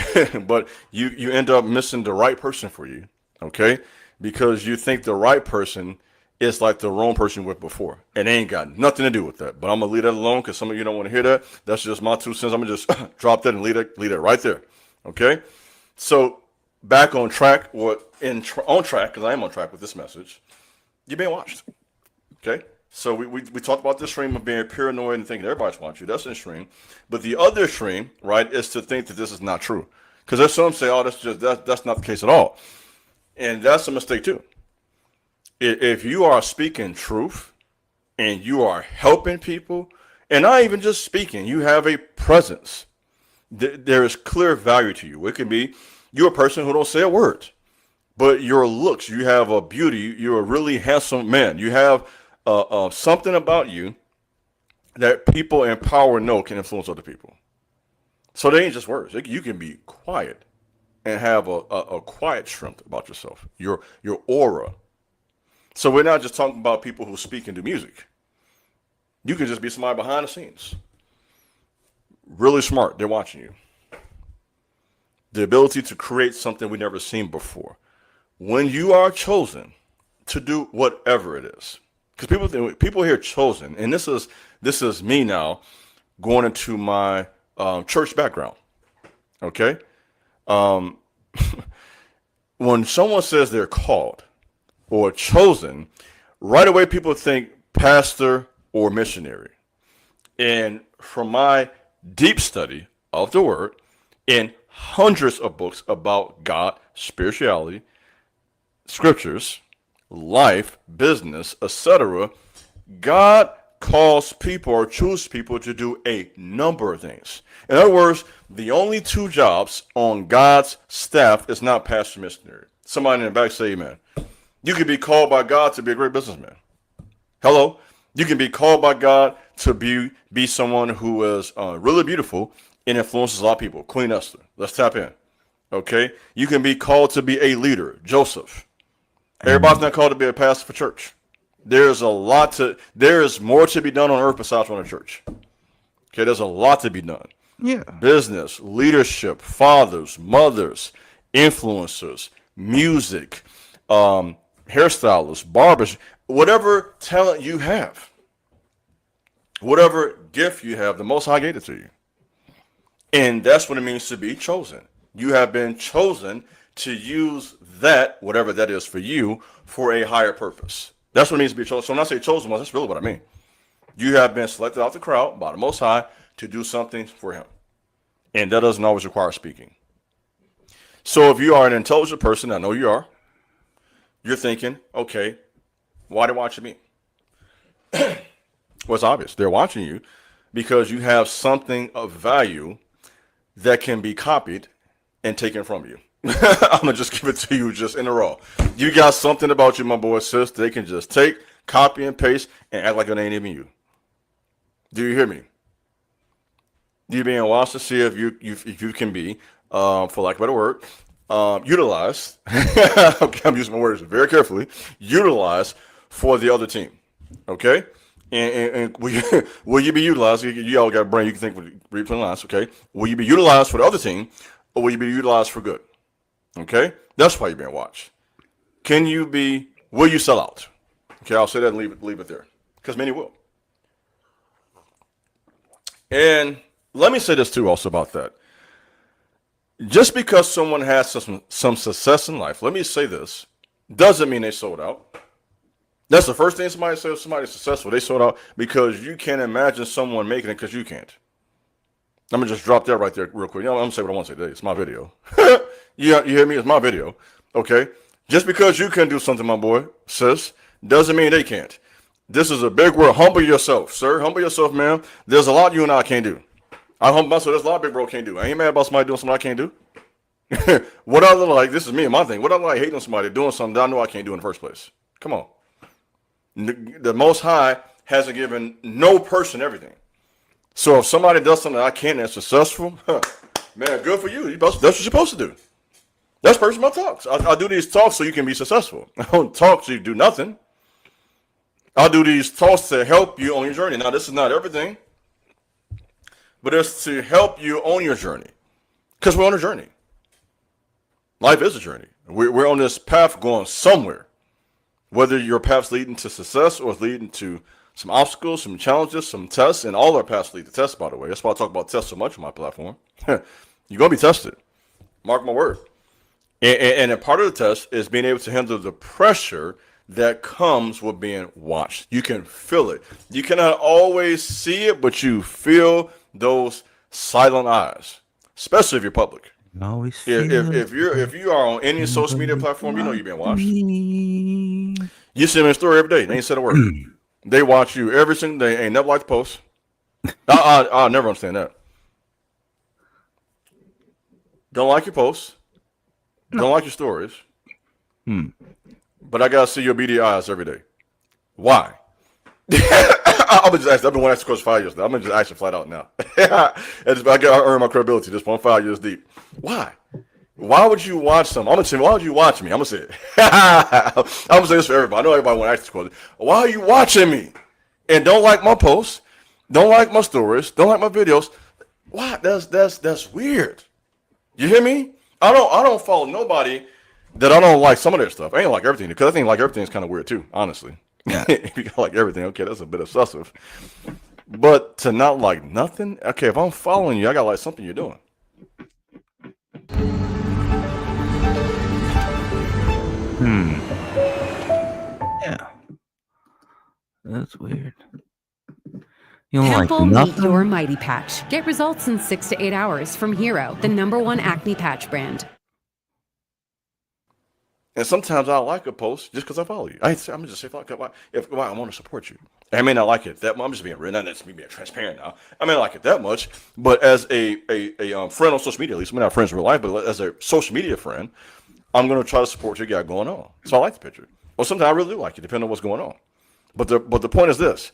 but you end up missing the right person for you, okay? Because you think the right person is like the wrong person you were before, and they ain't got nothing to do with that. But I'm gonna leave that alone because some of you don't want to hear that. That's just my 2 cents. I'm gonna just drop that and leave that right there, okay? So back on track, on track, because I am on track with this message. You're being watched. Okay? So we talked about the extreme of being paranoid and thinking everybody's watching you. That's an extreme. But the other extreme, right, is to think that this is not true. Because there's some say, oh, that's not the case at all. And that's a mistake too. If you are speaking truth and you are helping people, and not even just speaking, you have a presence. There is clear value to you. It can be you're a person who don't say a word, but your looks, you have a beauty, you're a really handsome man. You have something about you that people in power know can influence other people. So they ain't just words. You can be quiet and have a quiet strength about yourself, your aura. So we're not just talking about people who speak and do music. You can just be somebody behind the scenes. Really smart. They're watching you. the ability to create something we've never seen before. When you are chosen to do whatever it is, because people hear chosen, and this is me now going into my church background. Okay, when someone says they're called or chosen, right away people think pastor or missionary. And from my deep study of the word and hundreds of books about God, spirituality, scriptures, life, business, etc., God calls people or chooses people to do a number of things. In other words, the only two jobs on God's staff is not pastor, missionary. Somebody in the back say amen. You can be called by God to be a great businessman. Hello? You can be called by God to be someone who is really beautiful and influences a lot of people. Queen Esther. Let's tap in. Okay? You can be called to be a leader. Joseph. Everybody's not called to be a pastor for church. There is more to be done on earth besides running a church. Okay, there's a lot to be done. Yeah. Business, leadership, fathers, mothers, influencers, music, hairstylists, barbers, whatever talent you have, whatever gift you have, the Most High gave it to you. And that's what it means to be chosen. You have been chosen to use that, whatever that is for you, for a higher purpose. That's what it means to be chosen. So when I say chosen ones, that's really what I mean. You have been selected out the crowd by the Most High to do something for him. And that doesn't always require speaking. So if you are an intelligent person, I know you are, you're thinking, okay, why are they watching me? Well, it's obvious. They're watching you because you have something of value that can be copied and taken from you. I'm going to just give it to you just in a row. You got something about you, my boy, sis, they can just take, copy, and paste and act like it ain't even you. Do you hear me? You're being watched to see if you can be, for lack of a better word, utilized. Okay, I'm using my words very carefully. Utilized for the other team. Okay? And will you be utilized? You all got a brain. You can think with read between the lines. Okay? Will you be utilized for the other team, or will you be utilized for good? Okay? That's why you're being watched. Will you sell out? Okay, I'll say that and leave it there. Because many will. And let me say this too also about that. Just because someone has some success in life, let me say this, doesn't mean they sold out. That's the first thing somebody says. If somebody's successful, they sold out, because you can't imagine someone making it because you can't. I'm going to just drop that right there real quick. I'm going to say what I want to say today. It's my video. You hear me? It's my video. Okay? Just because you can do something, my boy, sis, doesn't mean they can't. This is a big word. Humble yourself, sir. Humble yourself, ma'am. There's a lot you and I can't do. I humble myself. There's a lot big bro can't do. I ain't mad about somebody doing something I can't do. What I look like, this is me and my thing. What I look like hating on somebody doing something that I know I can't do in the first place. Come on. The Most High hasn't given no person everything. So if somebody does something that I can't that's successful, man, good for you. That's what you're supposed to do. That's personal talks. I do these talks so you can be successful. I don't talk so you do nothing. I do these talks to help you on your journey. Now, this is not everything, but it's to help you on your journey, because we're on a journey. Life is a journey. We're on this path going somewhere, whether your path's leading to success or it's leading to some obstacles, some challenges, some tests, and all our paths lead to tests, by the way. That's why I talk about tests so much on my platform. You're going to be tested. Mark my word. And a part of the test is being able to handle the pressure that comes with being watched. You can feel it. You cannot always see it, but you feel those silent eyes, especially if you're public. Always if you are on any social media platform, you know you're being watched. You see them in the story every day. They ain't said a word. They watch you every single day. Ain't never liked the post. I'll never understand that. Don't like your posts. Don't like your stories. But I gotta see your beady eyes every day. Why? I'm just asking. I've been wanting to ask the question 5 years now. I'm gonna just ask you flat out now. I gotta earn my credibility at this point. 5 years deep. Why? Why would you watch something? I'm gonna say, why would you watch me? I'm gonna say it. I'm gonna say this for everybody. I know everybody want to ask this question. Why are you watching me? And don't like my posts, don't like my stories, don't like my videos. Why? That's weird. You hear me? I don't follow nobody that I don't like some of their stuff. I ain't like everything because I think like everything is kind of weird too, honestly. Yeah. If you like everything, okay, that's a bit obsessive. But to not like nothing, okay, if I'm following you, I gotta like something you're doing. Yeah. That's weird. You don't like Pimple Meet nothing? Your Mighty Patch. Get results in 6 to 8 hours from Hero, the #1 acne patch brand. And sometimes I like a post just because I follow you. I'm just say, if I want to support you, I may not like it that much. I'm just being real. That's me being transparent now. I may not like it that much, but as a friend on social media, at least we're not friends in real life, but as a social media friend, I'm going to try to support what you got going on. So I like the picture. Well, sometimes I really do like it, depending on what's going on. But the point is this: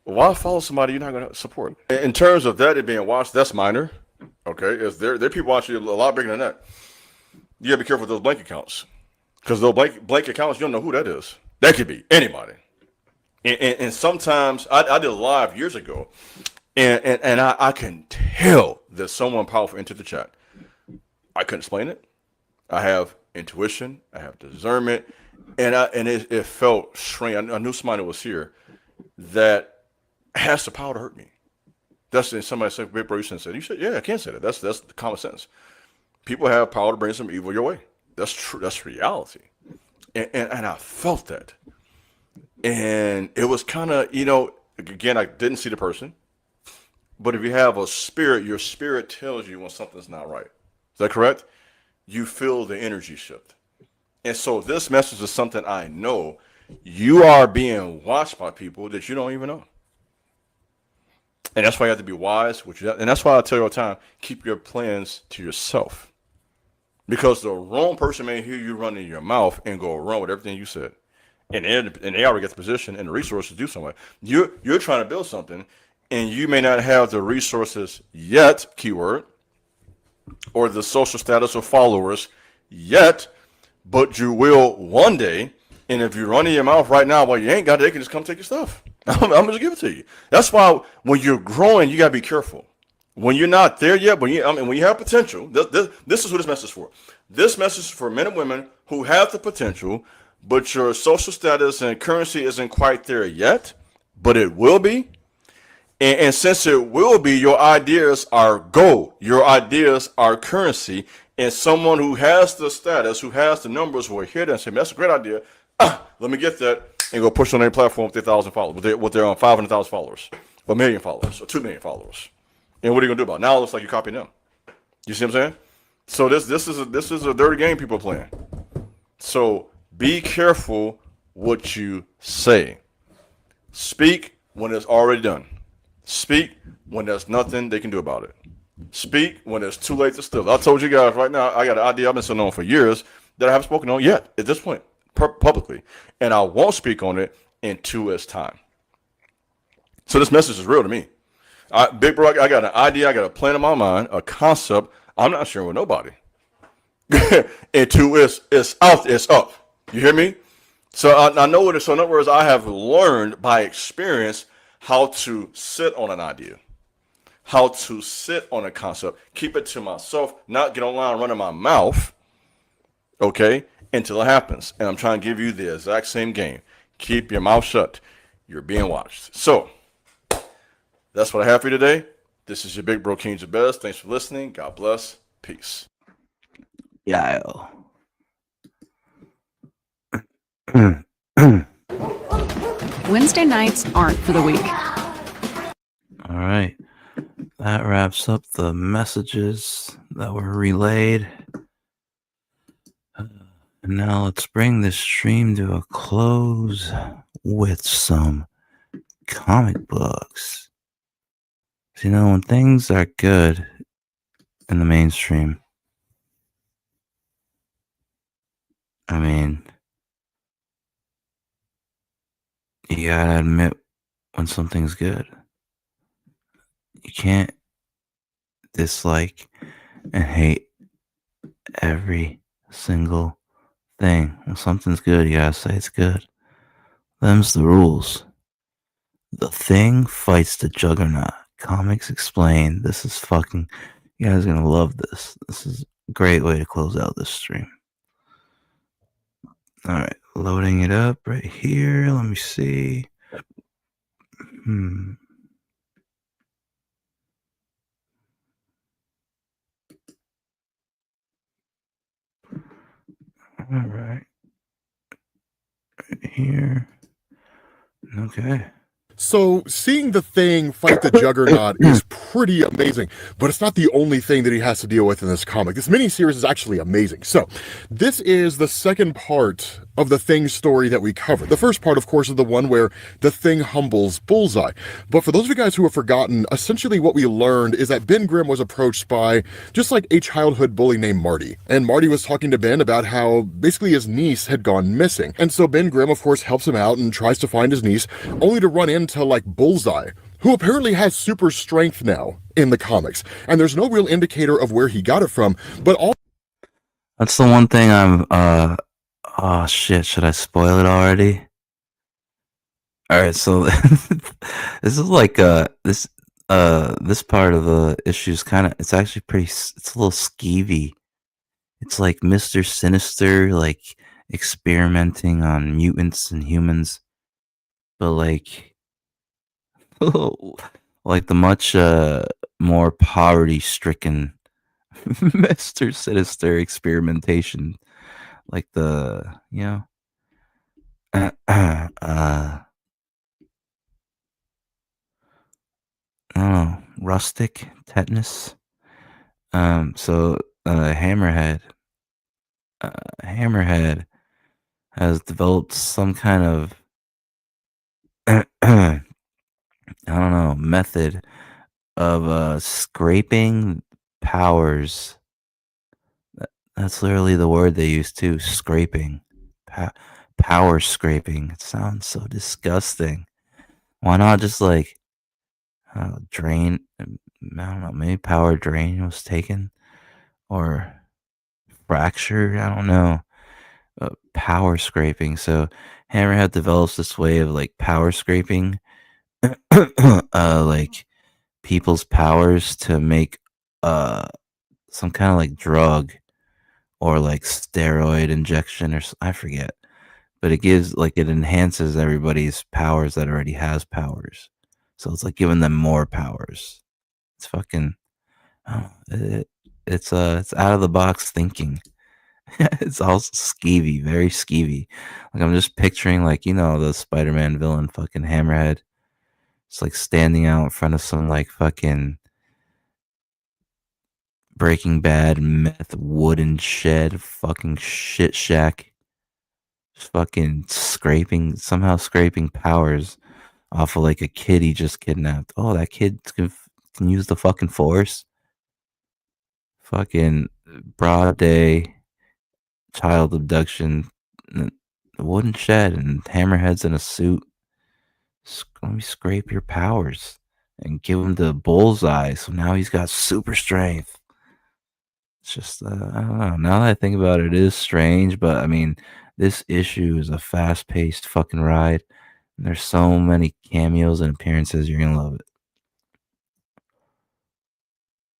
why follow somebody you're not going to support? In terms of that it being watched, that's minor. Okay, is there are people watching you a lot bigger than that. You got to be careful with those blank accounts. Because those blank accounts, you don't know who that is. That could be anybody. And sometimes I did a live years ago, and I can tell that someone powerful entered the chat. I couldn't explain it. I have intuition. I have discernment, and it felt strange. I knew somebody was here that has the power to hurt me. That's somebody said, "Big bro, you shouldn't say that." You said, "Yeah, I can't say that." That's the common sense. People have power to bring some evil your way. That's true. That's reality. And I felt that. And it was kind of, again, I didn't see the person. But if you have a spirit, your spirit tells you when something's not right. Is that correct? You feel the energy shift. And so this message is something I know you are being watched by people that you don't even know. And that's why you have to be wise. And that's why I tell you all the time, keep your plans to yourself. Because the wrong person may hear you running your mouth and go wrong with everything you said. And they already get the position and the resources to do something. You're trying to build something, and you may not have the resources yet, keyword, or the social status of followers yet, but you will one day. And if you're running your mouth right now, well, you ain't got it, they can just come take your stuff. I'm going to give it to you. That's why when you're growing, you got to be careful. When you're not there yet, when you have potential, this is who this message is for. This message is for men and women who have the potential, but your social status and currency isn't quite there yet, but it will be. And since it will be, your ideas are gold. Your ideas are currency. And someone who has the status, who has the numbers, will hear that and say, "That's a great idea. Let me get that," and go push on their platform with their 1,000 followers, with their 500,000 followers, or 1 million followers, or 2 million followers. And what are you gonna do about it? Now it looks like you're copying them. You see what I'm saying? So this is a dirty game people are playing. So be careful what you say. Speak when it's already done. Speak when there's nothing they can do about it. Speak when it's too late to stop. I told you guys right now, I got an idea I've been sitting on for years that I haven't spoken on yet at this point publicly, and I won't speak on it until it's time. So this message is real to me. Big bro, I got an idea, I got a plan in my mind, a concept. I'm not sharing with nobody. Until it's out, it's up. You hear me? So I know what it is. So in other words, I have learned by experience how to sit on an idea, how to sit on a concept, keep it to myself, not get online running my mouth, okay, until it happens. And I'm trying to give you the exact same game. Keep your mouth shut. You're being watched. So that's what I have for you today. This is your Big Bro King Jabez. Thanks for listening. God bless. Peace. Yeah. Wednesday nights aren't for the weak. All right. That wraps up the messages that were relayed. And now let's bring this stream to a close with some comic books. You know, when things are good in the mainstream, I mean, you gotta admit when something's good. You can't dislike and hate every single thing. When something's good, you gotta say it's good. Them's the rules. The Thing fights the Juggernaut. Comics Explained. This is fucking... You guys are gonna love this. This is great way to close out this stream. All right, loading it up right here. Let me see. All right. Right here. Okay. So seeing the Thing fight the Juggernaut is pretty amazing, but it's not the only thing that he has to deal with in this comic. This miniseries is actually amazing. So this is the second part of the Thing story that we covered. The first part, of course, is the one where the Thing humbles Bullseye. But for those of you guys who have forgotten, essentially what we learned is that Ben Grimm was approached by just like a childhood bully named Marty. And Marty was talking to Ben about how basically his niece had gone missing. And so Ben Grimm, of course, helps him out and tries to find his niece, only to run into like Bullseye, who apparently has super strength now in the comics. And there's no real indicator of where he got it from, but all... That's the one thing I'm, oh shit, should I spoil it already? Alright, so this is like, this part of the issue is kind of, it's actually pretty, it's a little skeevy. It's like Mr. Sinister, like, experimenting on mutants and humans, but like, like the much more poverty-stricken Mr. Sinister experimentation, like the, you know, I don't know, rustic tetanus. So Hammerhead has developed some kind of I don't know, method of scraping powers. That's literally the word they use too, scraping. Power scraping. It sounds so disgusting. Why not just like drain? I don't know, maybe power drain was taken, or fracture. I don't know. Power scraping. So Hammerhead develops this way of like power scraping, like people's powers to make some kind of like drug or like steroid injection, or I forget, but it gives like, it enhances everybody's powers that already has powers. So it's like giving them more powers. It's fucking, it's out of the box thinking. It's also skeevy, very skeevy. Like I'm just picturing like, you know, the Spider-Man villain fucking Hammerhead. It's like standing out in front of some like fucking Breaking Bad meth wooden shed, fucking shit shack. Just fucking somehow scraping powers off of like a kid he just kidnapped. Oh, that kid can use the fucking force. Fucking broad day child abduction, wooden shed, and Hammerhead's in a suit. Let me scrape your powers and give him the Bullseye. So now he's got super strength. It's just, I don't know. Now that I think about it, it is strange, but I mean, this issue is a fast-paced fucking ride. And there's so many cameos and appearances. You're gonna love it.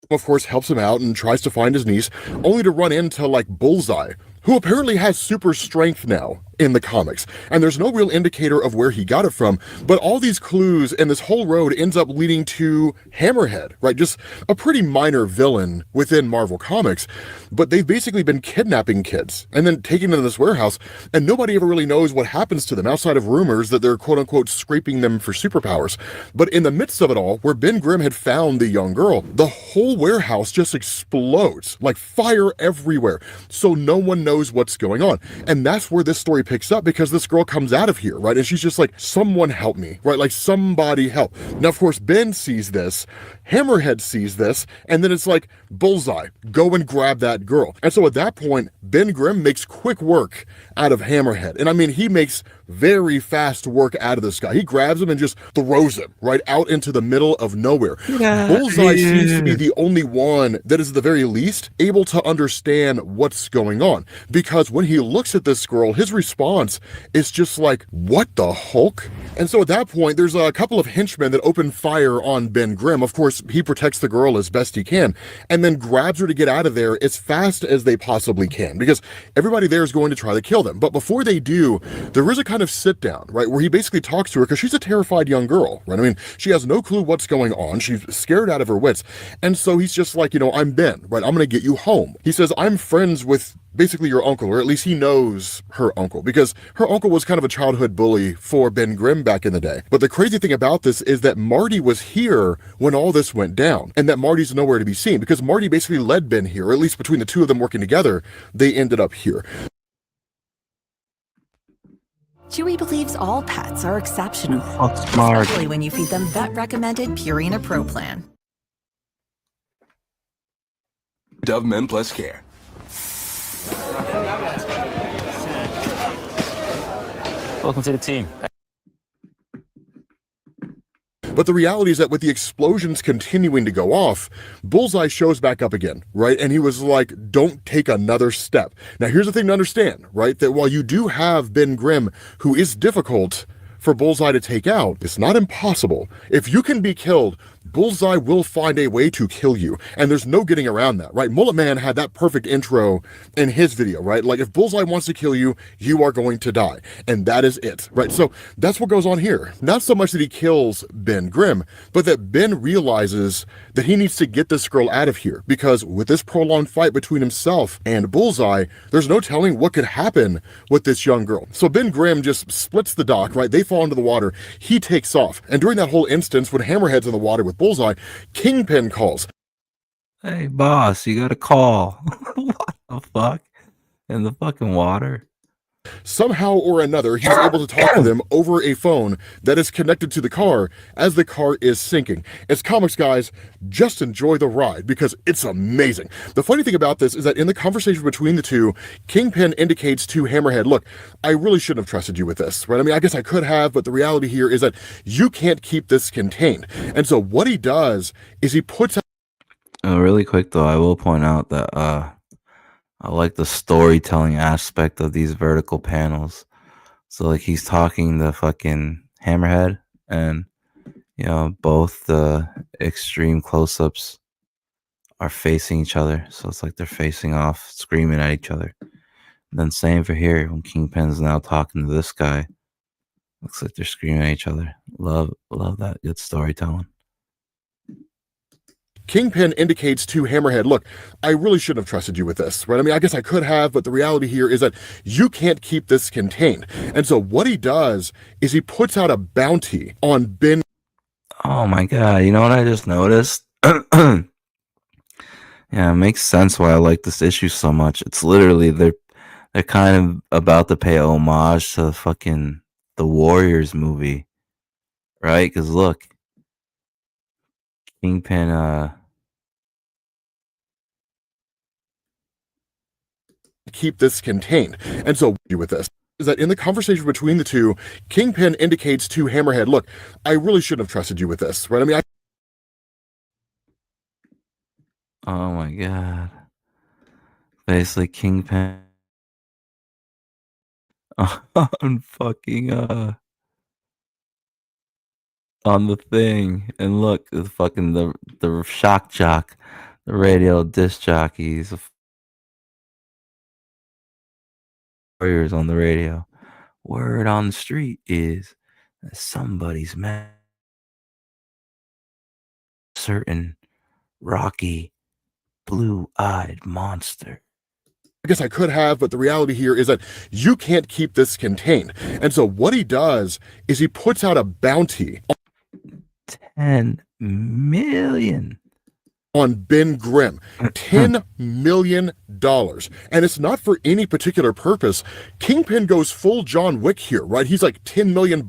Of course, helps him out and tries to find his niece, only to run into like Bullseye, who apparently has super strength now in the comics. And there's no real indicator of where he got it from, but all these clues and this whole road ends up leading to Hammerhead, right? Just a pretty minor villain within Marvel Comics, but they've basically been kidnapping kids and then taking them to this warehouse, and nobody ever really knows what happens to them outside of rumors that they're quote-unquote scraping them for superpowers. But in the midst of it all, where Ben Grimm had found the young girl, the whole warehouse just explodes, like fire everywhere, so no one knows what's going on. And that's where this story picks up, because this girl comes out of here, right? And she's just like, someone help me, right? Like, somebody help. Now, of course, Ben sees this, Hammerhead sees this, and then it's like, Bullseye, go and grab that girl. And so at that point, Ben Grimm makes quick work out of Hammerhead. And I mean, he makes very fast work out of this guy. He grabs him and just throws him right out into the middle of nowhere. Bullseye seems to be the only one that is, at the very least, able to understand what's going on. Because when he looks at this girl, his response is just like, what the Hulk? And so at that point, there's a couple of henchmen that open fire on Ben Grimm. Of course, course, he protects the girl as best he can, and then grabs her to get out of there as fast as they possibly can, because everybody there is going to try to kill them. But before they do, there is a kind of sit down, right, where he basically talks to her, because she's a terrified young girl, right? I mean, she has no clue what's going on. She's scared out of her wits. And so he's just like, I'm Ben, right? I'm going to get you home. He says, I'm friends with basically your uncle, or at least he knows her uncle, because her uncle was kind of a childhood bully for Ben Grimm back in the day. But the crazy thing about this is that Marty was here when all this went down, and that Marty's nowhere to be seen, because Marty basically led Ben here, or at least between the two of them working together, they ended up here. Chewy believes all pets are exceptional, smart. especially when you feed them vet-recommended Purina Pro Plan. Dove Men Plus Care. Welcome to the team. But the reality is that with the explosions continuing to go off, Bullseye shows back up again, right? And he was like, don't take another step. Now, here's the thing to understand, right? That while you do have Ben Grimm, who is difficult for Bullseye to take out, it's not impossible. If you can be killed, Bullseye will find a way to kill you, and there's no getting around that, right? Mullet Man had that perfect intro in his video, right? Like, if Bullseye wants to kill you, you are going to die, and that is it, right? So that's what goes on here. Not so much that he kills Ben Grimm, but that Ben realizes that he needs to get this girl out of here, because with this prolonged fight between himself and Bullseye, there's no telling what could happen with this young girl. So Ben Grimm just splits the dock, right? They fall into the water. He takes off, and during that whole instance, when Hammerhead's in the water with Bullseye, Kingpin calls. Hey, boss, you got a call. What the fuck? In the fucking water? Somehow or another, he's able to talk to them over a phone that is connected to the car as the car is sinking. As comics guys, just enjoy the ride because it's amazing. The funny thing about this is that in the conversation between the two, Kingpin indicates to Hammerhead, look, I really shouldn't have trusted you with this, right? I mean, I guess I could have, but the reality here is that you can't keep this contained. And so what he does is he puts out... Really quick though, I will point out that I like the storytelling aspect of these vertical panels. So like he's talking to fucking Hammerhead, and both the extreme close-ups are facing each other. So it's like they're facing off, screaming at each other. And then same for here when Kingpin's now talking to this guy. Looks like they're screaming at each other. Love that good storytelling. Kingpin indicates to Hammerhead, look, I really shouldn't have trusted you with this, right? I mean, I guess I could have, but the reality here is that you can't keep this contained. And so what he does is he puts out a bounty on Ben. Oh my god, you know what I just noticed? Yeah, it makes sense why I like this issue so much. It's literally they're kind of about to pay homage to fucking the Warriors movie, right? Because look, Kingpin keep this contained. And so with this is that in the conversation between the two, Kingpin indicates to Hammerhead, look, I really shouldn't have trusted you with this, right? I mean, oh my god. Basically Kingpin on fucking on the thing, and look, the fucking the shock jock, the radio disc jockeys, warriors on the radio. Word on the street is that somebody's mad. Certain rocky, blue-eyed monster. I guess I could have, but the reality here is that you can't keep this contained. And so what he does is he puts out a bounty. 10 million. On Ben Grimm, $10 million. And it's not for any particular purpose. Kingpin goes full John Wick here, right? He's like $10 million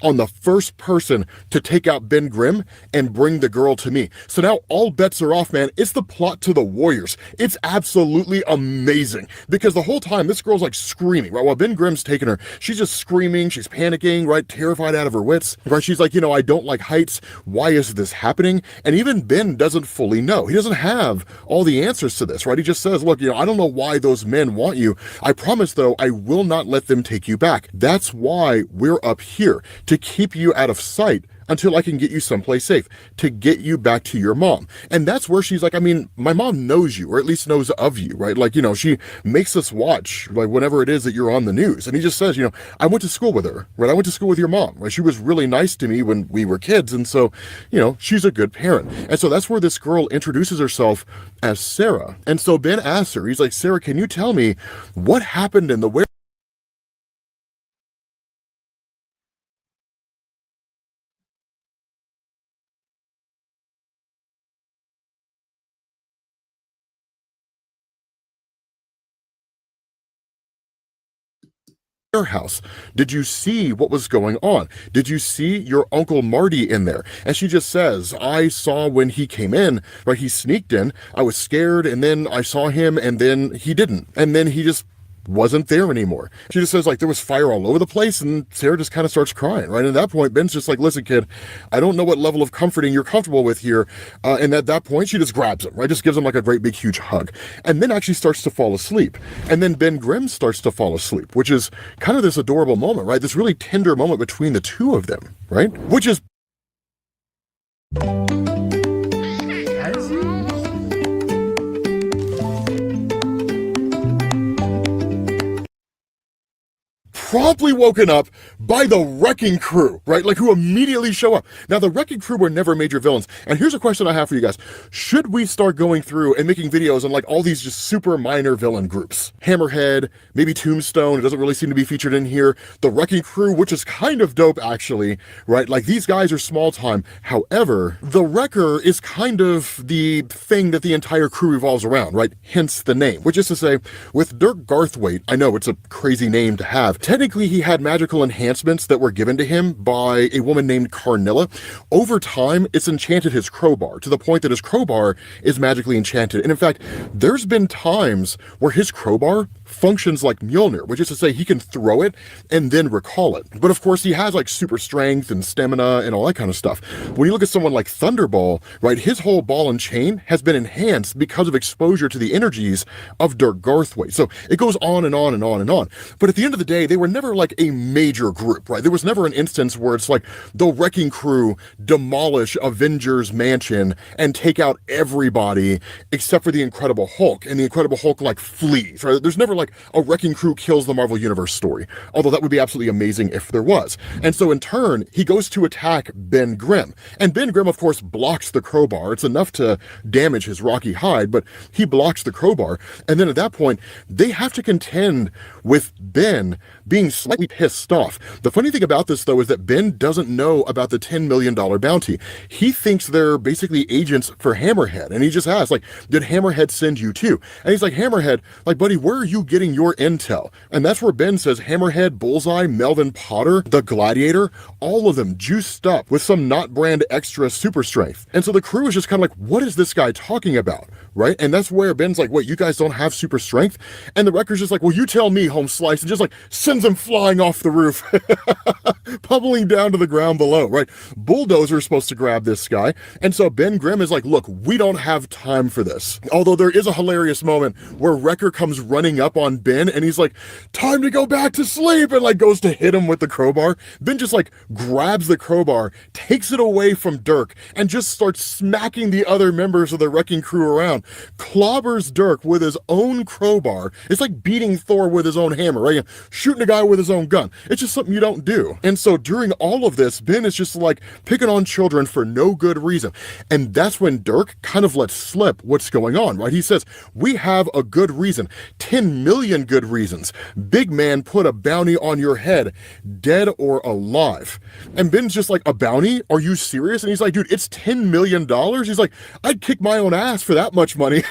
on the first person to take out Ben Grimm and bring the girl to me. So now all bets are off, man. It's the plot to the Warriors. It's absolutely amazing because the whole time this girl's like screaming, right? While Ben Grimm's taking her, she's just screaming. She's panicking, right? Terrified out of her wits, right? She's like, I don't like heights. Why is this happening? And even Ben doesn't fully know. He doesn't have all the answers to this, right? He just says, look, I don't know why those men want you. I promise, though, I will not let them take you back. That's why we're up here, to keep you out of sight until I can get you someplace safe, to get you back to your mom. And that's where she's like, I mean, my mom knows you, or at least knows of you, right? Like, she makes us watch, like, whenever it is that you're on the news. And he just says, I went to school with her, right? I went to school with your mom, right? She was really nice to me when we were kids. And so, she's a good parent. And so that's where this girl introduces herself as Sarah. And so Ben asks her, he's like, Sarah, can you tell me what happened in the warehouse? Did you see what was going on? Did you see your Uncle Marty in there? And she just says, I saw when he came in, right? He sneaked in. I was scared, and then I saw him, and then he didn't. And then he just wasn't there anymore. She just says, like, there was fire all over the place, and Sarah just kind of starts crying, right? And at that point, Ben's just like, listen, kid, I don't know what level of comforting you're comfortable with here. And at that point, she just grabs him, right? Just gives him like a great big huge hug, and then actually starts to fall asleep. And then Ben Grimm starts to fall asleep, which is kind of this adorable moment, right? This really tender moment between the two of them, right? Which is promptly woken up by the Wrecking Crew, right? Like, who immediately show up. Now, the Wrecking Crew were never major villains. And here's a question I have for you guys. Should we start going through and making videos on like all these just super minor villain groups? Hammerhead, maybe Tombstone, it doesn't really seem to be featured in here. The Wrecking Crew, which is kind of dope actually, right? Like, these guys are small time. However, the Wrecker is kind of the thing that the entire crew revolves around, right? Hence the name, which is to say, with Dirk Garthwaite, I know it's a crazy name to have. Technically, he had magical enhancements that were given to him by a woman named Carnilla. Over time, it's enchanted his crowbar to the point that his crowbar is magically enchanted. And in fact, there's been times where his crowbar functions like Mjolnir, which is to say he can throw it and then recall it. But of course, he has like super strength and stamina and all that kind of stuff. When you look at someone like Thunderball, right, his whole ball and chain has been enhanced because of exposure to the energies of Dirk Garthwaite. So it goes on and on and on and on. But at the end of the day, they were never like a major group, right? There was never an instance where it's like the Wrecking Crew demolish Avengers Mansion and take out everybody except for the Incredible Hulk, and the Incredible Hulk like flees, right? There's never like a Wrecking Crew kills the Marvel Universe story, although that would be absolutely amazing if there was. And so in turn, he goes to attack Ben Grimm, and Ben Grimm of course blocks the crowbar. It's enough to damage his rocky hide, but he blocks the crowbar. And then at that point, they have to contend with Ben being slightly pissed off. The funny thing about this, though, is that Ben doesn't know about the $10 million bounty. He thinks they're basically agents for Hammerhead, and he just asks, like, did Hammerhead send you too? And he's like, Hammerhead, like, buddy, where are you getting your intel? And that's where Ben says Hammerhead, Bullseye, Melvin Potter, the Gladiator, all of them juiced up with some not brand extra super strength. And so the crew is just kind of like, what is this guy talking about? Right? And that's where Ben's like, wait, you guys don't have super strength? And the Wrecker's just like, well, you tell me, home slice, and just like sends him flying off the roof, pummeling down to the ground below, right? Bulldozer's supposed to grab this guy. And so Ben Grimm is like, look, we don't have time for this. Although there is a hilarious moment where Wrecker comes running up on Ben and he's like, time to go back to sleep, and like goes to hit him with the crowbar. Ben just like grabs the crowbar, takes it away from Dirk, and just starts smacking the other members of the Wrecking Crew around. Clobbers Dirk with his own crowbar. It's like beating Thor with his own hammer, right? Shooting a guy with his own gun. It's just something you don't do. And so during all of this, Ben is just like picking on children for no good reason. And that's when Dirk kind of lets slip what's going on, right? He says, we have a good reason. 10 million good reasons. Big man put a bounty on your head, dead or alive. And Ben's just like, a bounty? Are you serious? And he's like, dude, it's $10 million? He's like, I'd kick my own ass for that much money.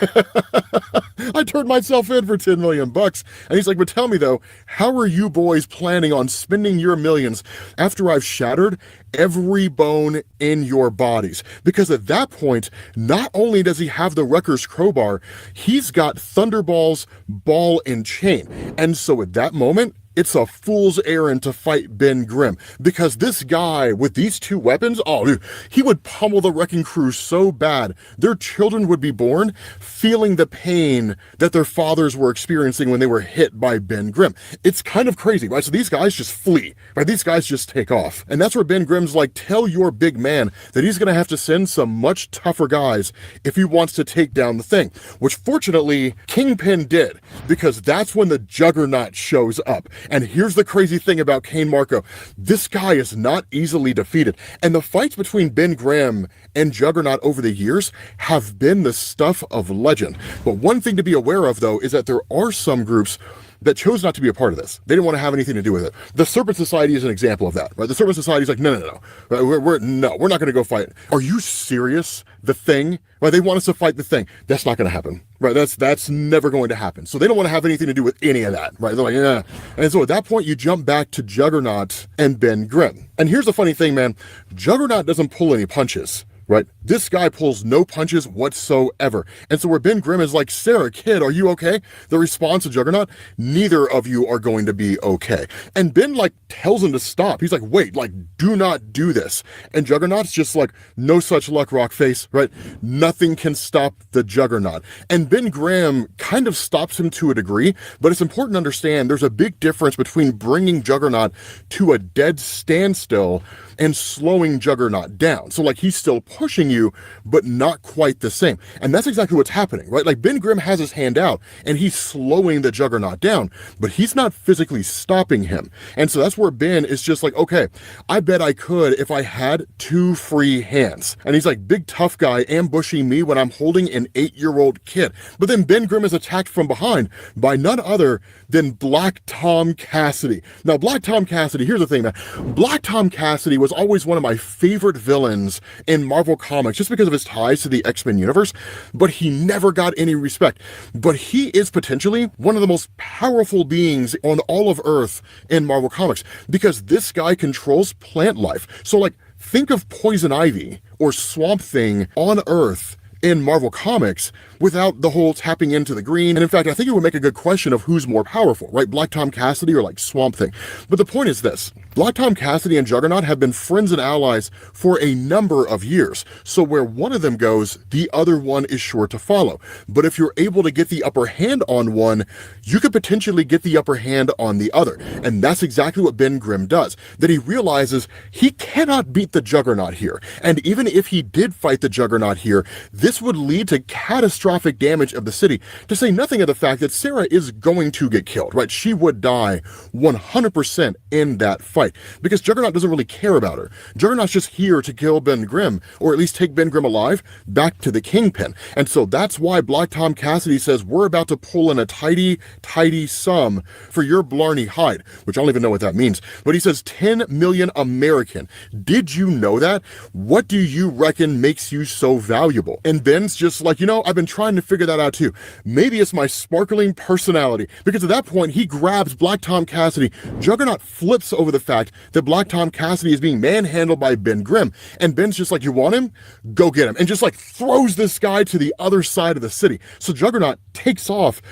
I turned myself in for 10 million bucks. And he's like, but tell me though, how are you boys planning on spending your millions after I've shattered every bone in your bodies? Because at that point, not only does he have the Wrecker's crowbar, he's got Thunderball's ball and chain. And so at that moment, it's a fool's errand to fight Ben Grimm, because this guy with these two weapons, oh dude, he would pummel the Wrecking Crew so bad, their children would be born feeling the pain that their fathers were experiencing when they were hit by Ben Grimm. It's kind of crazy, right? So these guys just flee, right? These guys just take off. And that's where Ben Grimm's like, tell your big man that he's gonna have to send some much tougher guys if he wants to take down the thing, which fortunately Kingpin did, because that's when the Juggernaut shows up. And here's the crazy thing about Cain Marko. This guy is not easily defeated. And the fights between Ben Grimm and Juggernaut over the years have been the stuff of legend. But one thing to be aware of, though, is that there are some groups that chose not to be a part of this. They didn't want to have anything to do with it. The Serpent Society is an example of that, right? The Serpent Society is like, no. We're not going to go fight. Are you serious? The Thing? Right? They want us to fight the Thing. That's not going to happen, right? That's never going to happen. So they don't want to have anything to do with any of that, right? They're like, yeah. And so at that point, you jump back to Juggernaut and Ben Grimm. And here's the funny thing, man. Juggernaut doesn't pull any punches. Right? This guy pulls no punches whatsoever. And so where Ben Grimm is like, Sarah, kid, are you okay? The response to Juggernaut, neither of you are going to be okay. And Ben like tells him to stop. He's like, wait, like, do not do this. And Juggernaut's just like, no such luck, Rockface, right? Nothing can stop the Juggernaut. And Ben Grimm kind of stops him to a degree, but it's important to understand there's a big difference between bringing Juggernaut to a dead standstill and slowing Juggernaut down. So like he's still pushing you, but not quite the same. And that's exactly what's happening, right? Like Ben Grimm has his hand out and he's slowing the Juggernaut down, but he's not physically stopping him. And so that's where Ben is just like, okay, I bet I could if I had two free hands. And he's like, big tough guy ambushing me when I'm holding an 8-year-old kid. But then Ben Grimm is attacked from behind by none other than Black Tom Cassidy. Now, Black Tom Cassidy, here's the thing, man. Black Tom Cassidy was always one of my favorite villains in Marvel Comics just because of his ties to the X-Men universe, but he never got any respect. But he is potentially one of the most powerful beings on all of Earth in Marvel Comics because this guy controls plant life. So like, think of Poison Ivy or Swamp Thing on Earth in Marvel Comics without the whole tapping into the green. And in fact, I think it would make a good question of who's more powerful, right? Black Tom Cassidy or like Swamp Thing. But the point is this, Black Tom Cassidy and Juggernaut have been friends and allies for a number of years. So where one of them goes, the other one is sure to follow. But if you're able to get the upper hand on one, you could potentially get the upper hand on the other. And that's exactly what Ben Grimm does, that he realizes he cannot beat the Juggernaut here. And even if he did fight the Juggernaut here, this would lead to catastrophic damage of the city, to say nothing of the fact that Sarah is going to get killed, right? She would die 100% in that fight because Juggernaut doesn't really care about her. Juggernaut's just here to kill Ben Grimm, or at least take Ben Grimm alive back to the Kingpin. And so that's why Black Tom Cassidy says, we're about to pull in a tidy sum for your Blarney hide, which I don't even know what that means. But he says 10 million American. Did you know that? What do you reckon makes you so valuable? And Ben's just like, you know, I've been trying to figure that out too. Maybe it's my sparkling personality. Because at that point, he grabs Black Tom Cassidy. Juggernaut flips over the fact that Black Tom Cassidy is being manhandled by Ben Grimm. And Ben's just like, you want him? Go get him. And just like throws this guy to the other side of the city. So Juggernaut takes off.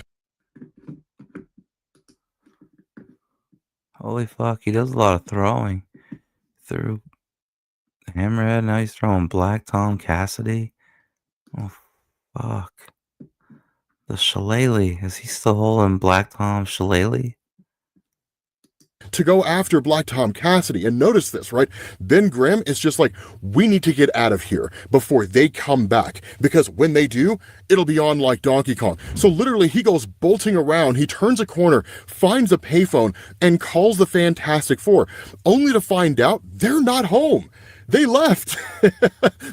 Holy fuck, he does a lot of throwing. Threw Hammerhead, now he's throwing Black Tom Cassidy. Oh, fuck. The Shillelagh, is he still holding Black Tom Shillelagh? To go after Black Tom Cassidy. And notice this, right? Ben Grimm is just like, we need to get out of here before they come back. Because when they do, it'll be on like Donkey Kong. So literally he goes bolting around, he turns a corner, finds a payphone, and calls the Fantastic Four, only to find out they're not home. They left.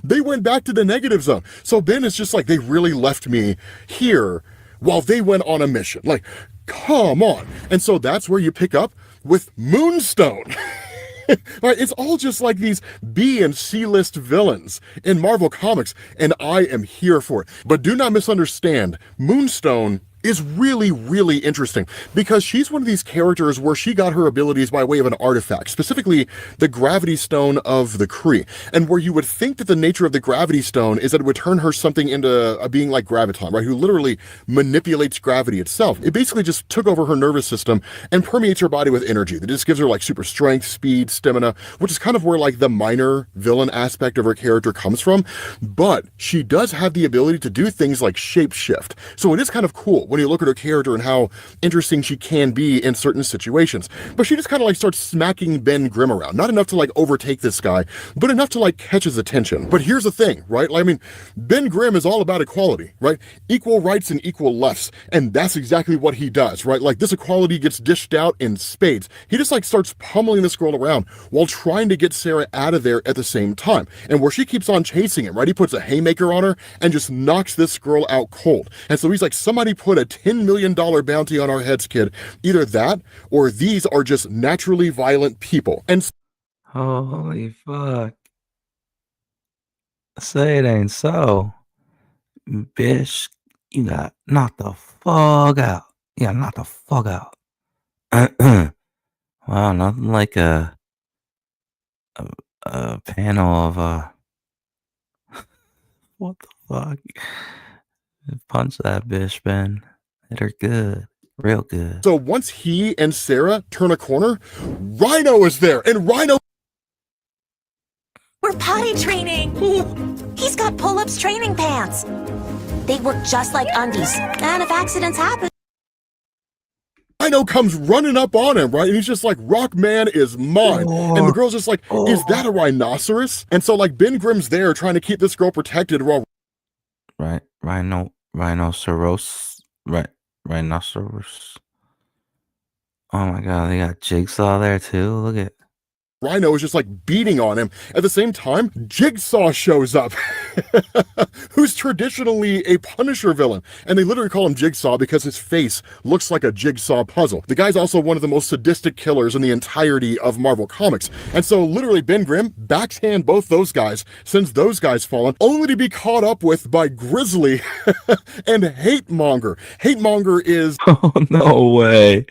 They went back to the negative zone. So Ben is just like, they really left me here while they went on a mission. Like, come on. And so that's where you pick up with Moonstone. Right? It's all just like these B and C list villains in Marvel Comics, and I am here for it. But do not misunderstand, Moonstone is really, really interesting because she's one of these characters where she got her abilities by way of an artifact, specifically the gravity stone of the Kree, and where you would think that the nature of the gravity stone is that it would turn her something into a being like Graviton, right, who literally manipulates gravity itself. It basically just took over her nervous system and permeates her body with energy that just gives her like super strength, speed, stamina, which is kind of where like the minor villain aspect of her character comes from. But she does have the ability to do things like shapeshift, so it is kind of cool when you look at her character and how interesting she can be in certain situations. But she just kind of like starts smacking Ben Grimm around. Not enough to like overtake this guy, but enough to like catch his attention. But here's the thing, right? I mean, Ben Grimm is all about equality, right? Equal rights and equal lefts. And that's exactly what he does, right? Like this equality gets dished out in spades. He just like starts pummeling this girl around while trying to get Sarah out of there at the same time. And where she keeps on chasing him, right? He puts a haymaker on her and just knocks this girl out cold. And so he's like, somebody put a $10 million bounty on our heads, kid. Either that or these are just naturally violent people. And holy fuck. Say it ain't so. Bitch, you got knocked the fuck out. Yeah, knocked the fuck out. Wow, nothing like a panel of what the fuck? Punch that bitch, Ben. Hit her good. Real good. so once he and Sarah turn a corner, Rhino is there, and Rhino... We're potty training. He's got pull-ups training pants. They work just like undies. And if accidents happen... Rhino comes running up on him, right? And he's just like, Rockman is mine. And the girl's just like, is that a rhinoceros? And so like Ben Grimm's there trying to keep this girl protected while... Right, rhinoceros. Oh my god, they got Jigsaw there too. Look at Rhino is just like beating on him. At the same time, Jigsaw shows up, who's traditionally a Punisher villain. And they literally call him Jigsaw because his face looks like a jigsaw puzzle. The guy's also one of the most sadistic killers in the entirety of Marvel Comics. And so literally Ben Grimm backhand both those guys, sends those guys falling, only to be caught up with by Grizzly and Hatemonger. Hatemonger is... Oh, no way.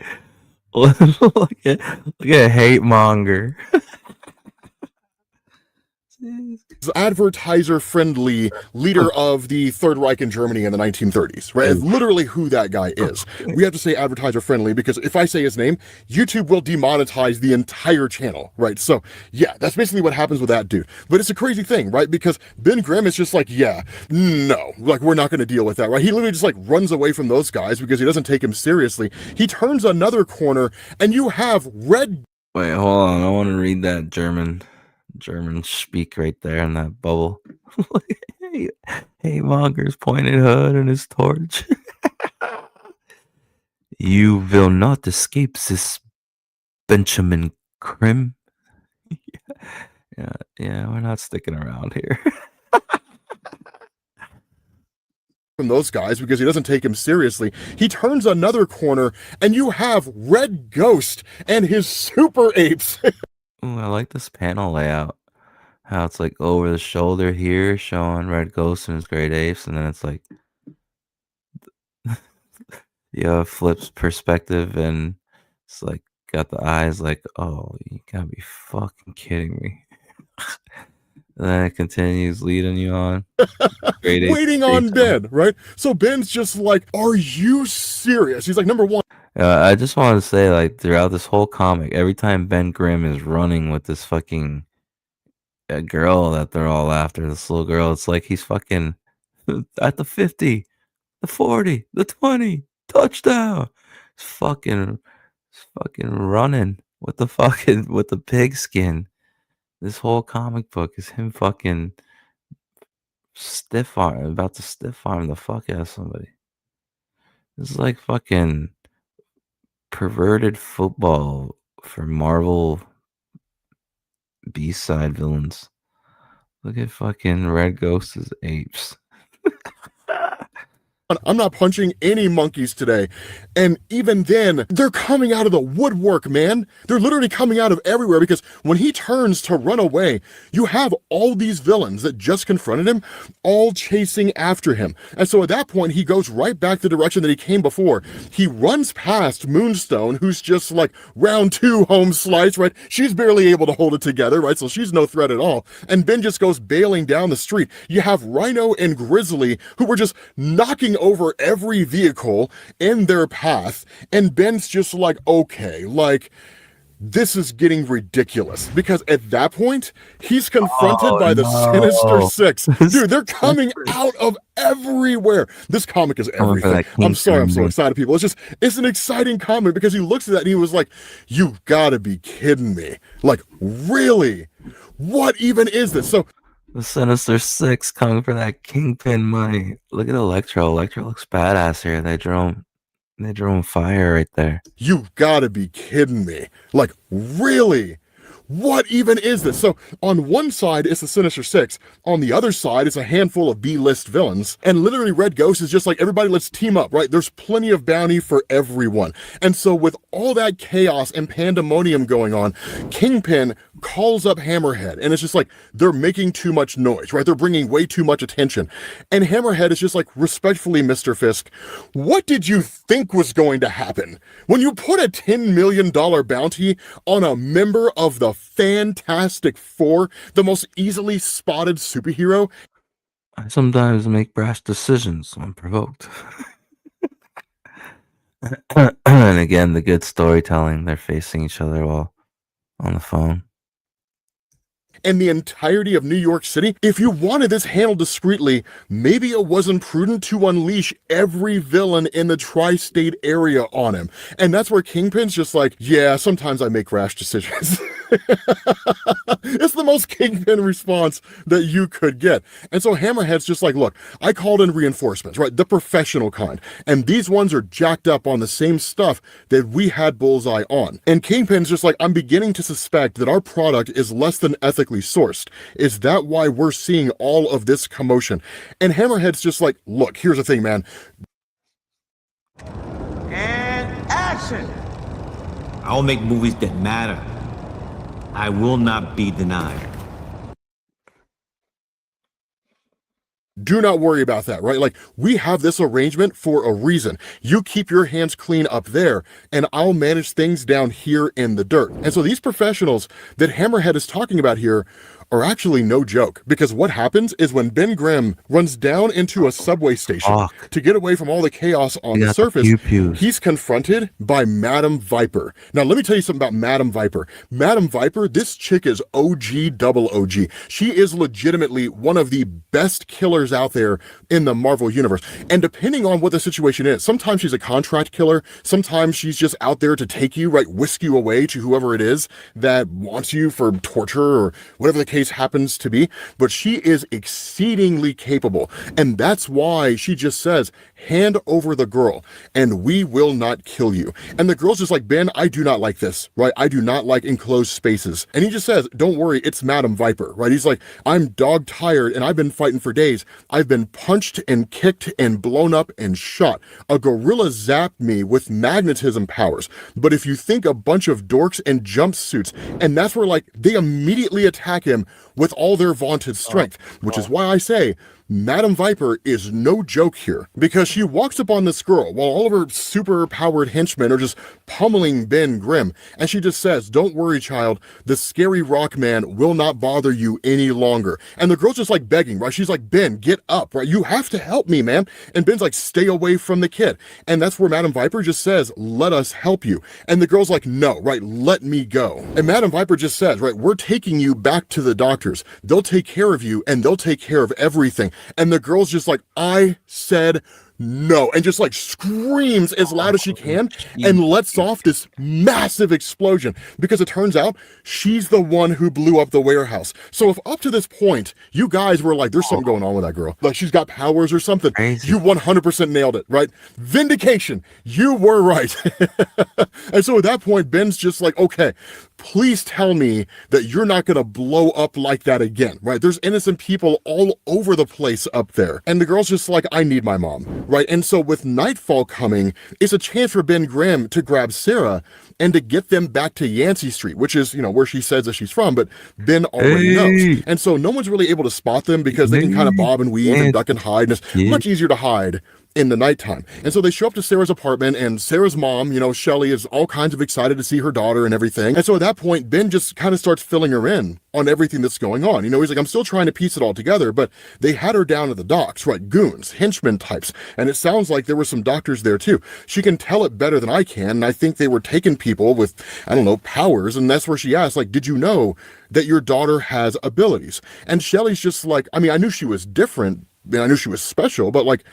look at Hatemonger. Advertiser-friendly leader of the Third Reich in Germany in the 1930s, right? It's literally who that guy is. We have to say advertiser-friendly because if I say his name, YouTube will demonetize the entire channel, right? So, yeah, that's basically what happens with that dude. But it's a crazy thing, right? Because Ben Grimm is just like, yeah, no, like, we're not going to deal with that, right? He literally just, like, runs away from those guys because he doesn't take him seriously. He turns another corner, and you have Red... Wait, hold on. I want to read that German speak right there in that bubble. Monger's pointed hood and his torch. You will not escape this, Benjamin Grimm. Yeah, we're not sticking around here. From those guys because he doesn't take him seriously. He turns another corner, and you have Red Ghost and his super apes. Ooh, I like this panel layout. How it's like over the shoulder here, showing Red Ghost and his great apes, and then it's like flips perspective, and it's like got the eyes like, oh, you gotta be fucking kidding me. And then it continues leading you on. Waiting on Ben, right? So Ben's just like, are you serious? He's like, number one. I just wanted to say, like, throughout this whole comic, every time Ben Grimm is running with this fucking girl that they're all after, this little girl, it's like he's fucking at the 50, the 40, the 20, touchdown. He's fucking running with the pig skin. This whole comic book is him fucking about to stiff arm the fuck out of somebody. This is like fucking perverted football for Marvel B-side villains. Look at fucking Red Ghost's apes. I'm not punching any monkeys today. And even then, they're coming out of the woodwork, man. They're literally coming out of everywhere, because when he turns to run away, you have all these villains that just confronted him, all chasing after him. And so at that point, he goes right back the direction that he came before. He runs past Moonstone, who's just like round 2 home slice, right? She's barely able to hold it together, right? So she's no threat at all. And Ben just goes bailing down the street. You have Rhino and Grizzly, who were just knocking over every vehicle in their path, and Ben's just like, okay, like, this is getting ridiculous, because at that point, he's confronted by the Sinister Six. Dude, they're coming out of everywhere. This comic is everything. I'm sorry, I'm so excited, people. It's an exciting comic, because he looks at that and he was like, you gotta be kidding me. Like, really? What even is this? So the Sinister Six coming for that Kingpin money. Look at Electro. Electro looks badass here. They drew him fire right there. You gotta be kidding me. Like, really? What even is this? So on one side, it's the Sinister Six. On the other side, it's a handful of B-list villains. And literally Red Ghost is just like, everybody, let's team up, right? There's plenty of bounty for everyone. And so with all that chaos and pandemonium going on, Kingpin calls up Hammerhead. And it's just like, they're making too much noise, right? They're bringing way too much attention. And Hammerhead is just like, respectfully, Mr. Fisk, what did you think was going to happen when you put a $10 million bounty on a member of the Fantastic Four, the most easily spotted superhero? I sometimes make brash decisions when provoked. And again, the good storytelling. They're facing each other while on the phone. And the entirety of New York City, if you wanted this handled discreetly, maybe it wasn't prudent to unleash every villain in the tri-state area on him. And that's where Kingpin's just like, yeah, sometimes I make rash decisions. It's the most Kingpin response that you could get. And so Hammerhead's just like, look, I called in reinforcements, right? The professional kind. And these ones are jacked up on the same stuff that we had Bullseye on. And Kingpin's just like, I'm beginning to suspect that our product is less than ethically sourced. Is that why we're seeing all of this commotion? And Hammerhead's just like, look, here's the thing, man. And action! I'll make movies that matter. I will not be denied. Do not worry about that, right? Like, we have this arrangement for a reason. You keep your hands clean up there, and I'll manage things down here in the dirt. And so these professionals that Hammerhead is talking about here are actually no joke, because what happens is when Ben Grimm runs down into a subway station to get away from all the chaos on the surface, he's confronted by Madam Viper. Now, let me tell you something about Madam Viper. Madam Viper, this chick is OG double OG. She is legitimately one of the best killers out there in the Marvel Universe. And depending on what the situation is, sometimes she's a contract killer, sometimes she's just out there to take you, right, whisk you away to whoever it is that wants you for torture or whatever the case happens to be, but she is exceedingly capable. And that's why she just says, hand over the girl and we will not kill you. And the girl's just like, Ben, I do not like this, right? I do not like enclosed spaces. And he just says, don't worry, it's Madam Viper, right? He's like, I'm dog tired and I've been fighting for days. I've been punched and kicked and blown up and shot. A gorilla zapped me with magnetism powers. But if you think a bunch of dorks in jumpsuits, and that's where like they immediately attack him with all their vaunted strength, which is why I say Madam Viper is no joke here, because she walks up on this girl while all of her super-powered henchmen are just pummeling Ben Grimm, and she just says, don't worry, child, the scary rock man will not bother you any longer. And the girl's just like begging, right? She's like, Ben, get up, right? You have to help me, man. And Ben's like, stay away from the kid. And that's where Madam Viper just says, let us help you. And the girl's like, no, right? Let me go. And Madam Viper just says, right, we're taking you back to the doctors. They'll take care of you and they'll take care of everything. And the girl's just like, I said no, and just like screams as loud as she can and lets off this massive explosion, because it turns out she's the one who blew up the warehouse. So if up to this point you guys were like, there's something going on with that girl, like she's got powers or something, you 100% nailed it, right? Vindication, you were right. And so at that point, Ben's just like, okay, please tell me that you're not going to blow up like that again, right? There's innocent people all over the place up there. And the girl's just like, I need my mom. right? And so with nightfall coming, it's a chance for Ben Grimm to grab Sarah and to get them back to Yancey Street, which is, where she says that she's from, but Ben already knows. And so no one's really able to spot them because they can kind of bob and weave and duck and hide, and it's much easier to hide in the nighttime. And so they show up to Sarah's apartment, and Sarah's mom, Shelly, is all kinds of excited to see her daughter and everything. And so at that point, Ben just kind of starts filling her in on everything that's going on. He's like, I'm still trying to piece it all together, but they had her down at the docks, right? Goons, henchmen types. And it sounds like there were some doctors there too. She can tell it better than I can. And I think they were taking people with, powers. And that's where she asked, like, did you know that your daughter has abilities? And Shelly's just like, I knew she was different and I knew she was special, but like,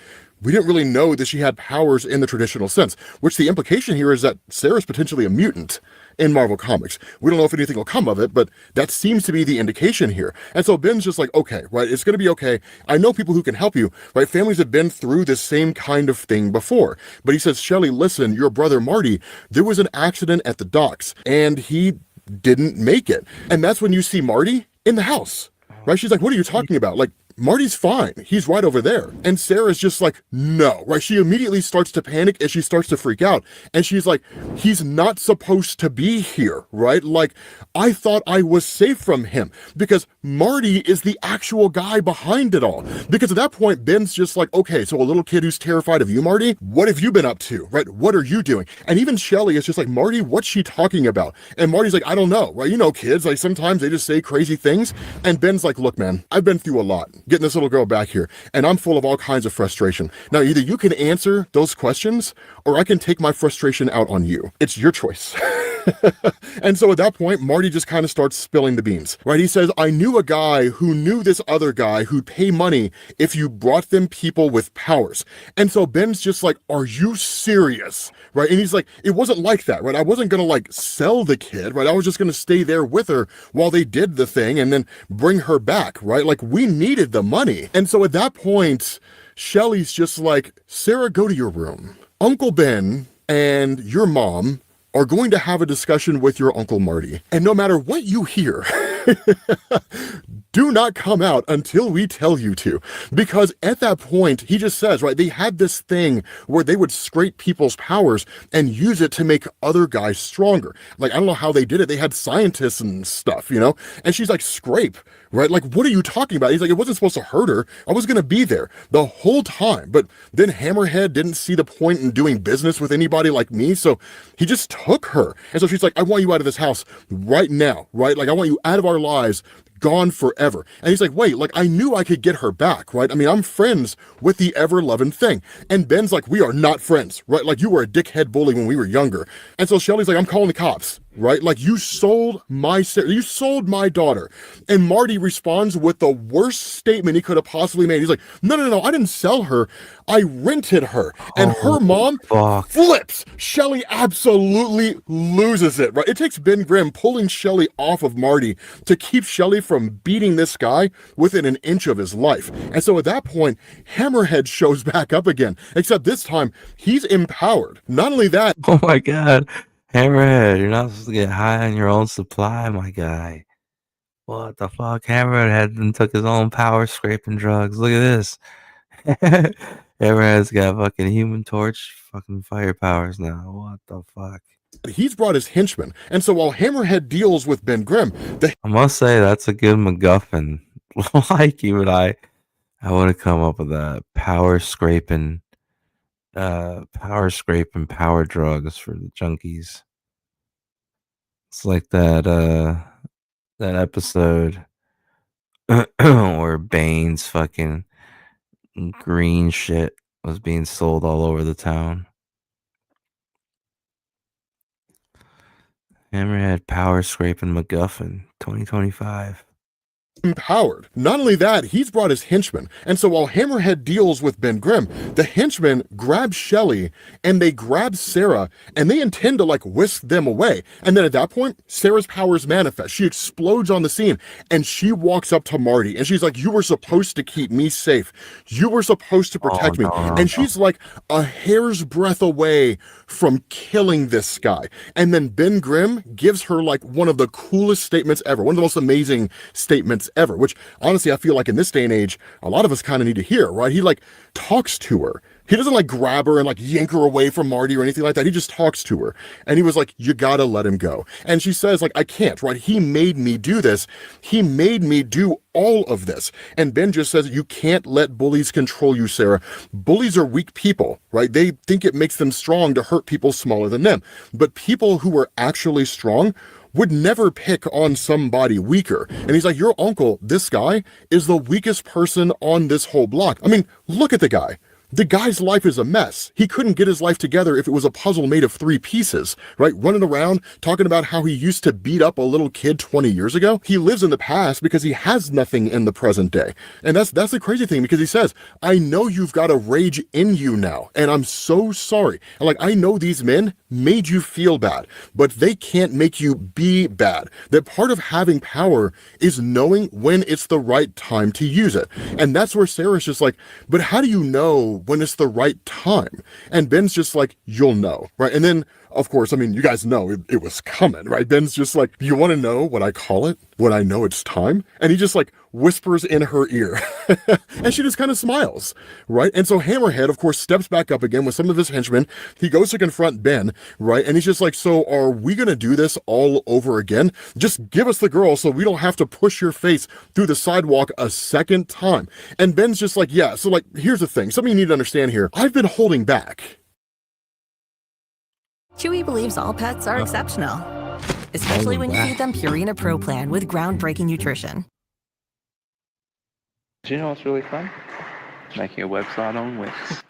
we didn't really know that she had powers in the traditional sense, which the implication here is that Sarah's potentially a mutant in Marvel Comics. We don't know if anything will come of it, but that seems to be the indication here. And so Ben's just like, okay, right, it's going to be okay. I know people who can help you, right? Families have been through this same kind of thing before. But he says, Shelly, listen, your brother Marty, there was an accident at the docks and he didn't make it. And that's when you see Marty in the house, right? She's like, what are you talking about? Like, Marty's fine. He's right over there. And Sarah's just like, no, right? She immediately starts to panic and she starts to freak out. And she's like, he's not supposed to be here, right? Like, I thought I was safe from him because Marty is the actual guy behind it all. Because at that point, Ben's just like, okay, so a little kid who's terrified of you, Marty, what have you been up to, right? What are you doing? And even Shelly is just like, Marty, what's she talking about? And Marty's like, I don't know, right? Kids, like sometimes they just say crazy things. And Ben's like, look, man, I've been through a lot getting this little girl back here, and I'm full of all kinds of frustration. Now, either you can answer those questions, or I can take my frustration out on you. It's your choice. And so at that point, Marty just kind of starts spilling the beans, right? He says, I knew a guy who knew this other guy who'd pay money if you brought them people with powers. And so Ben's just like, are you serious? Right? And he's like, it wasn't like that, right? I wasn't going to like sell the kid, right? I was just going to stay there with her while they did the thing and then bring her back, right? Like we needed the money. And so at that point, Shelly's just like, Sarah, go to your room. Uncle Ben and your mom are going to have a discussion with your Uncle Marty. And no matter what you hear, do not come out until we tell you to. Because at that point, he just says, right, they had this thing where they would scrape people's powers and use it to make other guys stronger. Like, I don't know how they did it. They had scientists and stuff, And she's like, scrape, right? Like, what are you talking about? He's like, it wasn't supposed to hurt her. I was going to be there the whole time. But then Hammerhead didn't see the point in doing business with anybody like me. So he just took her. And so she's like, I want you out of this house right now, right? Like, I want you out of our lives, gone forever. And he's like, wait, like I knew I could get her back, right? I'm friends with the ever-loving thing. And Ben's like, we are not friends, right? Like you were a dickhead bully when we were younger. And so Shelly's like, I'm calling the cops, right? Like you sold my daughter. And Marty responds with the worst statement he could have possibly made. He's like, no, I didn't sell her. I rented her. And her mom flips. Shelly absolutely loses it, right? It takes Ben Grimm pulling Shelly off of Marty to keep Shelly from beating this guy within an inch of his life. And so at that point, Hammerhead shows back up again, except this time he's empowered. Not only that. Oh my God. Hammerhead, you're not supposed to get high on your own supply, my guy. What the fuck? Hammerhead and took his own power scraping drugs. Look at this. Hammerhead's got fucking Human Torch fucking fire powers now. What the fuck? He's brought his henchmen. And so while Hammerhead deals with Ben Grimm, I must say that's a good MacGuffin. Like you and I would have come up with that power scraping power drugs for the junkies. It's like that episode where Bane's fucking green shit was being sold all over the town. Hammerhead power scraping MacGuffin 2025. Empowered. Not only that, he's brought his henchmen. And so while Hammerhead deals with Ben Grimm, the henchmen grab Shelly and they grab Sarah and they intend to like whisk them away. And then at that point, Sarah's powers manifest. She explodes on the scene and she walks up to Marty and she's like, you were supposed to keep me safe. You were supposed to protect me. And she's like a hair's breadth away from killing this guy. And then Ben Grimm gives her like one of the coolest statements ever. One of the most amazing statements ever, which honestly, I feel like in this day and age, a lot of us kind of need to hear, right? He like talks to her He doesn't like grab her and like yank her away from Marty or anything like that. He just talks to her. And he was like, you gotta let him go. And she says like, I can't, right? He made me do this. He made me do all of this. And Ben just says, you can't let bullies control you, Sarah. Bullies are weak people, right? They think it makes them strong to hurt people smaller than them. But people who are actually strong would never pick on somebody weaker. And he's like, your uncle, this guy, is the weakest person on this whole block. I mean, look at the guy. The guy's life is a mess. He couldn't get his life together if it was a puzzle made of 3 pieces, right? Running around talking about how he used to beat up a little kid 20 years ago. He lives in the past because he has nothing in the present day. And that's the crazy thing, because he says, I know you've got a rage in you now, and I'm so sorry. And like, I know these men made you feel bad, but they can't make you be bad. That part of having power is knowing when it's the right time to use it. And that's where Sarah's just like, but how do you know when it's the right time? And Ben's just like, you'll know, right? And then, of course, I mean, you guys know it was coming, right? Ben's just like, you want to know what I call it when I know it's time? And he just like whispers in her ear. And she just kind of smiles, right? And so Hammerhead, of course, steps back up again with some of his henchmen. He goes to confront Ben, right? And he's just like, so are we going to do this all over again? Just give us the girl so we don't have to push your face through the sidewalk a second time. And Ben's just like, yeah, so like, here's the thing. Something you need to understand here. I've been holding back. Chewy believes all pets are exceptional, especially when you feed them Purina Pro Plan with groundbreaking nutrition. Do you know what's really fun? Making a website on Wix.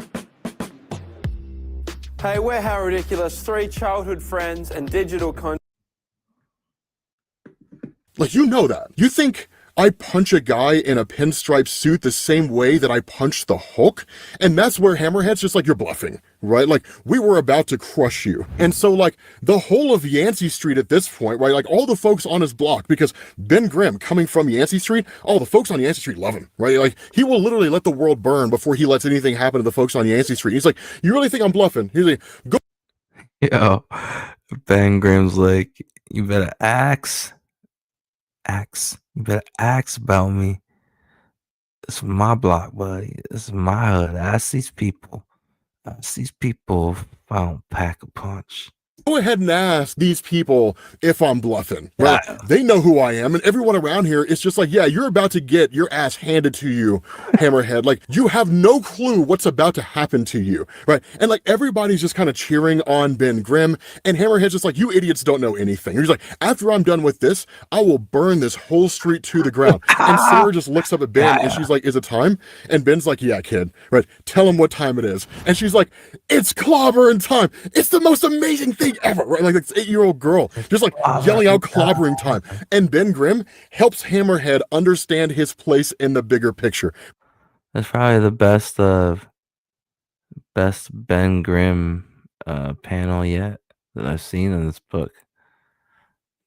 Hey, we're How Ridiculous, 3 childhood friends and digital content. Like, you know that. You think I punch a guy in a pinstripe suit the same way that I punched the Hulk? And that's where Hammerhead's just like, you're bluffing, right? Like, we were about to crush you. And so, like, the whole of Yancey Street at this point, right? Like, all the folks on his block, because Ben Grimm coming from Yancey Street, all the folks on Yancey Street love him, right? Like, he will literally let the world burn before he lets anything happen to the folks on Yancey Street. He's like, you really think I'm bluffing? He's like, go. Yo, Ben Grimm's like, you better ask. You better ask about me. It's my block, buddy. It's my hood. Ask these people. Ask these people if I don't pack a punch. Go ahead and ask these people if I'm bluffing, right? Yeah. They know who I am, and everyone around here is just like, yeah, you're about to get your ass handed to you, Hammerhead. Like, you have no clue what's about to happen to you, right? And like, everybody's just kind of cheering on Ben Grimm, and Hammerhead's just like, you idiots don't know anything. He's like, after I'm done with this, I will burn this whole street to the ground. And Sarah just looks up at Ben, and she's like, is it time? And Ben's like, yeah, kid, right? Tell him what time it is. And she's like, it's clobbering time. It's the most amazing thing ever, right? Like this 8-year-old girl just like yelling out clobbering time. And Ben Grimm helps Hammerhead understand his place in the bigger picture. That's probably the best Ben Grimm panel yet that I've seen in this book.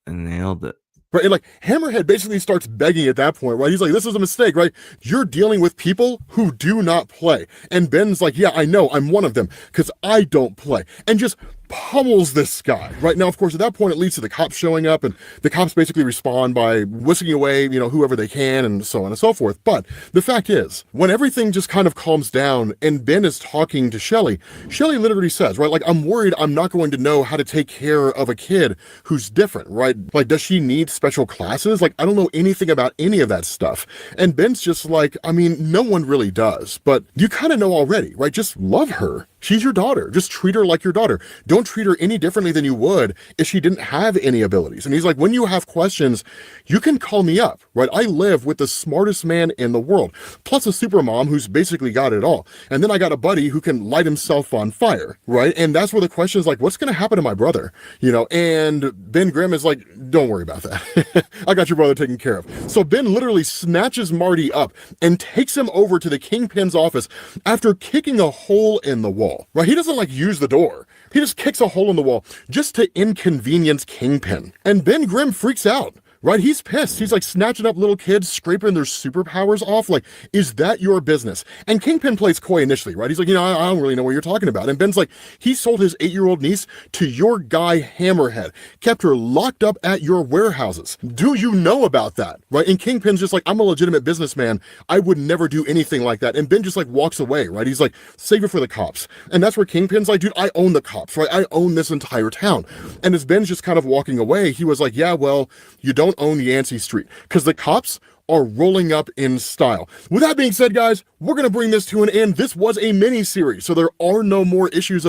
And nailed it. Right, and like Hammerhead basically starts begging at that point, right? He's like, this is a mistake, right? You're dealing with people who do not play. And Ben's like, yeah, I know, I'm one of them, because I don't play. And just pummels this guy, right? Now, of course, at that point, it leads to the cops showing up, and the cops basically respond by whisking away, you know, whoever they can, and so on and so forth. But the fact is, when everything just kind of calms down, and Ben is talking to Shelly literally says, right, like, I'm worried I'm not going to know how to take care of a kid who's different, right? Like, does she need special classes? Like, I don't know anything about any of that stuff. And Ben's just like, I mean, no one really does, but you kind of know already, right? Just love her. She's your daughter. Just treat her like your daughter. Don't treat her any differently than you would if she didn't have any abilities. And he's like, when you have questions, you can call me up, right? I live with the smartest man in the world, plus a super mom who's basically got it all. And then I got a buddy who can light himself on fire, right? And that's where the question is like, what's going to happen to my brother? You know, and Ben Grimm is like, don't worry about that. I got your brother taken care of. So Ben literally snatches Marty up and takes him over to the Kingpin's office after kicking a hole in the wall. Right? He doesn't like use the door. He just kicks a hole in the wall just to inconvenience Kingpin. And Ben Grimm freaks out, right? He's pissed. He's like snatching up little kids, scraping their superpowers off. Like, is that your business? And Kingpin plays coy initially, right? He's like, I don't really know what you're talking about. And Ben's like, he sold his 8-year-old niece to your guy Hammerhead, kept her locked up at your warehouses. Do you know about that, right? And Kingpin's just like, I'm a legitimate businessman. I would never do anything like that. And Ben just like walks away, right? He's like, save it for the cops. And that's where Kingpin's like, dude, I own the cops, right? I own this entire town. And as Ben's just kind of walking away, he was like, yeah, well, you don't own Yancey Street, because the cops are rolling up in style. With that being said, guys, we're going to bring this to an end. This was a mini-series, so there are no more issues.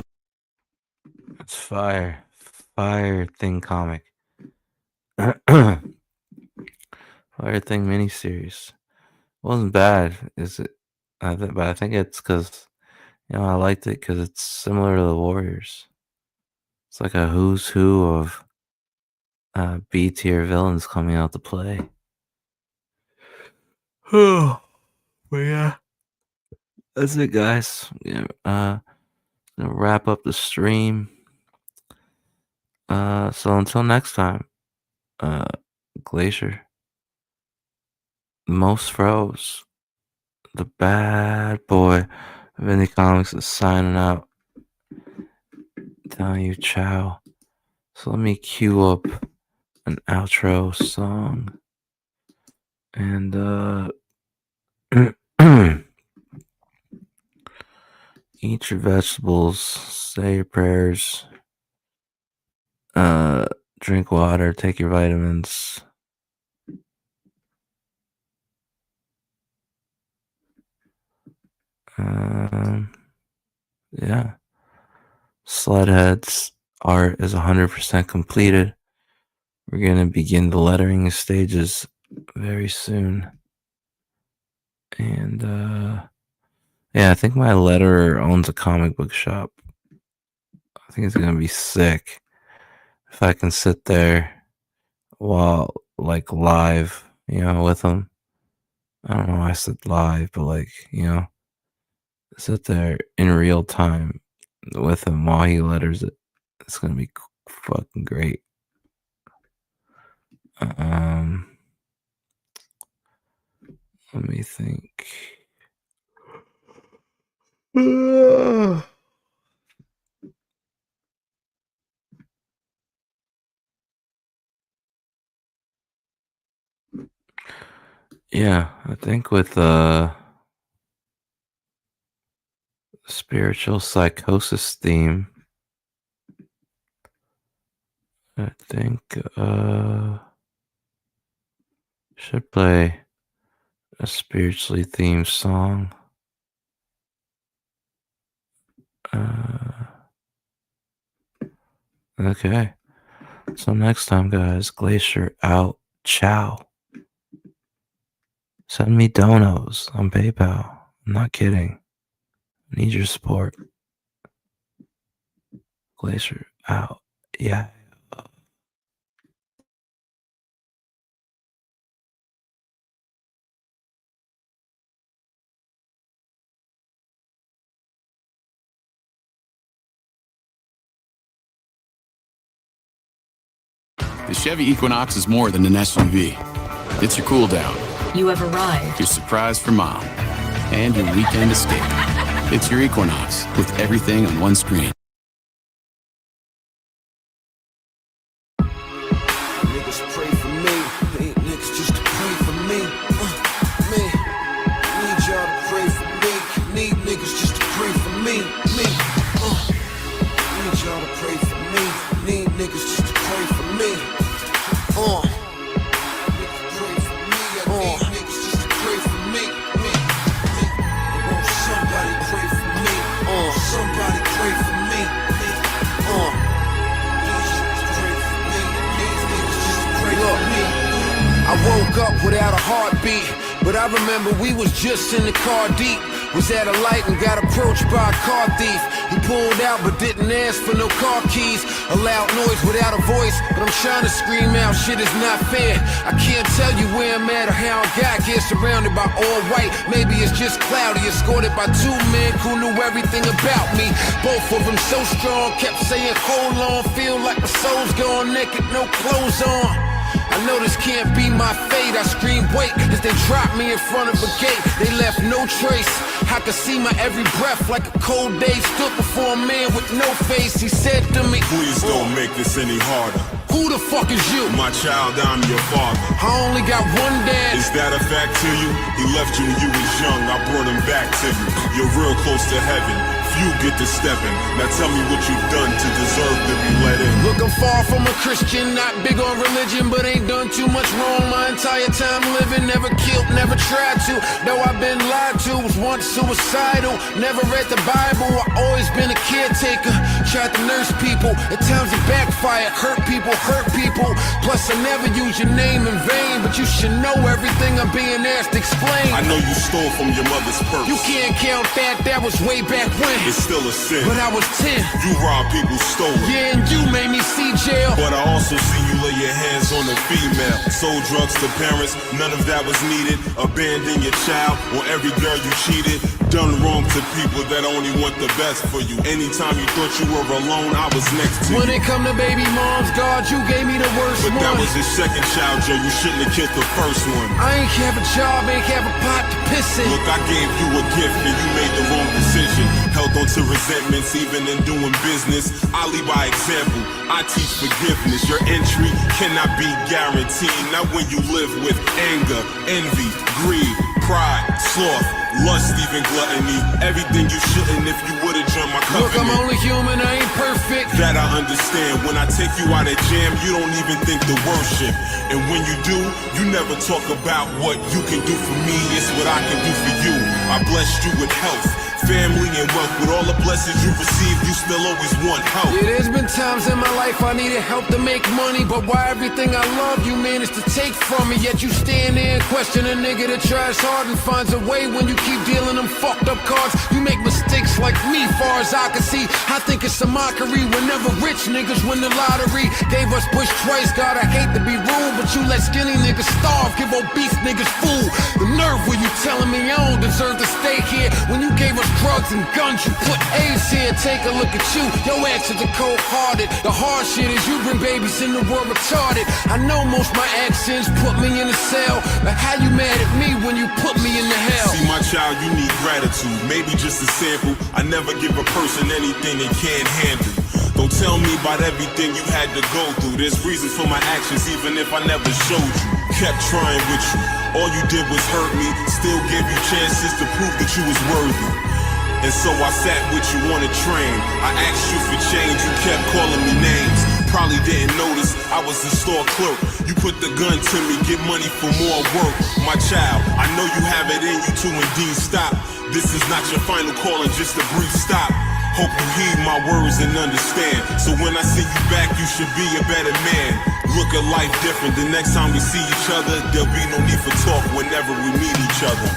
That's fire. Fire Thing comic. Fire Thing mini-series. Wasn't bad, is it? But I think it's because, I liked it because it's similar to the Warriors. It's like a who's who of B-tier villains coming out to play. Oh, but yeah, that's it, guys. Gonna wrap up the stream. So until next time, Glacier, Most Froze, the bad boy of Indie Comics is signing out. Telling you ciao. So let me cue up an outro song. And eat your vegetables, say your prayers, drink water, take your vitamins. Yeah. Sledhead's art is 100% completed. We're going to begin the lettering stages very soon. And, I think my letterer owns a comic book shop. I think it's going to be sick if I can sit there while, like, live, with him. I don't know why I said live, but, like, sit there in real time with him while he letters it. It's going to be fucking great. Let me think. Yeah, I think with spiritual psychosis theme, I think should play a spiritually themed song. Okay. So next time, guys, Glacier out. Ciao. Send me donos on PayPal. I'm not kidding. Need your support. Glacier out. Yeah. The Chevy Equinox is more than an SUV. It's your cool down. You have arrived. Your surprise for mom. And your weekend escape. It's your Equinox with everything on one screen. Niggas pray for me. Ain't niggas just to pray for me. Me. Need y'all to pray for me. Need niggas just to pray for me. Need y'all to pray for me. Need niggas just to pray for me. Somebody pray for me. I woke up without a heartbeat, but I remember we was just in the car deep. Was at a light and got approached by a car thief. He pulled out but didn't ask for no car keys. A loud noise without a voice, but I'm trying to scream out, shit is not fair. I can't tell you where I'm at or how I got here. Surrounded by all white, maybe it's just cloudy. Escorted by two men who knew everything about me. Both of them so strong, kept saying hold on. Feel like my soul's gone naked, no clothes on. I know this can't be my fate. I scream wait as they drop me in front of a gate. They left no trace. I could see my every breath like a cold day. Stood before a man with no face. He said to me, please don't make this any harder. Who the fuck is you? My child, I'm your father. I only got one dad. Is that a fact to you? He left you when you was young. I brought him back to you. You're real close to heaven. Few get to stepping. Now tell me what you've done to deserve to be let in. Look, I'm far from a Christian, not big on religion, but ain't done too much wrong my entire time living. Never killed, never tried to. Though I've been lied to, was once suicidal. Never read the Bible, I always been a caretaker. Tried to nurse people, at times it backfired. Hurt people. Plus I never use your name in vain, but you should know everything I'm being asked to explain. I know you stole from your mother's purse. You can't count that was way back when. It's still a sin. But I was 10. You robbed people, stole. Yeah, and you made me see jail. But I also see you lay your hands on a female. Sold drugs to parents, none of that was needed. Abandon your child on every girl you cheated. Done wrong to people that only want the best for you. Anytime you thought you were alone, I was next to you. When it come to baby moms, God, you gave me the worst but one. But that was your second child, Joe. You shouldn't have killed the first one. I ain't have a job, ain't have a pot to piss in. Look, I gave you a gift and you made the wrong decision. Held on to resentments even in doing business. I lead by example. I teach forgiveness. Your entry cannot be guaranteed. Not when you live with anger, envy, greed, pride, sloth, lust, even gluttony. Everything you shouldn't if you would've joined my covenant. Look, I'm only human, I ain't perfect. That I understand. When I take you out of jam, you don't even think to worship. And when you do, you never talk about what you can do for me. It's what I can do for you. I blessed you with health, family, and wealth. With all the blessings you receive, you still always want help. Yeah, there's been times in my life I needed help to make money, but why everything I love you managed to take from me? Yet you stand there and question a nigga that tries hard and finds a way when you keep dealing them fucked up cards. You make mistakes like me, far as I can see. I think it's a mockery whenever rich niggas win the lottery. Gave us push twice, God, I hate to be rude, but you let skinny niggas starve, give obese niggas food. The nerve when you telling me I don't deserve to stay here. When you gave us drugs and guns, you put AIDS here. Take a look at you, your actions are cold-hearted. The hard shit is you bring babies in the world retarded. I know most my actions put me in a cell, but how you mad at me when you put me in the hell? See, my child, you need gratitude, maybe just a sample. I never give a person anything they can't handle. Don't tell me about everything you had to go through. There's reasons for my actions, even if I never showed you. Kept trying with you, all you did was hurt me. Still gave you chances to prove that you was worthy. And so I sat with you on a train. I asked you for change, you kept calling me names. Probably didn't notice I was the store clerk. You put the gun to me, get money for more work. My child, I know you have it in you to indeed stop. This is not your final call and just a brief stop. Hope you heed my words and understand. So when I see you back, you should be a better man. Look at life different. The next time we see each other, there'll be no need for talk whenever we meet each other.